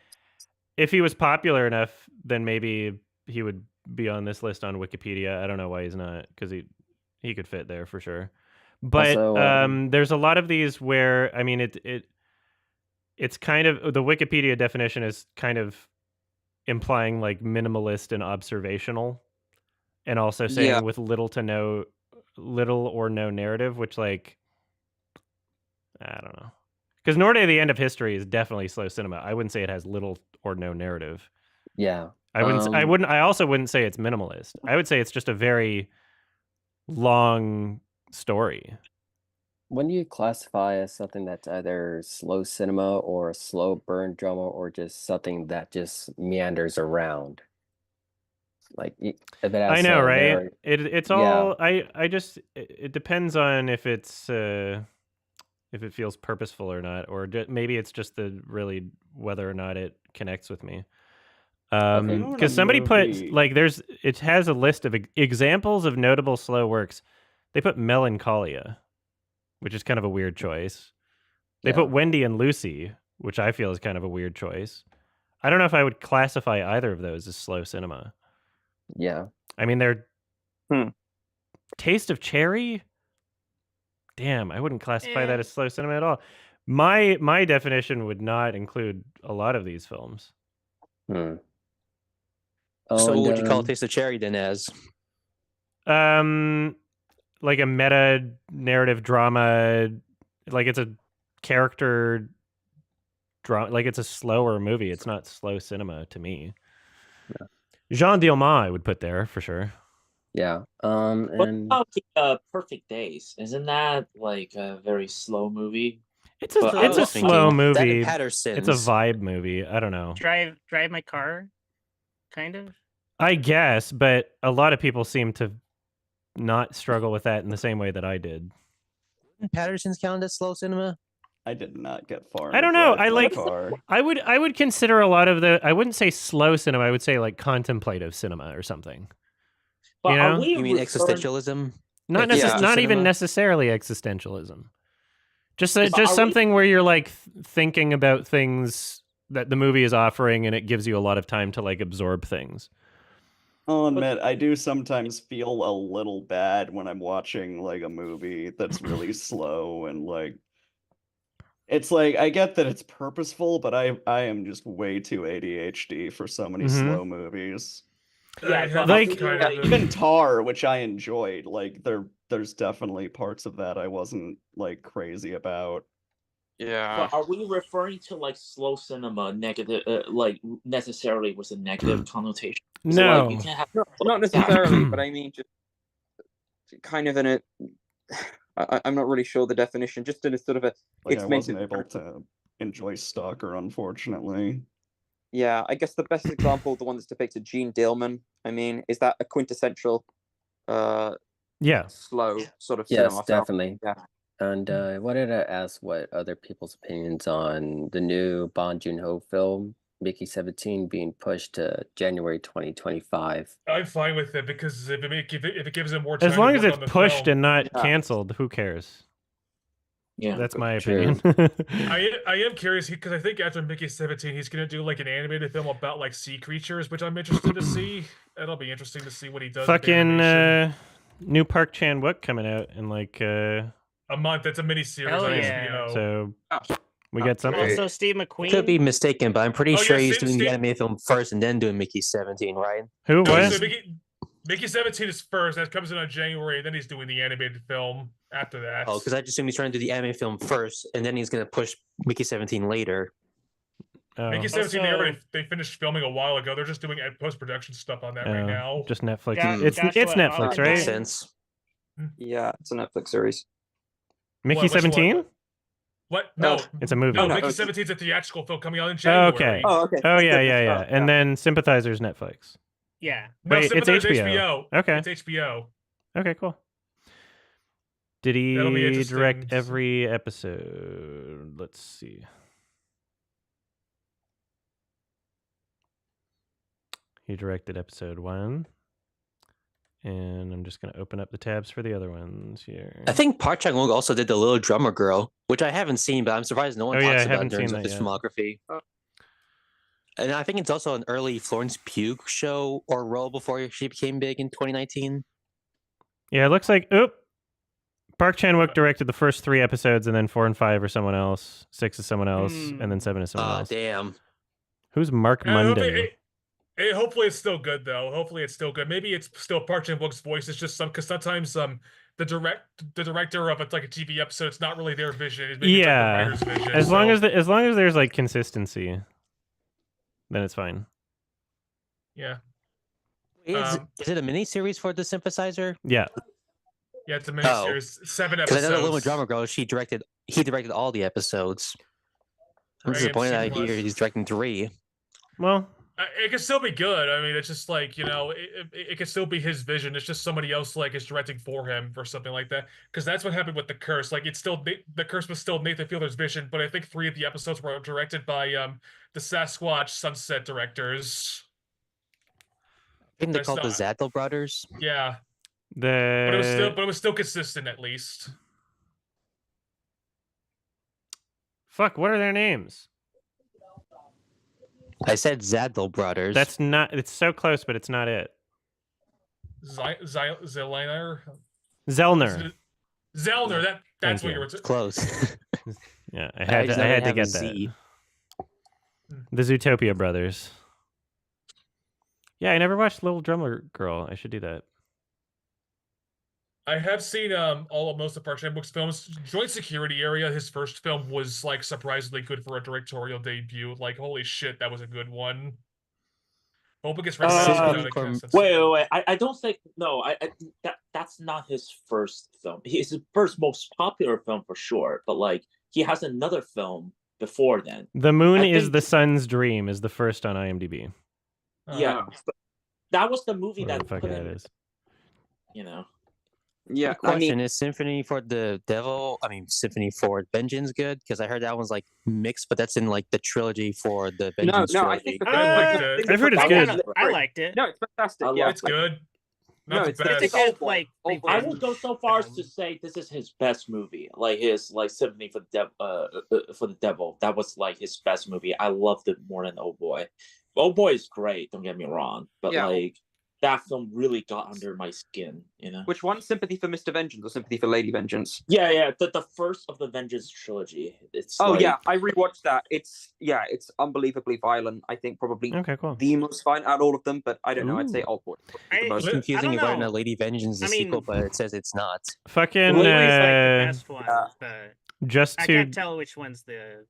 if he was popular enough, then maybe he would be on this list on Wikipedia. I don't know why he's not, because he could fit there for sure. But Also, there's a lot of these where, I mean, it's kind of, the Wikipedia definition is kind of implying like minimalist and observational, and also saying with little or no narrative, which like, I don't know. Because Norte, The End of History is definitely slow cinema. I wouldn't say it has little or no narrative. Yeah. I also wouldn't say it's minimalist. I would say it's just a very long story. When do you classify as something that's either slow cinema or a slow burn drama or just something that just meanders around? Like if it has I know, right? very- It's all it depends on if it's if it feels purposeful or not, or maybe it's just really whether or not it connects with me. Because somebody put like it has a list of examples of notable slow works. They put Melancholia, which is kind of a weird choice. They put Wendy and Lucy, which I feel is kind of a weird choice. I don't know if I would classify either of those as slow cinema. Yeah. I mean, they're Taste of Cherry. Damn, I wouldn't classify that as slow cinema at all. My definition would not include a lot of these films. Oh, So what would you call Taste of Cherry then as? Like a meta narrative drama, like it's a character drama, like it's a slower movie. It's not slow cinema to me. Yeah. Jean Dielma I would put there for sure. Yeah. What And about Perfect Days? Isn't that like a very slow movie? It's a slow movie. It's a Patterson's. vibe movie. I don't know. Drive my car, kind of. I guess, but a lot of people seem to not struggle with that in the same way that I did. Patterson's count as slow cinema? I did not get far. I don't know. I like. Car. I would consider a lot of I wouldn't say slow cinema. I would say like contemplative cinema or something. But you know? You mean existentialism? Not not even necessarily existentialism. Just something where you're like thinking about things that the movie is offering, and it gives you a lot of time to like absorb things. I'll admit, I do sometimes feel a little bad when I'm watching like a movie that's really slow and like It's like I get that it's purposeful, but I am just way too ADHD for so many slow movies. Yeah, but like- kind Yeah, of even Tar, which I enjoyed, like there's definitely parts of that I wasn't like crazy about. Yeah. But are we referring to like slow cinema negative, like necessarily with a negative connotation? So, like, you No. can't have No, not necessarily, but I mean just kind of in a. I'm not really sure the definition. Just in a sort of a. Like It's I made wasn't able to enjoy Stalker, unfortunately. Yeah, I guess the best example, the one that's depicted Gene Dillman. I mean, is that a quintessential, Yeah. slow sort of Yes, cinema film? definitely. Yeah. And wanted to ask what other people's opinions on the new Bong Joon-ho film, Mickey 17, being pushed to January 2025. I'm fine with it because if it gives him more time As to long as work it's on the pushed film, and not Yeah. canceled, who cares? Yeah, That's my True. opinion. I am curious because I think after Mickey 17, he's gonna do like an animated film about like sea creatures, which I'm interested to see. It'll be interesting to see what he does. With Fucking animation. new Park Chan-wook coming out in like A month. It's a mini series Hell on yeah. HBO. so Oh, we get something. Also, Steve McQueen. Could be mistaken, but I'm pretty Oh, sure yeah, he's Steve- doing the Steve- anime film first and then doing Mickey 17, right? Who? No, What? so Mickey 17 is first. That comes in on January, and then he's doing the animated film after that. Oh, because I just assume he's trying to do the anime film first, and then he's gonna push Mickey 17 later. Oh, Mickey 17, they Also- finished filming a while ago. They're just doing post production stuff on that right oh, now. just Netflix. Ja- It's Joshua Netflix, Oppenheimer. right? Makes sense. Yeah, it's a Netflix series. Mickey Which one? 17? What? No, It's a movie. no. Oh, no, Mickey it's- 17 is a theatrical film coming out in Oh, January. okay. Oh, okay. Oh Thank yeah, goodness. yeah, yeah. Oh, And then Sympathizers Netflix. Yeah. No, Wait, it's Sympathizers HBO. HBO. Okay. It's HBO. Okay, cool. Did That'll be he interesting. direct every episode? Let's see. He directed episode 1. And I'm just going to open up the tabs for the other ones here. I think Park Chan-wook also did The Little Drummer Girl, which I haven't seen, but I'm surprised no one Oh, yeah, talks I about haven't it during seen his that yet. filmography. And I think it's also an early Florence Pugh show or role before she became big in 2019. Yeah, it looks like Park Chan-wook directed the first 3 episodes, and then 4 and 5 are someone else, 6 is someone else, and then 7 is someone Oh, else. damn. Who's Mark Munden? Hopefully it's still good though. Hopefully it's still good. Maybe it's still Park Chan-wook's voice. It's just because sometimes the director of like a TV episode, it's not really their vision. It's maybe Yeah, it's like the writer's vision. as long as there's like consistency, then it's fine. Yeah. Is it a mini series for the Synthesizer? Yeah. Yeah, it's a miniseries, 7 Because episodes. I know the Little Drummer Girl, he directed all the episodes. I'm Right, disappointed AMC I hear Plus. he's directing 3. Well, It can still be good. I mean, it's just like, it can still be his vision. It's just somebody else like is directing for him or something like that. Because that's what happened with The Curse. Like, it's still The Curse was still Nathan Fielder's vision, but I think 3 of the episodes were directed by the Sasquatch Sunset directors. I think they're That's called the not- Zadel Brothers. Yeah, the but it was still consistent at least. fuck. What are their names? I said Zadel Brothers. That's not. It's so close, but it's not it. Zellner. Zellner. Zellner. That's Thank what you. you were. Close. Yeah, I had just to, know they get have a that. Z. The Zootopia brothers. Yeah, I never watched Little Drummer Girl. I should do that. I have seen most of Park Chan-wook's films. Joint Security Area, his first film, was like surprisingly good for a directorial debut. Like, holy shit, that was a good one. Hope it gets recommended. Wait. I don't think that's not his first film. His first most popular film for sure, but like he has another film before then. The Moon I is think- the Sun's Dream is the first on IMDb. Yeah, but that was the movie Whatever that the fuck put that him, is. you know. Yeah, I Question mean, is Symphony for the Devil? I mean, Symphony for Vengeance good? Because I heard that one's like mixed, but that's in like the trilogy for the Vengeance no, I trilogy. think I liked it. I've heard it's I good. kinda- I liked it. No, it's fantastic. I Yeah, love It's good. No, Not it's the best. It's a good like. Awful. I would go so far as to say this is his best movie. Like his Symphony for the Devil. That was like his best movie. I loved it more than Oh Boy. Oh Boy is great. Don't get me wrong, but Yeah. like that film really got under my skin. You know. Which one? Sympathy for Mr. Vengeance or Sympathy for Lady Vengeance? Yeah. The first of the Vengeance trilogy. It's yeah, I rewatched that. It's unbelievably violent. I think probably cool. the most violent out of all of them, but I don't know. I'd say Oldboy. It's confusing. You're writing a Lady Vengeance the sequel, but it says it's not. Fucking Always like the best one. Just I Too can't tell which one's the.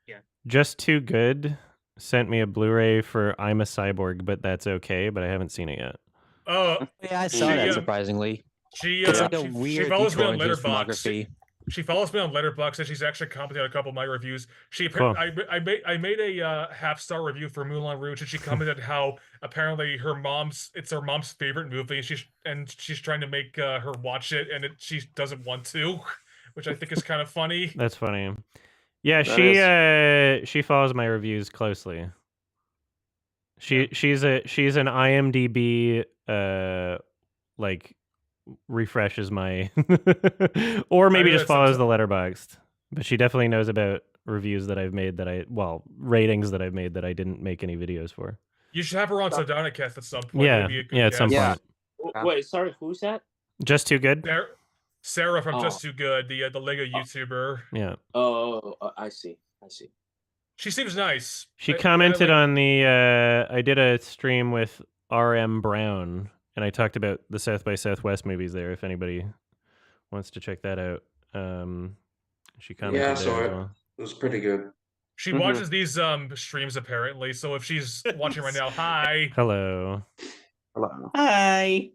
Yeah. Just Too Good sent me a Blu-ray for I'm a Cyborg, but that's okay. But I haven't seen it yet. Oh, yeah, I saw that surprisingly. It's like a weird follows me on detour into Letterboxd. She follows me on Letterboxd, and she's actually commented on a couple of my reviews. Cool. I made a half-star review for Moulin Rouge, and she commented how apparently it's her mom's favorite movie. She's trying to make her watch it, and she doesn't want to, which I think is kind of funny. That's funny. Yeah, she follows my reviews closely. She's an IMDb like refreshes my or maybe just follows the Letterboxd. But she definitely knows about reviews that I've made ratings that I've made that I didn't make any videos for. You should have her on Sardonicast at some point. Yeah, at some point. Wait, sorry, who's that? Just Too Good? Sarah from Just Too Good, the Lego YouTuber. Yeah. Oh, I see. She seems nice. She commented on the I did a stream with RM Brown, and I talked about the South by Southwest movies there, if anybody wants to check that out. She commented Yeah, I there saw as it. well. It was pretty good. She watches these streams apparently, so if she's watching right now, hi. Hello. Hi.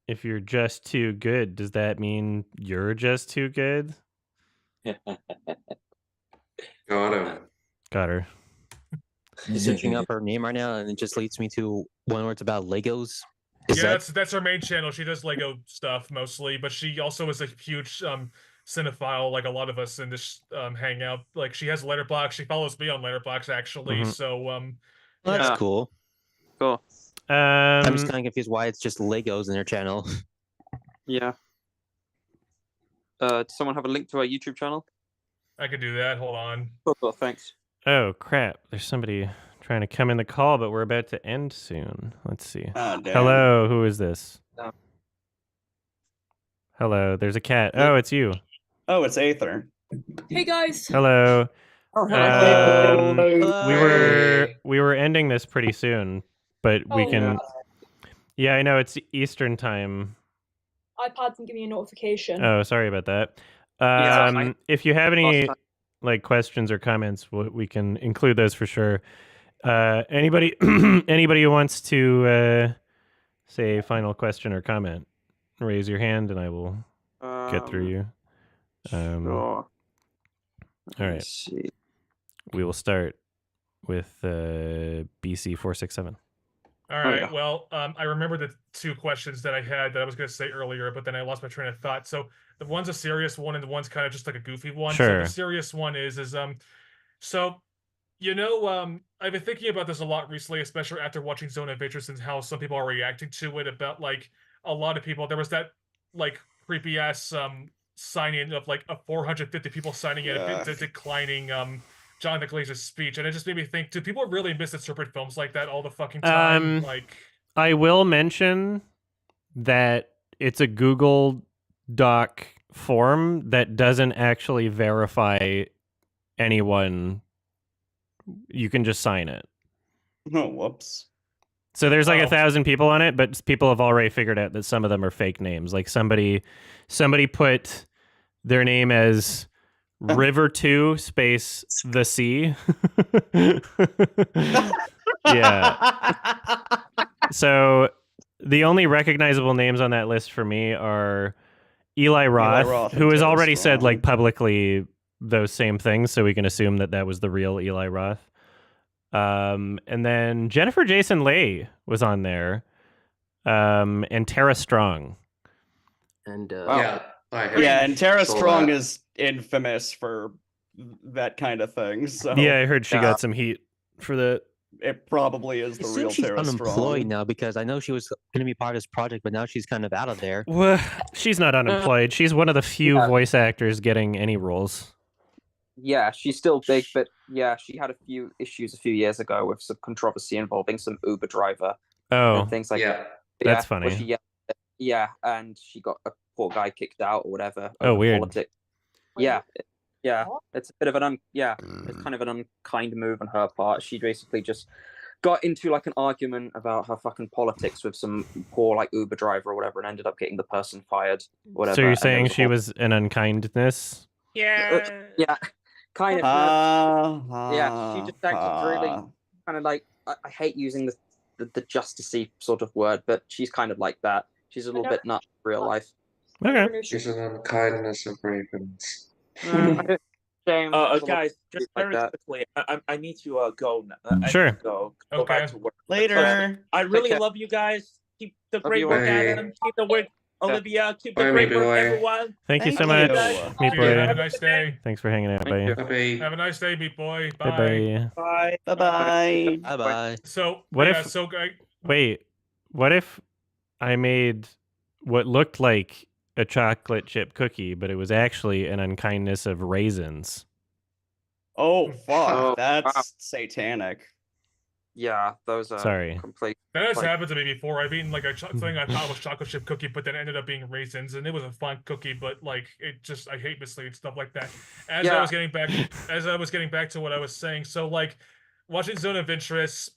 If you're just too good, does that mean you're just too good? Got him. Got her. Just searching up her name right now, and it just leads me to one where it's about Legos. That's her main channel. She does Lego stuff mostly, but she also is a huge cinephile, like a lot of us in this hangout. Like she has Letterboxd. She follows me on Letterboxd actually. So that's cool. Cool. I'm just kind of confused why it's just Legos in their channel. Yeah. Does someone have a link to our YouTube channel? I could do that. Hold on. Cool, thanks. Oh crap! There's somebody trying to come in the call, but we're about to end soon. Let's see. Hello, who is this? No. Hello, there's a cat. Oh, it's you. Oh, it's Aether. Hey guys. Hello. We were ending this pretty soon, but we can. Yeah, I know it's Eastern time. iPad didn't give me a notification. Oh, sorry about that. If you have any questions or comments, we can include those for sure. Anybody who wants to say a final question or comment, raise your hand and I will get through you. Sure. All right. See. We will start with BC 467. All right. Well, I remember the two questions that I had that I was going to say earlier, but then I lost my train of thought. So the one's a serious one, and the one's kind of just like a goofy one. Sure. So the serious one is so I've been thinking about this a lot recently, especially after watching Zone of Interest and how some people are reacting to it. About like a lot of people, there was that like creepy ass sign-in of like 450 people signing in, declining Jonathan Glazer's speech, and it just made me think: do people really misinterpret films like that all the fucking time? I will mention that it's a Google Doc form that doesn't actually verify anyone. You can just sign it. Oh, whoops. So there's like 1,000 people on it, but people have already figured out that some of them are fake names. Like somebody put their name as River 2 space the sea. Yeah. So the only recognizable names on that list for me are Eli Roth who has already said like publicly those same things, so we can assume that was the real Eli Roth. And then Jennifer Jason Leigh was on there, and Tara Strong. And and Tara Strong is infamous for that kind of thing. So yeah, I heard she got some heat for that. It probably is the real she's Tara unemployed Strong now, because I know she was going to be part of this project, but now she's kind of out of there. Well, she's not unemployed. She's one of the few voice actors getting any roles. Yeah, she's still big, but yeah, she had a few issues a few years ago with some controversy involving some Uber driver Oh, and things like Yeah. that's where funny. she and she got a poor guy kicked out or whatever. Oh, over weird. politics. Yeah, it's a bit of it's kind of an unkind move on her part. She basically just got into like an argument about her fucking politics with some poor like Uber driver or whatever, and ended up getting the person fired. Whatever. So you're and there saying was a she whole- was an unkindness? Yeah. yeah, kind of. Yeah, she just acted really kind of like I hate using the justicey sort of word, but she's kind of like that. She's a little bit nuts in real life. Okay. She's an unkindness of ravens. Shame. Guys, just like very that. quickly, I need to go. I need Sure. to go back to work. Later. I really care. love you guys. Keep the Love great you work, all. Adam. Keep the work, Olivia. Keep the Bye, great me work, boy. everyone. Thank you so Thank much, you. Meat Yeah, have a Boy. nice day. Thanks for hanging out, Thank you. buddy. Have a nice day, Meat Boy. Bye Bye. bye. Bye bye. Bye bye. So What yeah, if- so Wait, what if I made what looked like a chocolate chip cookie, but it was actually an unkindness of raisins? Oh fuck, Oh, that's wow. satanic. Yeah, those are Sorry. complete. that has like- happened to me before. I've eaten like a thing I thought was chocolate chip cookie, but then ended up being raisins, and it was a fun cookie. But like, it just I hate misleading stuff like that. As I Yeah. was getting back to what I was saying, so like watching Zone of Interest,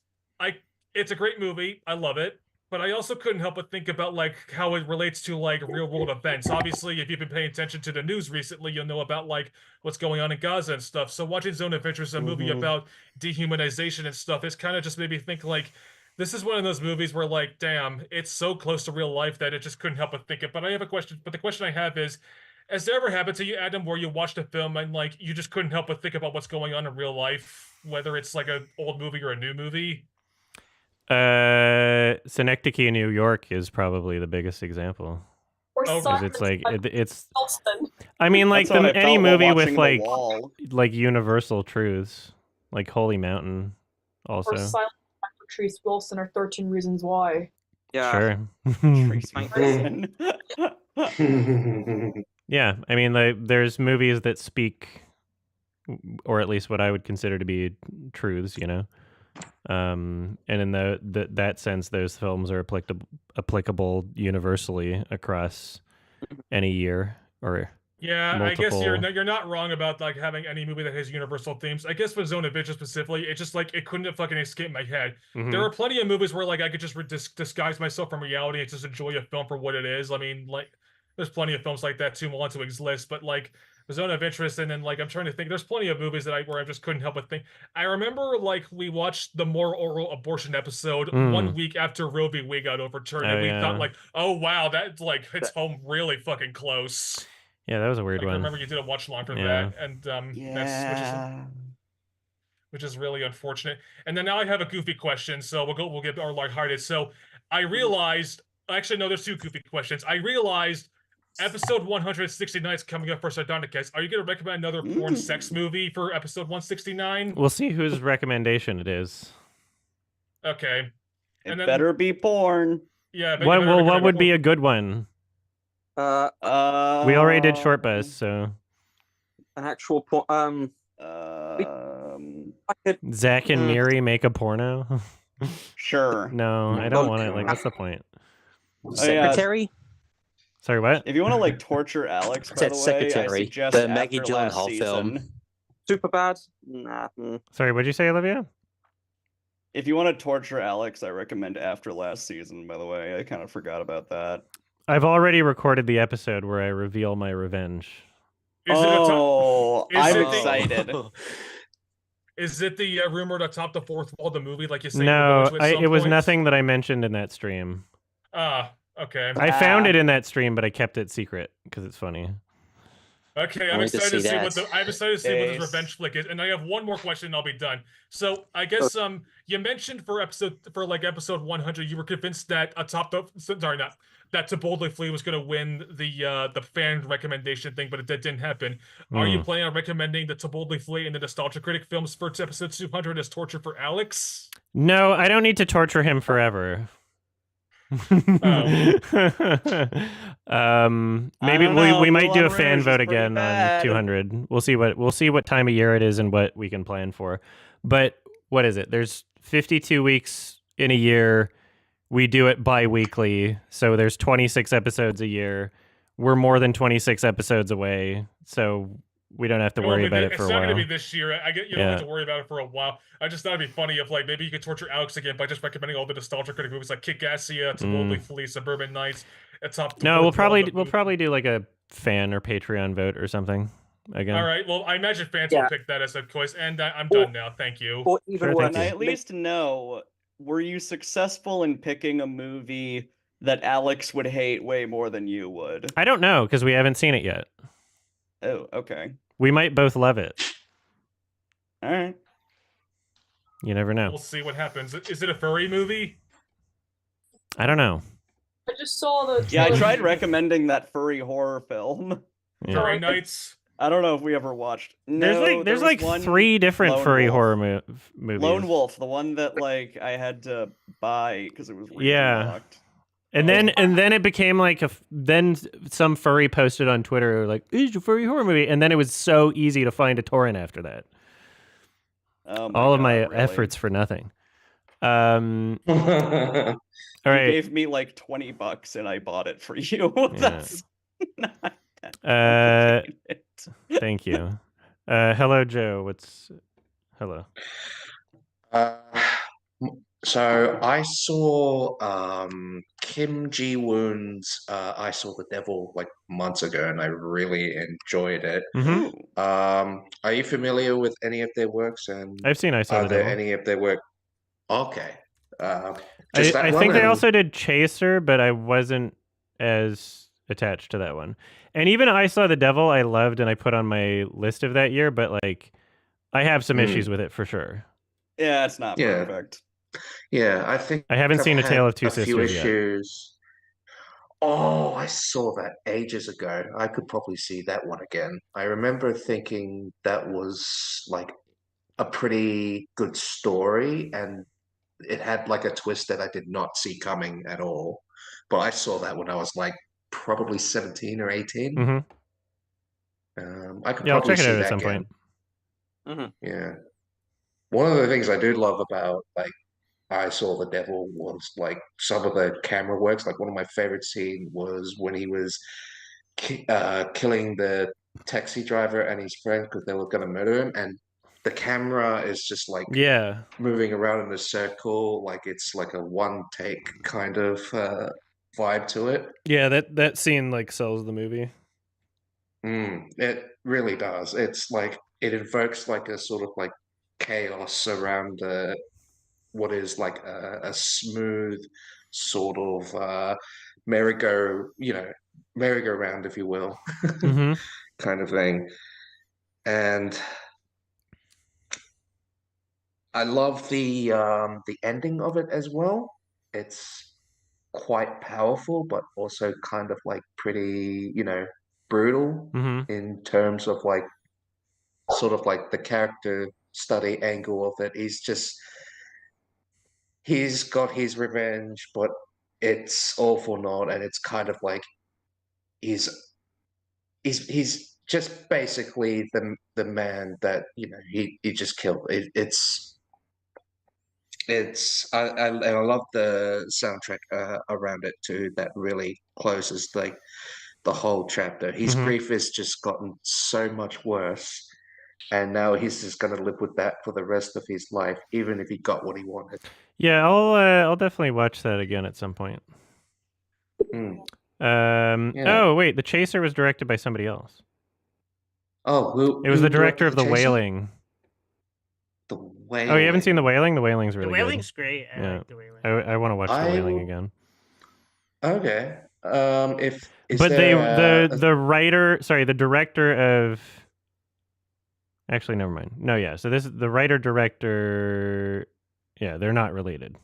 it's a great movie. I love it. But I also couldn't help but think about like how it relates to like real world events. Obviously, if you've been paying attention to the news recently, you'll know about like what's going on in Gaza and stuff. So watching Zone of Interest, a movie about dehumanization and stuff, it's kind of just made me think like this is one of those movies where like, damn, it's so close to real life that it just couldn't help but think it. But I have a question. But the question I have is, has there ever happened to you, Adam, where you watched a film and like you just couldn't help but think about what's going on in real life, whether it's like an old movie or a new movie? Synecdoche, New York is probably the biggest example. Or Oh, 'cause Because Silence it's like by it's. Boston. I mean, like That's what I any felt while movie with watching The like Wall. universal truths, like Holy Mountain, also. Or Silence by Patrice Wilson or 13 Reasons Why. Yeah. Sure. Tracy Wilson. Yeah, I mean, there's movies that speak, or at least what I would consider to be truths, you know. And in that sense, those films are applicable universally across any year or Yeah, multiple. I guess you're not wrong about like having any movie that has universal themes. I guess for Zone of Interest specifically, it's just like it couldn't have fucking escaped my head. Mhm. There are plenty of movies where like I could just disguise myself from reality and just enjoy a film for what it is. I mean, like there's plenty of films like that too, want to exist, but like the Zone of Interest, and then like I'm trying to think, there's plenty of movies that where I just couldn't help but think. I remember like we watched the More Oral Abortion episode 1 week after Roe v. Wade got overturned, and we thought like, oh wow, that like hits home really fucking close. Yeah, that was a weird Like, I one. remember you did a watch along for Yeah. that, and Yeah. which is really unfortunate. And then now I have a goofy question, so we'll get our lighthearted. So I realized, actually no, there's two goofy questions. I realized episode 169 is coming up for Sardonicus. Are you going to recommend another porn sex movie for episode 169? We'll see whose recommendation it is. Okay. It better be porn. Yeah. but you What better well, recommend what would be porn. a good one? We We already did Short Bus, so An actual porn. Zach and Miri make a porno. Sure. No, I don't want it. Okay. Like, what's the point? Secretary? Sorry, what? If you want to like torture Alex, by Said the way, I Secretary, suggest the after Maggie last Gyllenhaal film. season. Super bad. Nah. Sorry, what'd you say, Olivia? If you want to torture Alex, I recommend after last season. By the way, I kind of forgot about that. I've already recorded the episode where I reveal my revenge. Is it a Oh, is I'm it the- excited. Is it the rumor to top the fourth wall of the movie, like you say? No, at some it was point? nothing that I mentioned in that stream. Ah, okay. I found it in that stream, but I kept it secret because it's funny. Okay, I I'm need to excited to see see what that. I'm excited to see what Days. this revenge flick is, and I have one more question, and I'll be done. So I guess you mentioned for episode 100, you were convinced that that To Boldly Flee was going to win the fan recommendation thing, but that didn't happen. Are you planning on recommending the To Boldly Flee and the Nostalgia Critic films for episode 200 as torture for Alex? No, I don't need to torture him forever. Maybe don't know, we might do a Moulin fan Rouge is vote pretty again bad. on 200. We'll see what time of year it is and what we can plan for. But what is it? There's 52 weeks in a year. we do it bi-weekly, so there's 26 episodes a year. We're more than 26 episodes away, so we don't have to worry about it for a It's not going to while. be this year. I get you don't have to worry about it for a while. I just thought it'd be funny if like maybe you could torture Alex again by just recommending all the nostalgia critic movies like Kick-Assia, To Boldly Flee, Suburban Nights. No, we'll probably do like a fan or Patreon vote or something again. All right. Well, I imagine fans will pick that as a choice, and I'm done now. Thank you. Or even Sure, worse, thank Can I you. at least know, were you successful in picking a movie that Alex would hate way more than you would? I don't know because we haven't seen it yet. Oh, okay. We might both love it. All right. You never know. We'll see what happens. Is it a furry movie? I don't know. I just saw the. Yeah, I trailer. tried recommending that furry horror film. Yeah. Furry Nights. I don't know if we ever watched. No, There's there was like one 3 different Lone furry Wolf. horror movies. Lone Wolf, the one that like I had to buy because it was region Yeah. locked. And then it became like then some furry posted on Twitter like, "It's a furry horror movie," and then it was so easy to find a torrent after that. Oh All of God, my really? efforts for nothing. All You right. gave me like $20 and I bought it for you. That's not that complicated. Thank you. Hello, Joe. Hello? So I saw Kim Ji-woon's I Saw the Devil like months ago, and I really enjoyed it. Are you familiar with any of their works? And I've seen I Saw are the there Devil. any of their work? Okay. I think they also did Chaser, but I wasn't as attached to that one. And even I Saw the Devil, I loved, and I put on my list of that year. But like, I have some issues with it for sure. Yeah, it's not perfect. Yeah, I think I haven't I've seen A Tale had of Two a few Sisters yet. issues. Oh, I saw that ages ago. I could probably see that one again. I remember thinking that was like a pretty good story, and it had like a twist that I did not see coming at all. But I saw that when I was like probably 17 or 18. I could Yeah, I'll probably check it see out at that some again. point. Yeah. One of the things I do love about like I Saw the Devil was like some of the camera works. Like one of my favorite scenes was when he was killing the taxi driver and his friend because they were going to murder him, and the camera is just like moving around in a circle, like it's like a one take kind of vibe to it. Yeah, that scene like sells the movie. It really does. It's like it invokes like a sort of like chaos around what is like a smooth sort of merry-go-round, if you will, kind of thing. And I love the ending of it as well. It's quite powerful, but also kind of like pretty, brutal in terms of like sort of like the character study angle of it. He's got his revenge, but it's all for naught, and it's kind of like he's just basically the man that he just killed. And I love the soundtrack around it too. That really closes like the whole chapter. His grief has just gotten so much worse, and now he's just going to live with that for the rest of his life, even if he got what he wanted. Yeah, I'll definitely watch that again at some point. Oh wait, The Chaser was directed by somebody else. Oh, it was who the director directed of The The Chaser? Wailing. The Wailing. Oh, you haven't seen The Wailing? The Wailing's really The good. Wailing's great. I like The Wailing. I want to watch The Wailing again. Okay. The writer, sorry, the director of. Actually, never mind. No, yeah. So this is the writer director. Yeah, they're not related.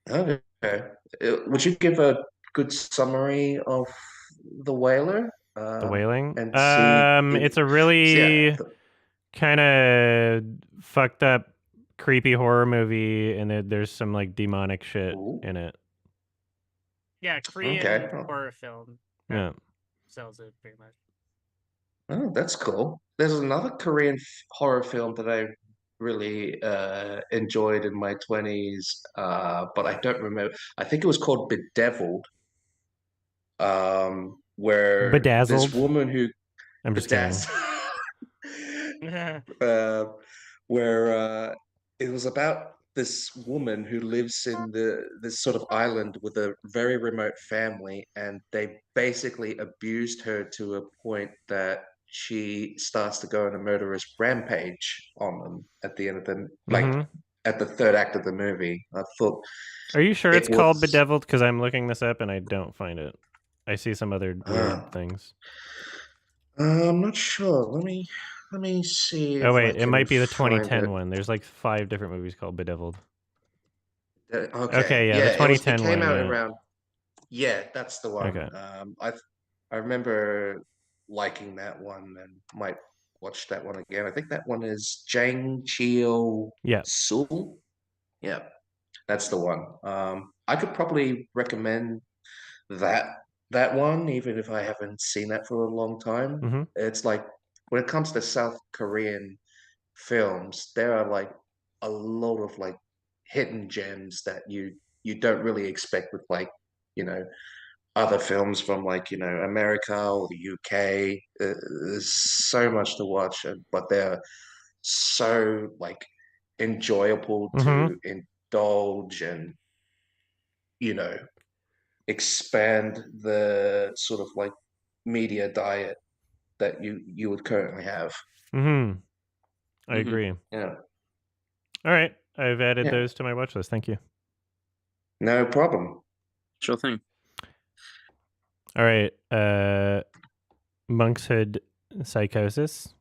Okay. Would you give a good summary of The Wailer? The Wailing. And it's a really kind of fucked up, creepy horror movie, and there's some like demonic shit in it. Yeah, Korean horror film. Yeah. Sells it pretty much. Oh, that's cool. There's another Korean horror film that I really enjoyed in my 20s, but I don't remember. I think it was called Bedeviled, where Bedazzled. this woman who I'm just kidding. uh, where it was about this woman who lives in this sort of island with a very remote family, and they basically abused her to a point that she starts to go on a murderous rampage on them at the end of the at the third act of the movie. I thought, Are you sure it it's called was- Bedeviled? Because I'm looking this up and I don't find it. I see some other weird things. I'm not sure. Let me see. Oh if I wait, it might be the can find 2010 it. one. There's like 5 different movies called Bedeviled. Okay, yeah, the it 2010 came one. out Yeah. around. Yeah, that's the one. Okay. I remember liking that one and might watch that one again. I think that one is Jang Cheo Yeah. Sul. Yeah, that's the one. I could probably recommend that one, even if I haven't seen that for a long time. It's like when it comes to South Korean films, there are like a lot of like hidden gems that you don't really expect with like, you know, other films from like, you know, America or the UK. There's so much to watch, but they're so like enjoyable to indulge and, you know, expand the sort of like media diet that you would currently have. I agree. Yeah. All right. I've added Yeah. those to my watch list. Thank you. No problem. Sure thing. All right. Monkshood Psychosis.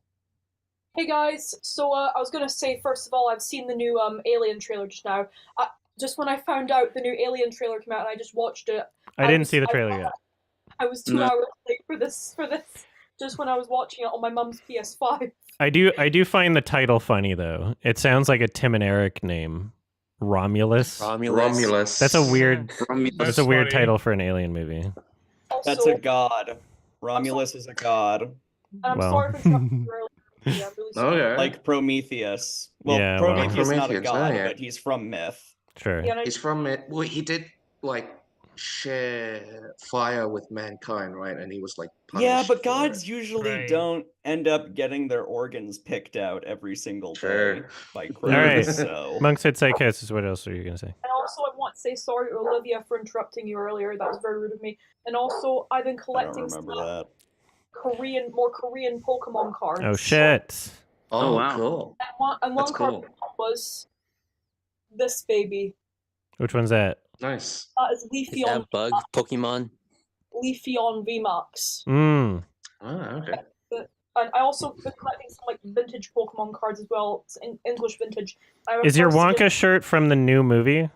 Hey guys, so I was gonna say first of all, I've seen the new Alien trailer just now. Just when I found out the new Alien trailer came out, and I just watched it. I didn't see the trailer yet. I was 2 hours late for this. Just when I was watching it on my mum's PS5. I do find the title funny though. It sounds like a Tim and Eric name. Romulus. That's a weird. That's a weird title for an alien movie. That's a god. Romulus is a god. And I'm Well. sorry for interrupting you earlier. Yeah, I'm really sorry. Okay. Like Prometheus. Well, Yeah, well. Prometheus is not a Prometheus, god, yeah. but he's from myth. Sure. Yeah, and He's from it. Well, he did like share fire with mankind, right? And he was like punished Yeah, but for gods it. usually Right. don't end up getting their organs picked out every single day Sure. by All crows. right. So Monkshood Psychosis. What else are you gonna say? And also, I want to say sorry to Olivia for interrupting you earlier. That was very rude of me. And also, I've been I don't collecting remember stuff, that. more Korean Pokemon cards. Oh shit. Oh, wow. cool. And one That's card cool. was this baby. Which one's that? Nice. That is Is Leafeon. that bug Pokemon? Leafeon VMAX. Okay. And I also been collecting some like vintage Pokemon cards as well. It's in English vintage. I have a Is your first Wonka edition- shirt from the new movie?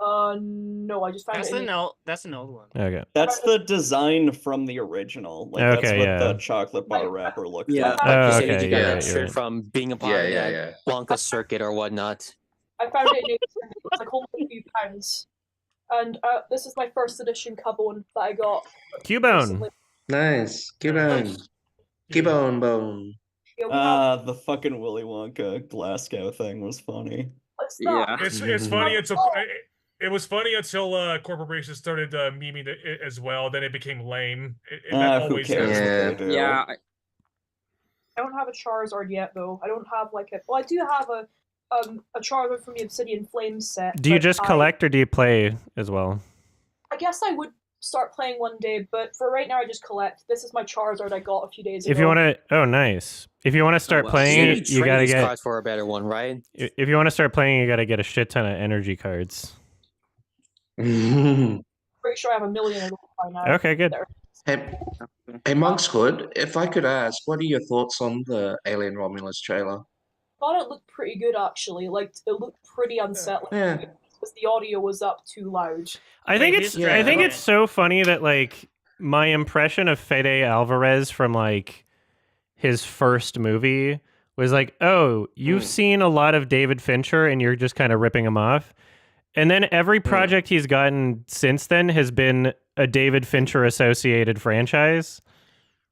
No, I just found That's it. that's an old one. Okay. That's the design from the original. Like that's Okay, what yeah. the chocolate bar wrapper looks Yeah. like. Oh, Like you said, okay, you got you're that right, you're shirt right. from being a part of Yeah, that yeah. Wonka circuit or whatnot. I found it in it's like only a few pounds. And this is my first edition Cubone that I got Cubone. recently. Nice. Cubone. Cubone. Yeah, we have The fucking Willy Wonka Glasgow thing was funny. what's that? Yeah. It's funny until it was funny until corporations started memeing it as well. Then it became lame. That Who always cares is. what Yeah. they do? Yeah. I don't have a Charizard yet though. I don't have like a. Well, I do have a Charizard from the Obsidian Flames set. Do you but just collect or do you play as well? I guess I would start playing one day, but for right now I just collect. This is my Charizard I got a few days ago. If you want to, oh nice. If you want to start wow. playing, You you trade gotta these get. cards for a better one, right? If you want to start playing, you gotta get a shit ton of energy cards. Pretty sure I have 1 million of them by now. Okay, good. Hey, Monkshood, if I could ask, what are your thoughts on the Alien Romulus trailer? Thought it looked pretty good actually. Like it looked pretty unsettling Yeah. because the audio was up too loud. I think Wait, it's who's I think driving it's it? so funny that like my impression of Fede Alvarez from like his first movie was like, oh, you've seen a lot of David Fincher and you're just kind of ripping him off. And then every project he's gotten since then has been a David Fincher associated franchise,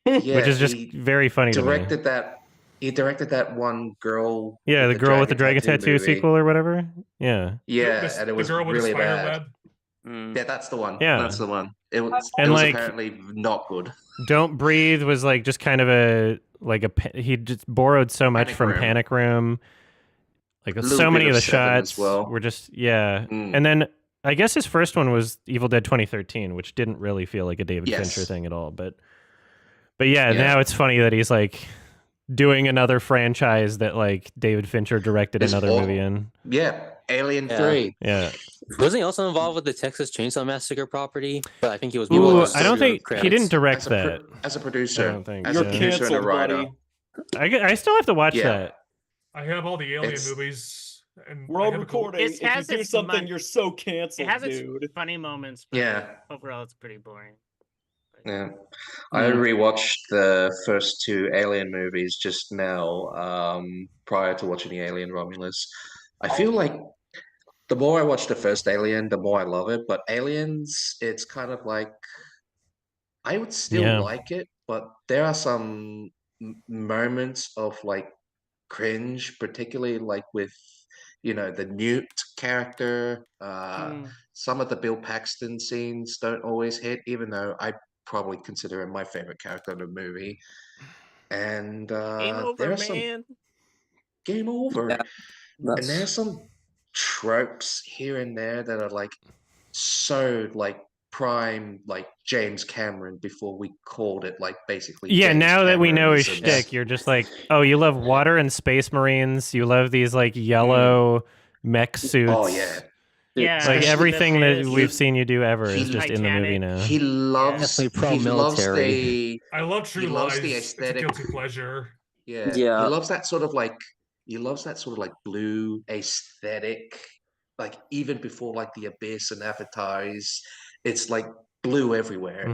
Yeah, which is just he very funny to me. directed that He directed that one girl. Yeah, with the girl with the dragon tattoo movie. sequel or whatever. Yeah. Yeah, and it was the girl with really the spider bad. web. Yeah, that's the one. Yeah. That's the one. It was. And it was like, apparently not good. Don't Breathe was like just kind of he just borrowed so much Panic from Room. Panic Room. Like A little so bit many of of the Seven as shots well. were just And then I guess his first one was Evil Dead 2013, which didn't really feel like a David Fincher thing at all. But yeah, now it's funny that he's like doing another franchise that like David Fincher directed another movie in. Yeah, Alien 3. Yeah. Wasn't he also involved with the Texas Chainsaw Massacre property? But I think he was. Ooh, I don't think he didn't direct as a that. as a producer. I don't think. As a producer and a writer. I still have to watch that. I have all the Alien movies. And We're all recording. It If you has do its something, mon- you're so canceled, It has dude. its funny moments, but Yeah. overall it's pretty boring. Yeah, I rewatched the first two Alien movies just now, prior to watching the Alien Romulus. I feel like the more I watch the first Alien, the more I love it. But Aliens, it's kind of like I would still like it, but there are some moments of like cringe, particularly like with the Newt character. Some of the Bill Paxton scenes don't always hit, even though I probably consider him my favorite character in the movie. And Game over, there are man. Game over. Yeah, And there's some tropes here and there that are like so like prime like James Cameron before we called it like basically. Yeah, James now that we know his Cameronisms. shtick, you're just like, oh, you love water and space marines. You love these like yellow mech suits. Oh yeah. Yeah, like everything that Memphis. we've seen you do ever is just in the movie Titanic. now. He loves Definitely he loves pro-military. the I love True he loves Lies. the It's a aesthetic. guilty pleasure. Yeah. Yeah. He loves that sort of like blue aesthetic. Like even before like the Abyss and Advertise, it's like blue everywhere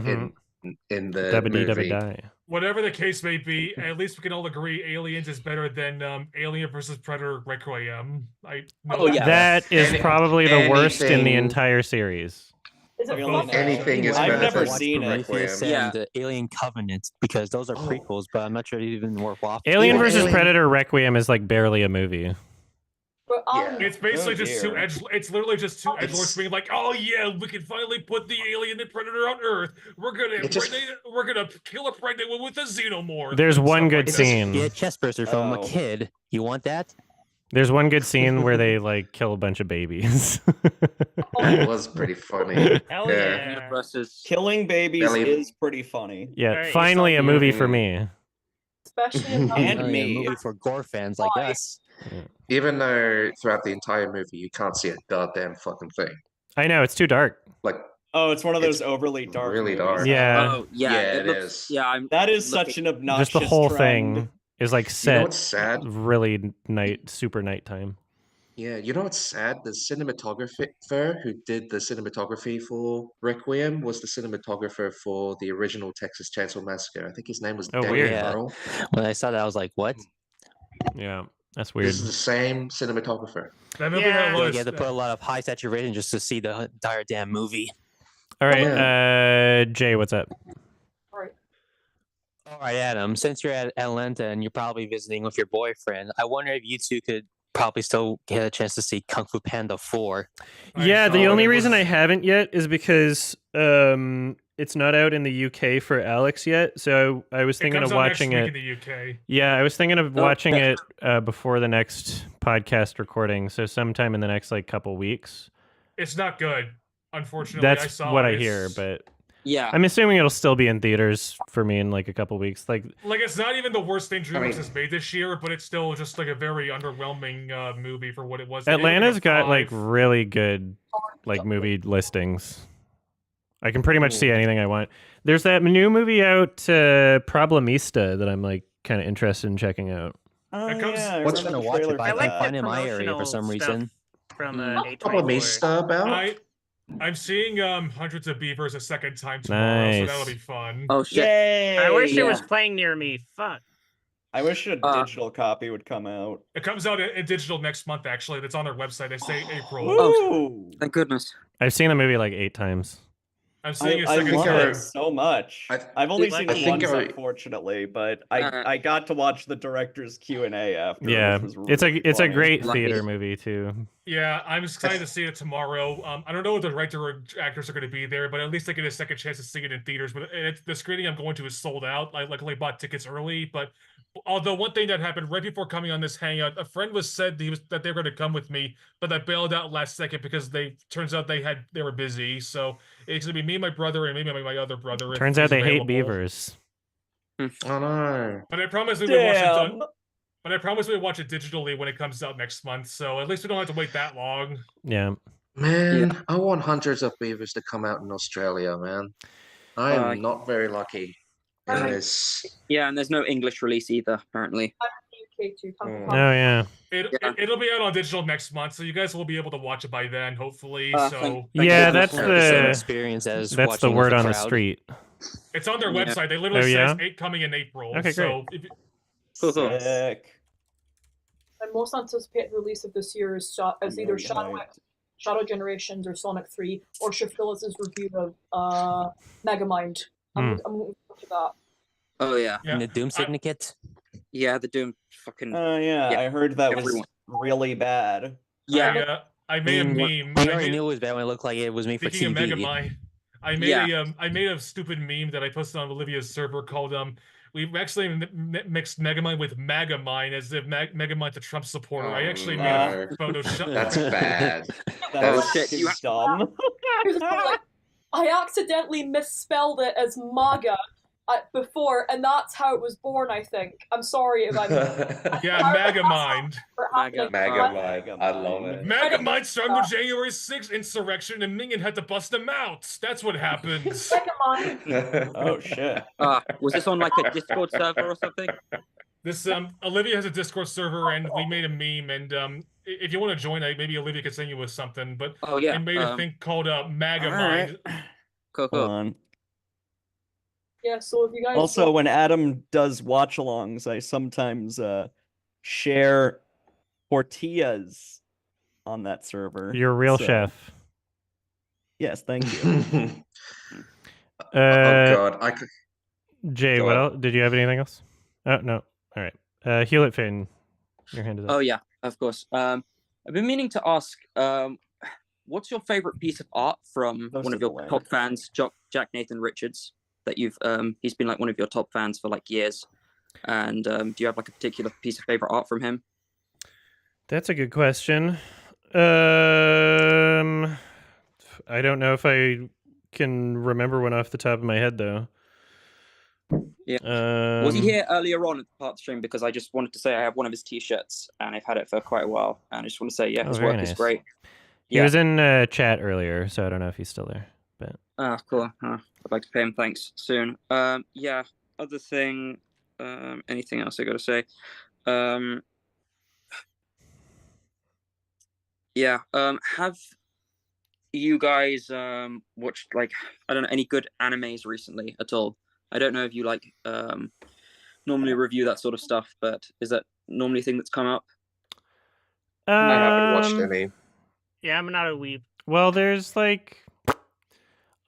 in the Dabba-dee, movie. dabba-die. Whatever the case may be, at least we can all agree Aliens is better than Alien vs. Predator Requiem. I know Oh, yeah. That is probably the worst in the anything- entire series. Is it Alien- fluffy? Anything is I've better never than seen it. Prometheus Yeah. and the Alien Covenant because those are prequels, but I'm not sure they even work well. Alien Even vs. Alien- Predator Requiem is like barely a movie. But, Yeah. It's basically Oh, just two dear. edge. It's literally just two It's- edgelords being like, "Oh yeah, we can finally put the alien and predator on Earth. We're gonna we're gonna kill a pregnant one with a xenomorph." There's and one stuff good like that. scene. Yeah, chest burster from a Oh. kid. You want that? There's one good scene where they like kill a bunch of babies. It was pretty funny. Hell Yeah. yeah. Versus Killing babies Ellie- is pretty funny. Yeah, Alright, finally a movie for Mhm. me. especially in that And Only a me. movie for gore fans like Why? us. Even though throughout the entire movie you can't see a goddamn fucking thing. I know, it's too dark. Like Oh, it's one of those It's overly dark. really movies. dark. Yeah. Oh yeah, Yeah, it it looks. is. Yeah, I'm. That is looking- such an obnoxious Just the whole trend. thing is like You know set what's sad? really super nighttime. Yeah, you know what's sad? The cinematographer who did the cinematography for Requiem was the cinematographer for the original Texas Chainsaw Massacre. I think his name was Oh, Daniel weird. Yeah. Merle. When I saw that, I was like, "What?" Yeah, that's weird. This is the same cinematographer. That movie Yeah. had I feel like was, you had to put a lot of high saturation just to see the entire damn movie. All right, Jay, what's up? Right. All right, Adam. Since you're at Atlanta and you're probably visiting with your boyfriend, I wonder if you two could probably still get a chance to see Kung Fu Panda 4. Yeah, the saw only it reason was- I haven't yet is because it's not out in the UK for Alex yet. So I was It thinking comes of out next watching week it. in the UK. Yeah, I was thinking of watching okay. it before the next podcast recording. So sometime in the next like couple weeks. It's not good, unfortunately. I That's saw what it. I hear, It's- but Yeah. I'm assuming it'll still be in theaters for me in like a couple weeks. Like, Like it's not even the worst thing DreamWorks mean- has made this year, but it's still just like a very underwhelming movie for what it was. They gave it, like, a Atlanta's got like 5. really good like movie listings. I can pretty much see anything I want. There's that new movie out, Problemista, that I'm like kind of interested in checking out. Oh, It comes- yeah, I What's remember gonna the watch it, trailer but for I like can't that. find it in my area for promotional some stuff reason. from Couple A24. of me stuff about. I'm seeing Hundreds of Beavers a second time tomorrow, so that'll Nice. be fun. Oh shit. Yay! I wish it was Yeah. playing near me. Fuck. I wish a Uh, digital copy would come out. It comes out in digital next month, actually. That's on their website. They say April. Oh, Ooh. Thank goodness. I've seen the movie like 8 times. I'm seeing it I second love time. it so much. I- I've only I seen it think once, I- unfortunately, but Uh, I got to watch the director's Q&A after, Yeah, which was it's a really it's a funny. great Lucky. theater movie too. Yeah, I'm excited to see it tomorrow. I don't know if the director or actors are going to be there, but at least I get a second chance to see it in theaters. But the screening I'm going to is sold out. I luckily bought tickets early. But although one thing that happened right before coming on this hangout, a friend that they were going to come with me, but I bailed out last second because turns out they were busy. So it's going to be me, my brother, and maybe my other brother. if Turns out he's they hate available. beavers. Oh no. But I promise we would watch it. Damn. But I promise we'll watch it digitally when it comes out next month. So at least we don't have to wait that long. Yeah. Man, I want Hunters of Beavers to come out in Australia, man. I am not very lucky in Uh, this. Yeah, and there's no English release either, apparently. I'm in the UK too. Mm. Oh yeah. It'll be out on digital next month, so you guys will be able to watch it by then, hopefully. Thank Yeah, goodness. that's Have the same the experience as that's the watching with word a on the crowd. street. It's on their Yeah. website. They literally Oh, says yeah? coming in April. Okay, so Sick. My most anticipated release of this year is either Shadow Generations or Sonic 3, or Shafillis' review of Megamind. I'm looking forward to that. Oh yeah. And the Doom Syndicate. Yeah, the Doom fucking. Oh yeah, I heard that was really bad. Yeah. I made a meme. I already knew it was bad when it looked like it was made for Speaking of TV. Megamind, I made a stupid meme that I posted on Olivia's server called we actually mixed Megamind with Magamind as if Megamind's a Trump supporter. I actually made a Photoshop. That's bad. That's shit, you- dumb. Here's the thing, like, I accidentally misspelled it as MAGA before, and that's how it was born, I think. I'm sorry if I'm... Yeah, Megamind. Megamind. I love it. Megamind started the January 6th insurrection and Minion had to bust them out. That's what happened. Megamind. Oh shit. Was this on like a Discord server or something? This Olivia has a Discord server and we made a meme and if you want to join, maybe Olivia could send you with something. But Oh yeah. I made a thing called Megamind. Cool. Hold on. Yeah, so if you guys... Also, when Adam does watch-alongs, I sometimes share tortillas on that server. You're a real so- chef. Yes, thank you. Oh god, I could. Jay, Go what ahead. else? Did you have anything else? Oh no. All right. Heal it, Finn. Your hand is up. Oh yeah, of course. I've been meaning to ask, what's your favorite piece of art from Those one are of your the way. top fans, Jack Nathan Richards? That you've he's been like one of your top fans for like years. And do you have like a particular piece of favorite art from him? That's a good question. I don't know if I can remember one off the top of my head though. Yeah. Was he here earlier on at the part stream? Because I just wanted to say I have one of his t-shirts and I've had it for quite a while. And I just want to say, yeah, his very work is nice. great. He was in chat earlier, so I don't know if he's still there. But Ah, cool. I'd like to pay him thanks soon. Yeah. Other thing, anything else I got to say? Yeah. Have you guys watched like I don't know any good animes recently at all? I don't know if you like normally review that sort of stuff, but is that normally a thing that's come up? I haven't watched any. Yeah, I'm not a weeb. Well, there's like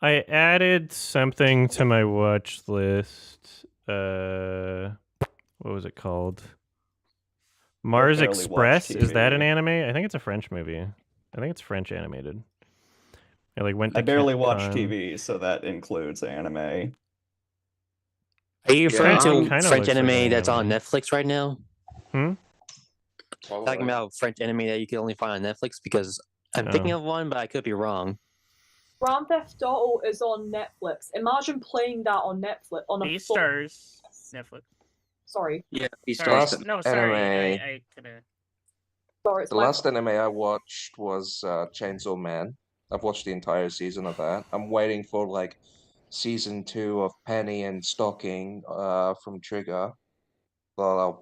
I added something to my watch list. What was it called? Mars barely watch Express. Is that an TV. anime? I think it's a French movie. I think it's French animated. I like went to I barely watch Capcom. TV, so that includes anime. Are you Yeah, referring to kinda French looks like anime an that's on anime. Netflix right now? Hmm? Talking about French anime that you can only find on Netflix because I'm thinking of one, but I could be wrong. Grand Theft Auto is on Netflix. Imagine playing that on Netflix on a Beastars. Netflix. Sorry. Yeah, Sorry. Beastars. No, sorry. Anime. I could have. Sorry, it's The my last anime I watched was Chainsaw Man. I've watched the entire season of that. I'm waiting for like season 2 of Penny and Stocking from Trigger. Well,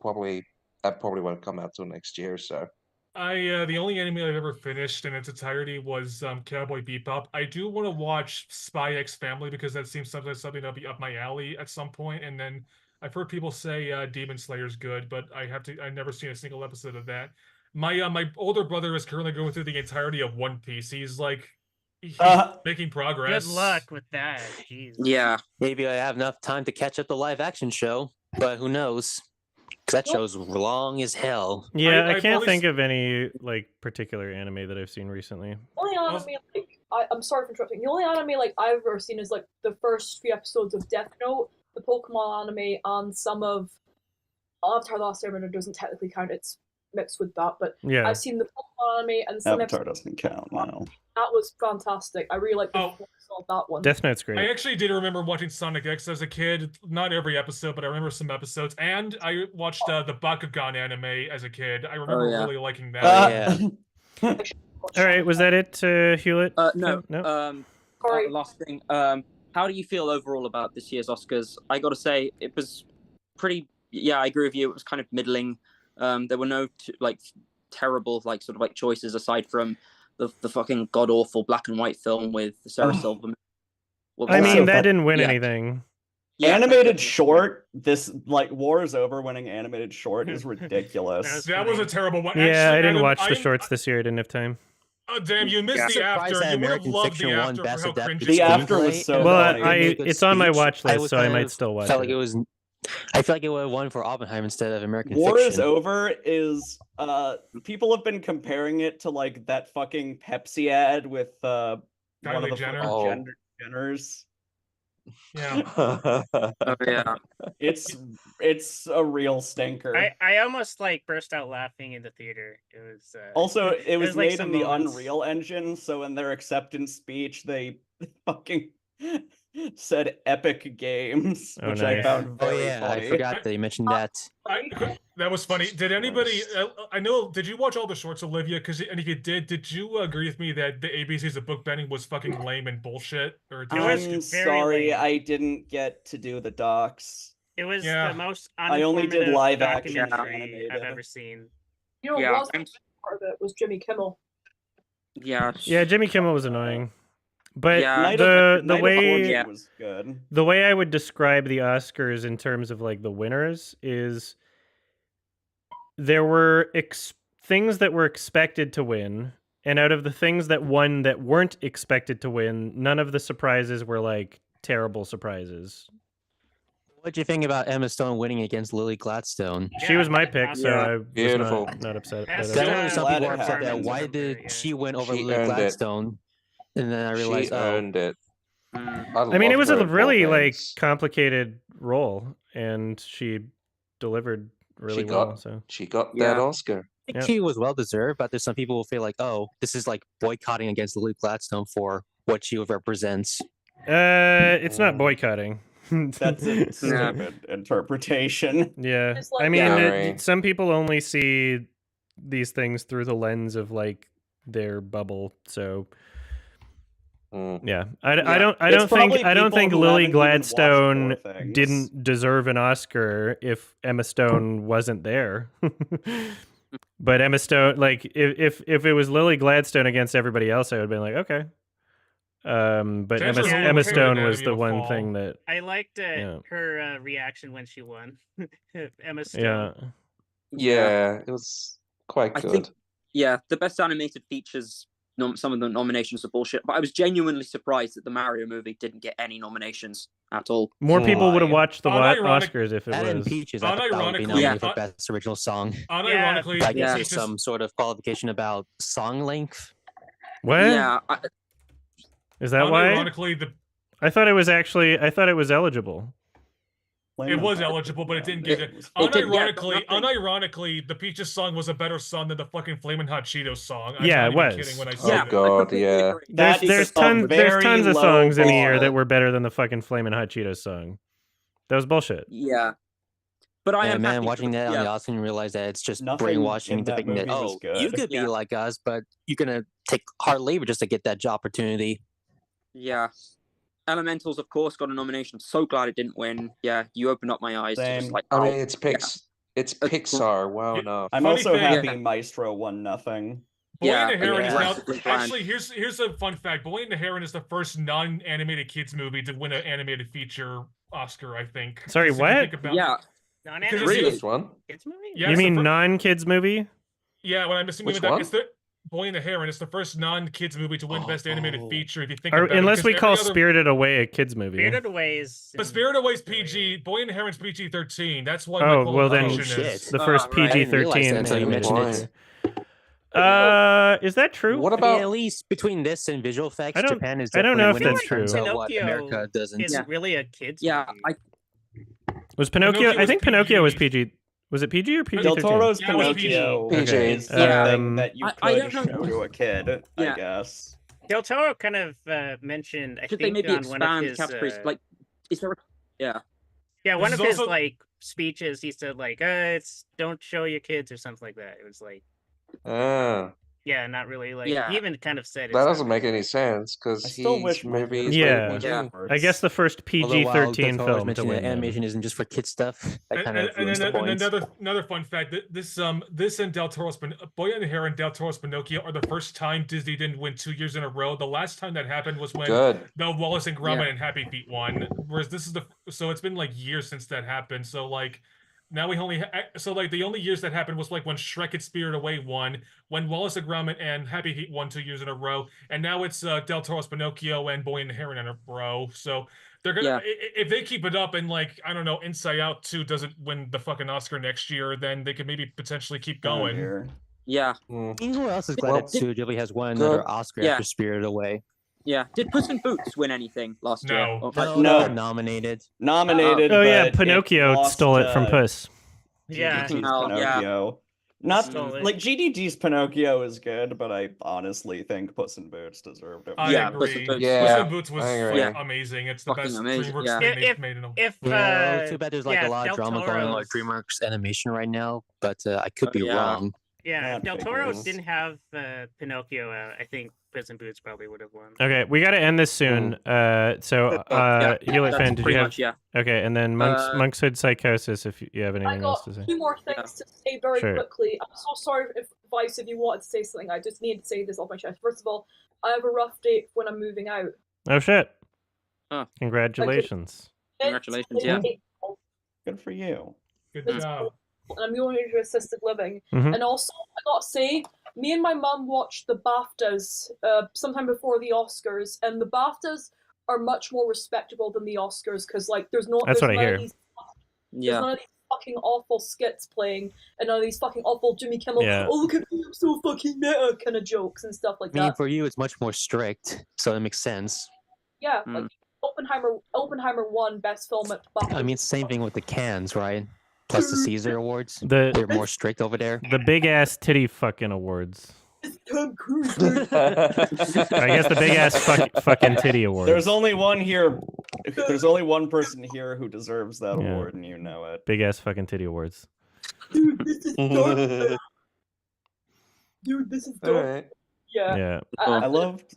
that probably won't come out till next year. So The only anime I've ever finished in its entirety was Cowboy Bebop. I do want to watch Spy X Family because that seems something that'll be up my alley at some point. And then I've heard people say Demon Slayer's good, but I've never seen a single episode of that. My older brother is currently going through the entirety of One Piece. He's like He's Uh, making progress. Good luck with that. Jeez. Yeah. Maybe I have enough time to catch up the live action show, but who knows? Because that show's long as hell. Yeah, I I've can't always- think of any like particular anime that I've seen recently. Only anime like I'm sorry for interrupting. The only anime like I've ever seen is like the first few episodes of Death Note, the Pokemon anime, and some of Avatar: The Last Airbender doesn't technically count. It's mixed with that, but Yeah. I've seen the Pokemon anime and some Avatar episodes. doesn't count now. That was fantastic. I really liked the performance of that one. Death Note's I great. actually did remember watching Sonic X as a kid. Not every episode, but I remember some episodes. And I watched the Bakugan anime as a kid. I remember yeah. really liking that. Yeah. All right, was that it, Hewlett? No. No. Last thing. How do you feel overall about this year's Oscars? I got to say, it was pretty. Yeah, I agree with you. It was kind of middling. There were no terrible sort of choices aside from the fucking god awful black and white film with Sarah Silverman. I mean, that didn't win anything. Yeah, Animated short, this War is Over winning animated short is ridiculous. That was a terrible one. Yeah, Actually, I didn't Adam, watch the shorts this year. I didn't have time. Oh damn! You missed the Surprised after. that You would have American loved Fiction the won after Best for how Adapted cringy. The after was Screenplay, so and Well, funny. it's on my watch I list, so I might still watch felt it. like it was. I feel like it would have won for Oppenheimer instead of American War Fiction. is Over is people have been comparing it to that fucking Pepsi ad with one of Kylie the Jenner. fucking Jenners. Yeah. Oh yeah. It's a real stinker. I almost burst out laughing in the theater. It was Also, it was like made some in the moments. Unreal Engine, so in their acceptance speech, they fucking said Epic Games, Oh, which I nice. found Oh very yeah, funny. I forgot that you mentioned that. That was funny. Did anybody? I know. Did you watch all the shorts, Olivia? And if you did you agree with me that the ABCs of book bending was fucking lame and bullshit? Or did you I'm just- sorry, lame. I didn't get to do the docs. It was Yeah. the most I only did uninformative live action documentary animated. I've ever seen. You know, Yeah, was part of it was Jimmy Kimmel. Yeah. Yeah, Jimmy Kimmel was annoying, but Yeah. Night the of Fortune way was good. the way I would describe the Oscars in terms of the winners is there were things that were expected to win, and out of the things that won that weren't expected to win, none of the surprises were terrible surprises. What'd you think about Emma Stone winning against Lily Gladstone? She was my pick, so I was Beautiful. not upset. That's But, I know some people are glad it upset that happened. why did Yeah. she win over She Lily earned it. Gladstone? And then I realized, She earned it. I mean, it was a loved her in really Poor Things. complicated role, and she delivered really well. got- So She got Yeah. that Oscar. I think Yeah. she was well deserved, but there's some people who feel like, oh, this is boycotting against Lily Gladstone for what she represents. it's not boycotting. That's a stupid interpretation. Yeah, It's I like- mean, Yeah. some people only see these things through the lens of their bubble. So Mm. yeah, I Yeah. don't It's probably think people who Lily haven't even watched Gladstone Poor Things. didn't deserve an Oscar if Emma Stone wasn't there. But Emma Stone, if it was Lily Gladstone against everybody else, I would have been like, okay. But Emma, Potentially Emma okay with Stone was Anatomy the of a one Fall. thing that, I liked Yeah. her reaction when she won. Emma Stone. yeah. Yeah, it was quite I good. think the best animated features. Some of the nominations are bullshit, but I was genuinely surprised that the Mario movie didn't get any nominations at all. More people would have watched the Unironic- Oscars if it That and was. Peaches, I thought would be Unironically- nominated Yeah. for Best Original Song. Unironically, I guess Yeah. there's some sort of qualification about song length. What? Yeah, Is that why? Unironically, I thought it was eligible. it was eligible, but it didn't get it. It did, yeah, but Unironically, the Peaches song was a better song than the fucking Flamin' Hot Cheetos song. I'm Yeah, not it even was. kidding when I Oh say that. God, completely yeah. agree. That is There's a tons very of low songs in a year bar. that were better than the fucking Flamin' Hot Cheetos song. That was bullshit. Yeah, but I And am man, happy watching for- that on yeah. the Oscar and realize that it's just Nothing brainwashing in to that thinking that, movie was you good. could be Yeah. like us, but you're gonna take hard labor just to get that job opportunity. Yeah. Elementals, of course, got a nomination. So glad it didn't win. Yeah, you opened up my eyes to just Same. I oh, mean, it's Pixar. Wow, Yeah. enough. I'm Funny also thing- happy Yeah. Maestro won nothing. Boy Yeah, and the Heron is yeah. now Perfectly planned. actually here's a fun fact. Boy and the Heron is the first non-animated kids movie to win an animated feature Oscar, I think. Sorry, Because if you what? think about- Yeah, Non-animated Really? This one? kids movie? Yeah, You it's the mean fir- non-kids movie? Yeah, when I'm assuming Which that one? Boy and the Heron. It's the first non-kids movie to win Best Animated Feature. If you think Or, about it, unless we because call every other- Spirited Away a kids movie. Spirited Away is. But Spirited Away's PG. Boy and the Heron's PG-13. That's why Oh, my well then, qualification is. the first right. I didn't realize PG-13 that until you animated mentioned feature. Is that true? What I mean, about at least between this and visual effects, I don't- Japan is I don't definitely know if winning that's in terms true. of what Pinocchio America doesn't. Is really a kids movie. Was Pinocchio? Pinocchio I was think Pinocchio was PG. PG. Was it PG or PG-13? Del Toro's Yeah, it was PG. Pinocchio Okay. is something Um, that you I could don't know. show to a kid, Yeah. I guess. Del Toro kind of mentioned. I Should they think maybe on one of expand his categories? Like, is there? Yeah. yeah, one This of is his also- like speeches. He said like, "It's don't show your kids" or something like that. It was like, yeah, not really like. Yeah. He even kind of said it's that not doesn't make any sense I because still he's wish more movies. kids Yeah. would Yeah. use words. I guess the first Although while PG-13 Del Toro's film to mentioning win. that then. animation isn't just for kids stuff. That kind of ruins the And point. another fun fact that this and Del Toro's Boy and the Heron and Del Toro's Pinocchio are the first time Disney didn't win 2 years in a row. The last time that happened was when Good. Wallace and Gromit Yeah. and Happy Feet won. Whereas this is so it's been like years since that happened. So like now we only so like the only years that happened was like when Shrek and Spirited Away won, when Wallace and Gromit and Happy Feet won 2 years in a row, and now it's Del Toro's Pinocchio and Boy and the Heron in a row. So they're gonna if they keep it up and like I don't know, Inside Out 2 doesn't win the fucking Oscar next year, then they could maybe potentially keep Oh, going. dear. Yeah. You know who else is glad Well, that Studio Ghibli has won good. another Oscar Yeah. after Spirited Away? Yeah. Did Puss in Boots win anything last year? No. Or- No. they're nominated. Nominated. Oh yeah, but Pinocchio lost, stole it from Puss. Yeah. GDT's Oh, yeah. Pinocchio. Not Stole it. like GDT's Pinocchio is good, but I honestly think Puss in Boots deserved it. I Yeah, Puss in agree. Boots. Yeah, Puss in Boots was I agree. fucking amazing. It's the Fucking best amazing, DreamWorks yeah. thing they've If- made in a If Yeah, too bad there's like yeah, a lot Del of drama going on with Toro's- DreamWorks animation right now, but I could be yeah. wrong. Yeah, That if Del Toro figures. didn't have Pinocchio out, I think Puss in Boots probably would have won. Okay, we got to end this soon. So, Hewlett That's fan, did you pretty have? much, yeah. Okay, and then Monkshood Psychosis, if you have I anything else got to say. two more things to say very Sure. quickly. I'm so sorry if Vice, if you wanted to say something, I just needed to say this off my chest. First of all, I have a rough date when I'm moving out. Oh shit! Oh. Congratulations. Congratulations, yeah. Good for you. Good It's job. And I'm going into assisted living. Mhm. And also, I gotta say, me and my mum watched the BAFTAs sometime before the Oscars, and the BAFTAs are much more respectable than the Oscars because, like, there's no. That's there's what I none of hear. these- There's Yeah. none of these fucking awful skits playing, and none of these fucking awful Jimmy Kimmel. Yeah. Oh, look at me, I'm so fucking meta kind of jokes and stuff like I mean, that. for you, it's much more strict, so that makes sense. Yeah, Mm. like Oppenheimer won best film at BAFTA. I mean, it's the same thing with the cans, right? Plus the Caesar Awards. The They're more strict over there. the big ass titty fucking awards. Tom Cruise. I guess the big ass fucking titty awards. There's only one here. There's only one person here who deserves that Yeah. award, and you know it. Big ass fucking titty awards. Dude, this is dope. Dude, this is dope. Alright. Yeah. Yeah. I loved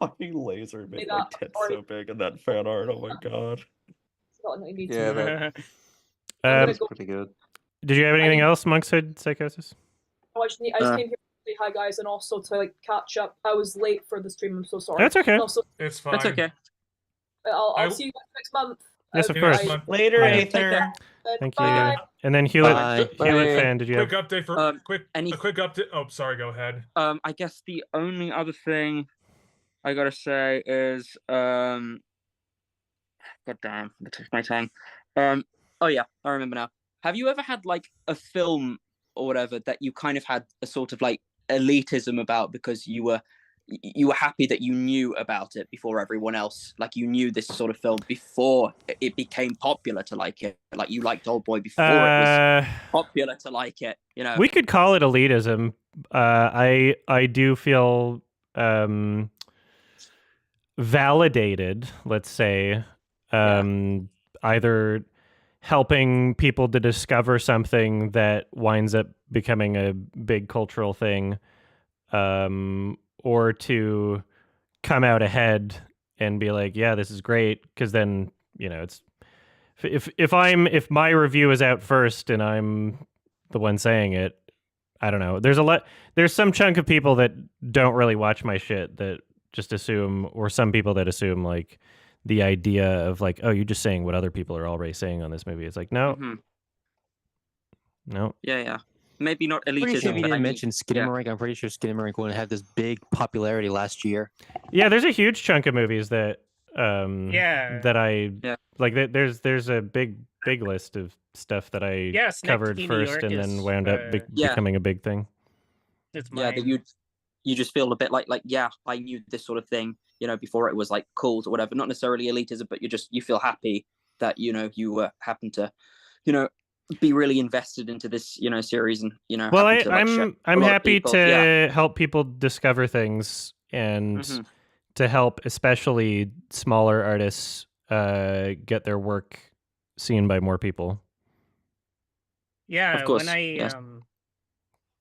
fucking Laser made that my tits so big in that fan art. Oh my god. Not like me too. Yeah, that- I'm Um, gonna go. Pretty good. did you have anything else, Monkshood Psychosis? I just came here to say hi, guys, and also to like catch up. I was late for the stream. I'm so sorry. That's okay. And also, It's fine. That's okay. I'll I- see you guys next month. Yes, of Yeah, course. next month. Later, Yeah. Aether. Thank Bye. you. And then Hewlett Bye. fan, did you Quick have? update for Um, a quick update. Oh, sorry. Go ahead. I guess the only other thing I gotta say is God damn, the tip of my tongue. Oh yeah, I remember now. Have you ever had like a film or whatever that you kind of had a sort of like elitism about because you were happy that you knew about it before everyone else? Like you knew this sort of film before it became popular to like it. Like you liked Old Boy before it was popular to like it. You know. We could call it elitism. I do feel validated, let's say, either helping people to discover something that winds up becoming a big cultural thing, or to come out ahead and be like, yeah, this is great, because then, you know, it's if my review is out first and I'm the one saying it, I don't know. There's some chunk of people that don't really watch my shit that just assume, or some people that assume like the idea of like, oh, you're just saying what other people are already saying on this movie. It's like, no, Mhm. no. Yeah, yeah. maybe not Pretty sure elitism, we but I didn't mean, mention Skinamarink. I'm pretty sure Skinamarink would have this big popularity last year. Yeah, there's a huge chunk of movies that Yeah. that I Yeah. like. There's a big list of stuff that I Yeah, covered Synecdoche, New first York and then is, wound up Yeah. becoming a big thing. it's yeah, that mine. you just feel a bit like yeah, I knew this sort of thing, you know, before it was like cult or whatever. Not necessarily elitism, but you feel happy that you happen to, be really invested into this series and Well, happen to, like, share I'm a lot of happy people. to Yeah. help people discover things and Mhm. to help especially smaller artists get their work seen by more people. Yeah, Of course, when I yes.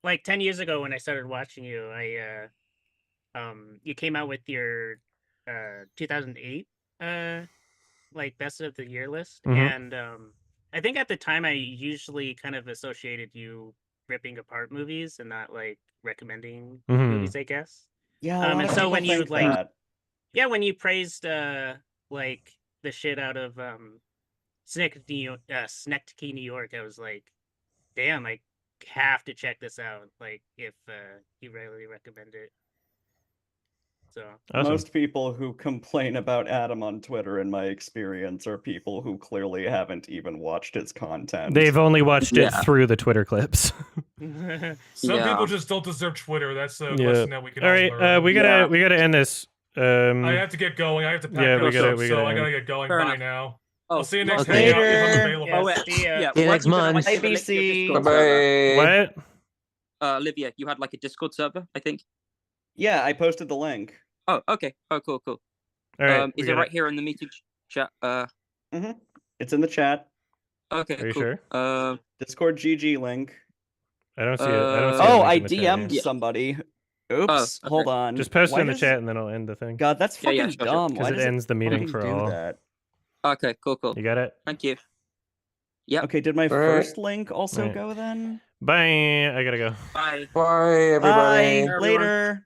like 10 years ago when I started watching you, you came out with your 2008 like best of the year list, Mhm. and I think at the time I usually kind of associated you ripping apart movies and not like recommending movies, I guess. Yeah, a lot And of so people when you think like, that. yeah, when you praised like the shit out of Synecdoche, New York, I was like, damn, I have to check this out. Like, if you really recommend it. So Awesome. Most people who complain about Adam on Twitter, in my experience, are people who clearly haven't even watched his content. They've only watched it Yeah. through the Twitter clips. Some Yeah. people just don't deserve Twitter. That's a Yeah. lesson that we can All all right, learn. we gotta end this. I have to get going. I have to pack yeah, up we gotta stuff, so I end. gotta get going. Fair Bye enough. now. Oh, I'll see you next okay. hangout if I'm Later. available. Yeah, Oh, see ya. yeah. See you weren't next you gonna, month. like, give a link to your ABC. Discord server? What? Olivia, you had like a Discord server, I think. Yeah, I posted the link. Oh, okay. Oh, cool. All right. Is it right here in the meeting chat? It's in the chat. Okay, Are you cool. sure? Discord GG link. I don't see it. I don't see Oh, a I link in the chat DM'd here. somebody. Oops, okay. hold on. Just post Why it in the does- chat and then I'll end the thing. God, that's Yeah, fucking sure. dumb. Because Why it does ends the meeting fucking for do all. that? Okay, cool. You got it? Thank you. Yep. Okay, did my Alright. first link also Right. go then? Bye. I gotta go. Bye. Bye, everybody. Bye. everyone. Later.